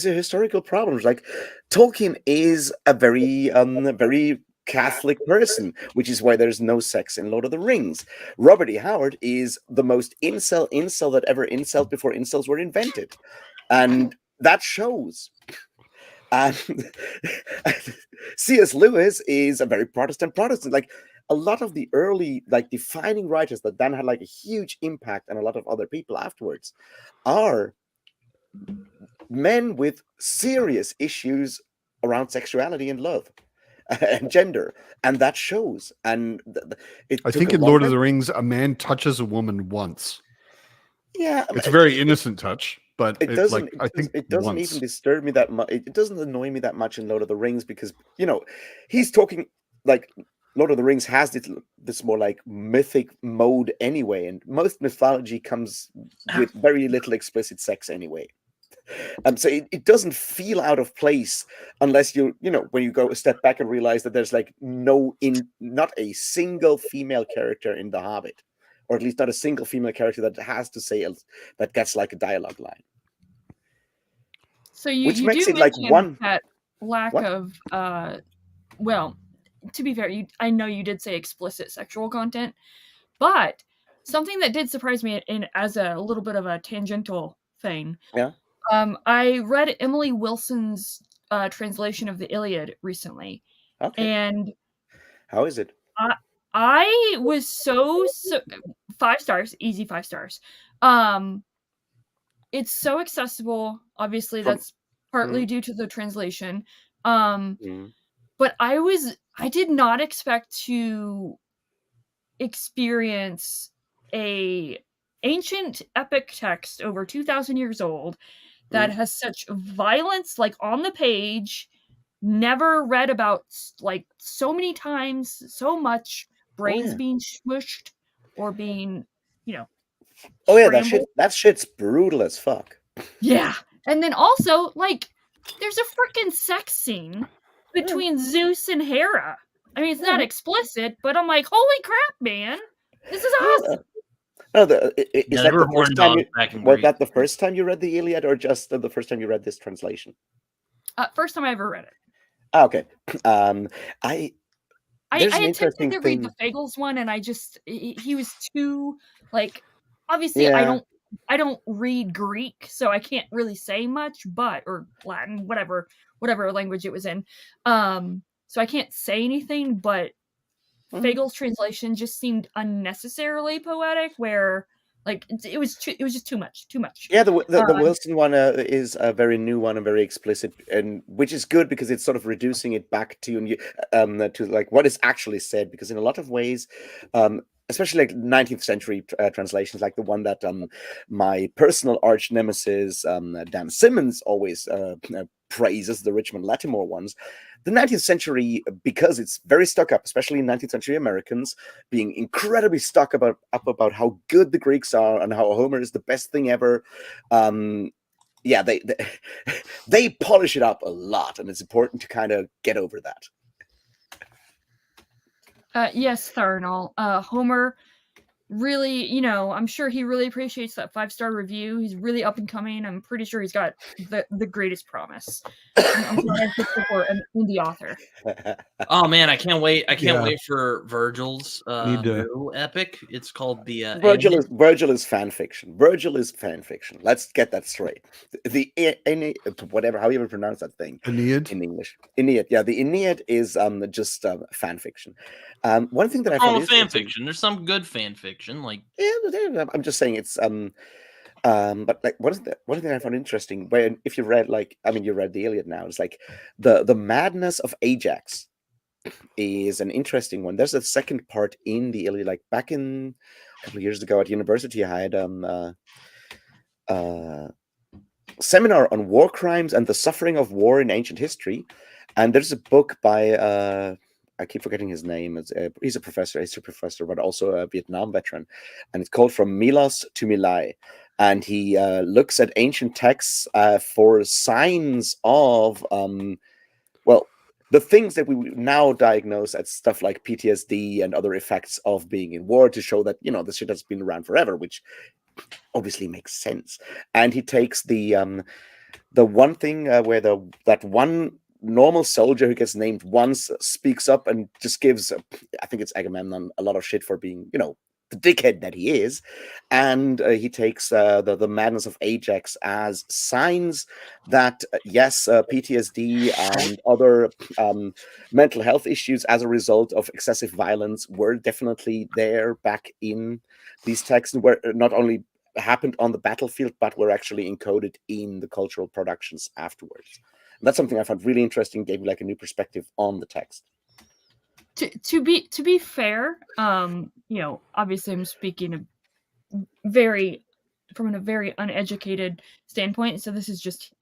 a historical problem. Like Tolkien is a very very Catholic person, which is why there's no sex in Lord of the Rings. Robert E. Howard is the most incel that ever incelled before incels were invented, and that shows. And C.S. Lewis is a very Protestant. Like a lot of the early like defining writers that then had like a huge impact on a lot of other people afterwards are men with serious issues around sexuality and love and gender, and that shows. And I think in Lord of the Rings, a man touches a woman once. Yeah, it's a very innocent touch, but it doesn't. I think it doesn't even disturb me that much. It doesn't annoy me that much in Lord of the Rings, because he's talking like Lord of the Rings has this more like mythic mode anyway, and most mythology comes with very little explicit sex anyway. And so it doesn't feel out of place unless when you go a step back and realize that there's like not a single female character in The Hobbit, or at least not a single female character that has to say that gets like a dialogue line. So which makes it like that lack of well, to be fair, I know you did say explicit sexual content, but something that did surprise me as a little bit of a tangential thing. Yeah. I read Emily Wilson's translation of the Iliad recently. Okay. And how is it? I was so 5 stars, easy 5 stars. It's so accessible. Obviously, that's partly due to the translation. But I did not expect to experience a ancient epic text over 2,000 years old that has such violence, like on the page, never read about like so many times, so much brains being smushed or being, scrambled. That shit's brutal as fuck. Yeah. And then also, like, there's a freaking sex scene between Zeus and Hera. I mean, it's not explicit, but I'm like, holy crap, man, this is awesome. No, Yeah, is they that were the horn first time? dogs back in Was Greece. that the first time you read the Iliad, or just the first time you read this translation? First time I ever read it. Ah, okay. I There's an attempted interesting to read thing. the Fagles one, and he was too like. Obviously, I don't read Greek, so I can't really say much. Or Latin, whatever language it was in. So I can't say anything. But Fagle's translation just seemed unnecessarily poetic, where like it was just too much. Yeah, the Wilson one is a very new one and very explicit, and which is good because it's sort of reducing it back to like what is actually said. Because in a lot of ways, especially like 19th century translations, like the one that my personal arch nemesis Dan Simmons always praises, the Richmond Lattimore ones. The 19th century, because it's very stuck up, especially in 19th century Americans, being incredibly stuck up about how good the Greeks are and how Homer is the best thing ever. Yeah, they polish it up a lot, and it's important to kind of get over that. Yes, Tharnal. Homer really, I'm sure he really appreciates that 5-star review. He's really up and coming. I'm pretty sure he's got the greatest promise. I'm glad I picked for an indie author. Oh man, I can't wait! I can't Yeah. wait for Virgil's Need to- new epic. It's called the Virgil Aeneid. is fan fiction. Virgil is fan fiction. Let's get that straight. The whatever, how you even pronounce that thing Aeneid? in English. Aeneid. Yeah, the Aeneid is just fan fiction. One thing that I Oh, found fan interesting. fiction. There's some good fan fiction, like Yeah, I'm just saying it's but like one thing I found interesting, when if you read you read the Iliad now, it's like the madness of Ajax is an interesting one. There's a second part in the Iliad, like back in a couple of years ago at university, I had seminar on war crimes and the suffering of war in ancient history, and there's a book by I keep forgetting his name. He's a professor, but also a Vietnam veteran, and it's called From Milos to Milai. And he looks at ancient texts for signs of, the things that we now diagnose as stuff like PTSD and other effects of being in war, to show that, this shit has been around forever, which obviously makes sense. And he takes the one thing where that one normal soldier who gets named once speaks up and just gives, I think it's Agamemnon, a lot of shit for being, the dickhead that he is, and he takes the madness of Ajax as signs that yes, PTSD and other mental health issues as a result of excessive violence were definitely there back in these texts, and were not only happened on the battlefield, but were actually encoded in the cultural productions afterwards. And that's something I found really interesting, gave me like a new perspective on the text. To be fair, obviously I'm speaking from a very uneducated standpoint, so this is just,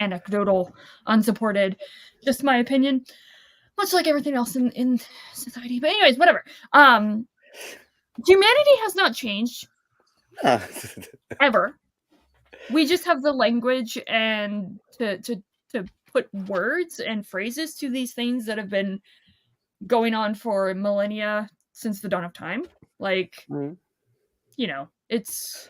anecdotal, unsupported, just my opinion, much like everything else in society. But anyways, whatever. Humanity has not changed ever. We just have the language and to put words and phrases to these things that have been going on for millennia, since the dawn of time. Like, it's...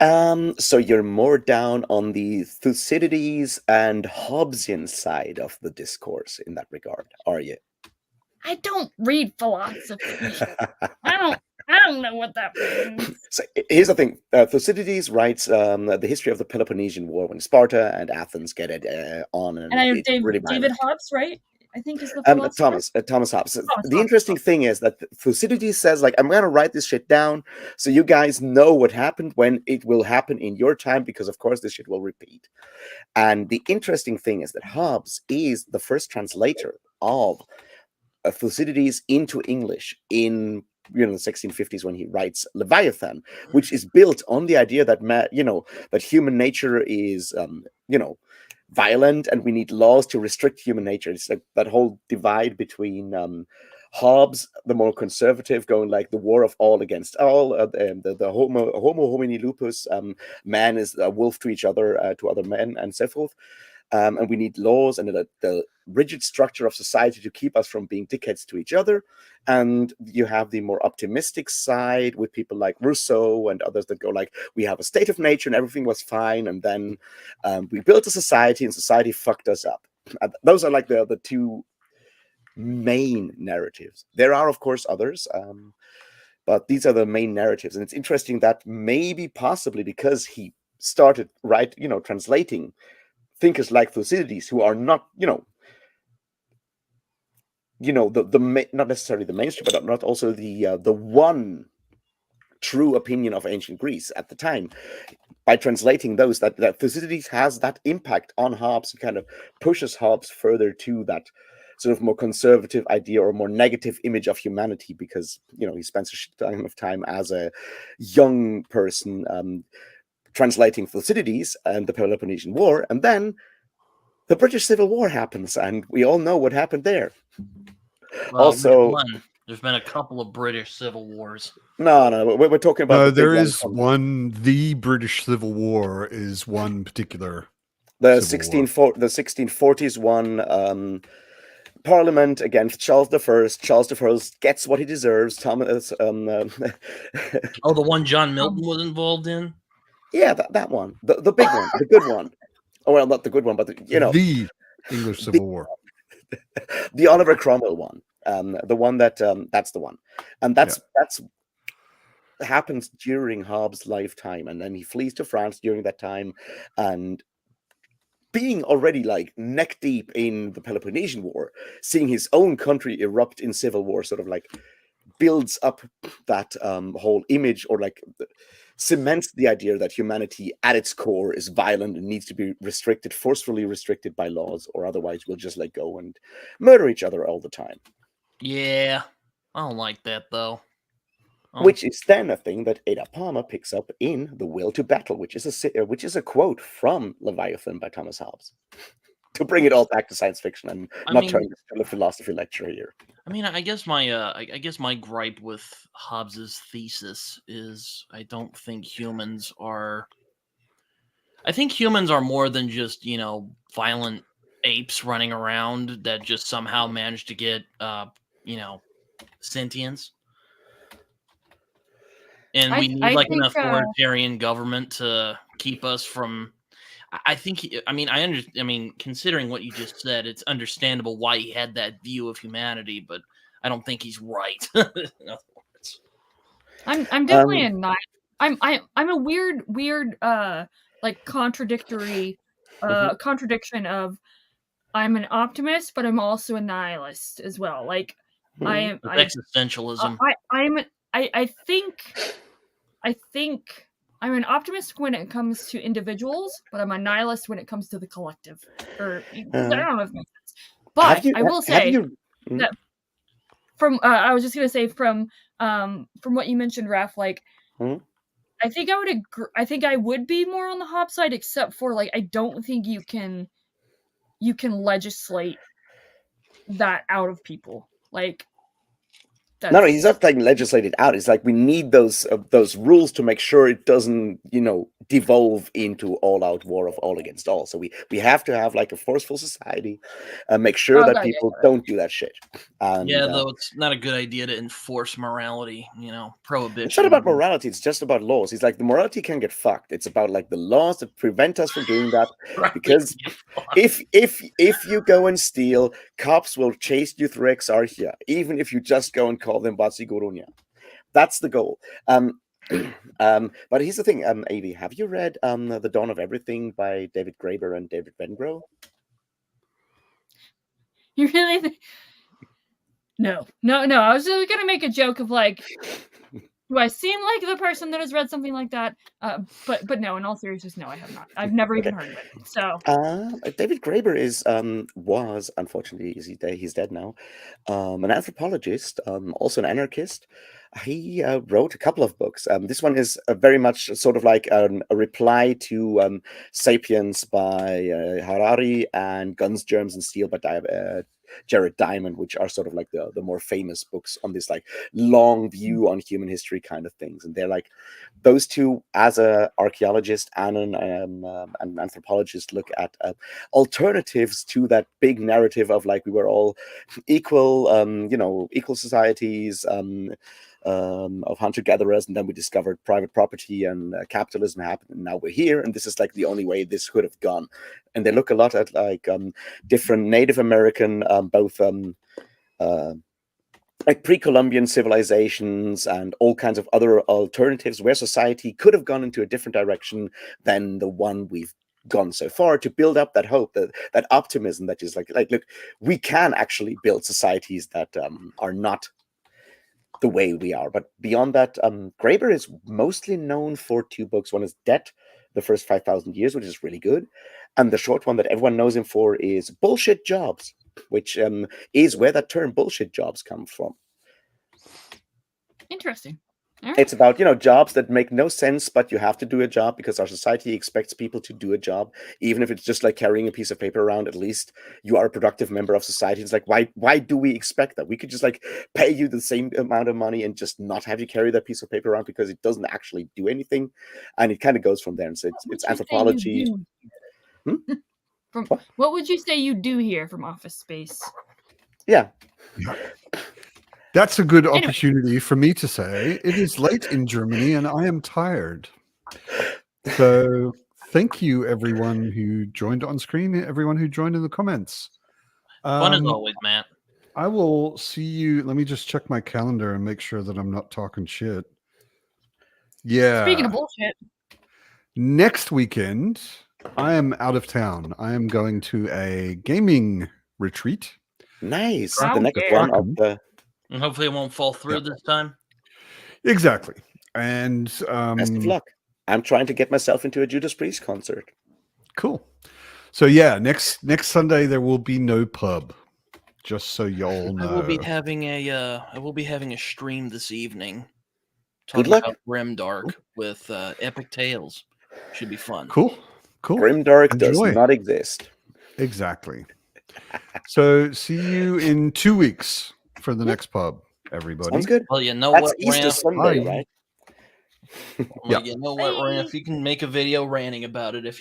So you're more down on the Thucydides and Hobbesian side of the discourse in that regard, are you? I don't read philosophy. I don't know what that means. So here's the thing. Thucydides writes the history of the Peloponnesian War, when Sparta and Athens get it on. And I know David Hobbes, right? I think is the philosopher. Thomas Hobbes. The interesting thing is that Thucydides says, like, I'm going to write this shit down so you guys know what happened when it will happen in your time, because of course this shit will repeat. And the interesting thing is that Hobbes is the first translator of Thucydides into English in the 1650s, when he writes Leviathan, which is built on the idea that that human nature is violent, and we need laws to restrict human nature. It's like that whole divide between Hobbes, the more conservative, going like the war of all against all, the homo homini lupus, man is a wolf to each other, to other men, and so forth. and we need laws and the rigid structure of society to keep us from being dickheads to each other. And you have the more optimistic side with people like Rousseau and others that go like, we have a state of nature and everything was fine, and then we built a society and society fucked us up. Those are like the two main narratives. There are, of course, others, but these are the main narratives. And it's interesting that maybe possibly because he started translating thinkers like Thucydides, who are not, not necessarily the mainstream, but not also the one true opinion of ancient Greece at the time. By translating those, that Thucydides has that impact on Hobbes, and kind of pushes Hobbes further to that sort of more conservative idea or more negative image of humanity, because he spends a shit ton of time as a young person translating Thucydides and the Peloponnesian War, and then the British Civil War happens, and we all know what happened there. Well, Also, there's been a couple of British civil wars. No, we're talking about. There is one. The British Civil War is one particular. The 1640s one. Parliament against Charles I. Charles I gets what he deserves. Thomas. The one John Milton was involved in. Yeah, that one, the big one, the good one. Oh well, not the good one, but the English Civil War, the Oliver Cromwell one, the one that's the one, and that's happens during Hobbes' lifetime, and then he flees to France during that time, and being already like neck deep in the Peloponnesian War, seeing his own country erupt in civil war, sort of like builds up that whole image, or like cements the idea that humanity at its core is violent and needs to be restricted, forcefully restricted by laws, or otherwise we'll just let go and murder each other all the time. Yeah, I don't like that though. Which is then a thing that Ada Palmer picks up in The Will to Battle, which is a quote from Leviathan by Thomas Hobbes. To bring it all back to science fiction and turn this into a philosophy lecture here. I mean, I guess my gripe with Hobbes's thesis is I don't think humans are. I think humans are more than just violent apes running around that just somehow managed to get sentience. And we need an authoritarian government to keep us from. Considering what you just said, it's understandable why he had that view of humanity, but I don't think he's right. In other words, I'm definitely a nihilist. I'm a weird like contradictory contradiction of I'm an optimist, but I'm also a nihilist as well. Like existentialism. I think I'm an optimist when it comes to individuals, but I'm a nihilist when it comes to the collective. Or I don't know if it makes sense. But I will say that from I was just gonna say from what you mentioned, Raph, like I think I would agree. I think I would be more on the Hobbes side, except for like I don't think you can legislate that out of people. Like no, he's not like legislated out. It's like we need those rules to make sure it doesn't, devolve into all-out war of all against all. So we have to have like a forceful society and make sure that people don't do that shit. And, though it's not a good idea to enforce morality, prohibition. It's not about morality. It's just about laws. It's like the morality can get fucked. It's about like the laws that prevent us from doing that. Right. Because if you go and steal, cops will chase you through Exarchia, even if you just go and call them Batsigurunya. That's the goal. But here's the thing, Avi, have you read The Dawn of Everything by David Graeber and David Vengrow? You really think? No. I was just gonna make a joke of like, do I seem like the person that has read something like that? But no. In all seriousness, no, I have not. I've never even heard of it. So David Graeber was unfortunately he's dead now, an anthropologist, also an anarchist. He wrote a couple of books. This one is very much sort of like a reply to *Sapiens* by Harari and *Guns, Germs, and Steel* by Jared Diamond, which are sort of like the more famous books on this like long view on human history kind of things. And they're like those two, as a archaeologist and an anthropologist, look at alternatives to that big narrative of like we were all equal, equal societies. Of hunter-gatherers, and then we discovered private property and capitalism happened, and now we're here, and this is like the only way this could have gone. And they look a lot at like different Native American, both like pre-Columbian civilizations and all kinds of other alternatives where society could have gone into a different direction than the one we've gone so far, to build up that hope, that optimism that is like look, we can actually build societies that are not the way we are. But beyond that, Graeber is mostly known for two books. One is Debt, the First 5,000 Years, which is really good. And the short one that everyone knows him for is Bullshit Jobs, which is where that term bullshit jobs come from. Interesting. All right. It's about, jobs that make no sense, but you have to do a job because our society expects people to do a job. Even if it's just like carrying a piece of paper around, at least you are a productive member of society. It's like, why do we expect that? We could just like pay you the same amount of money and just not have you carry that piece of paper around because it doesn't actually do anything. And it kind of goes from there. And so it's anthropology. What would you say you do here from Office Space? Yeah. That's a good opportunity for me to say it is late in Germany and I am tired. So thank you, everyone who joined on screen, everyone who joined in the comments. Fun as always, Matt. I will see you. Let me just check my calendar and make sure that I'm not talking shit. Yeah. Speaking of bullshit. Next weekend, I am out of town. I am going to a gaming retreat. Nice. Wow. The next one of the... And hopefully it won't fall through this time. Exactly. And best of luck. I'm trying to get myself into a Judas Priest concert. Cool. So yeah, next Sunday there will be no pub. Just so y'all know. I will be having a stream this evening. Good Talking luck. about Grimdark with Epic Tales. Should be fun. Cool. Grimdark does Enjoy. not exist. Exactly. So see you in 2 weeks for the next pub, everybody. Sounds good. Well, you know That's what, Easter Ram? Sunday, Bye. right? Well, you know what, Ram? If you can make a video ranting about it, if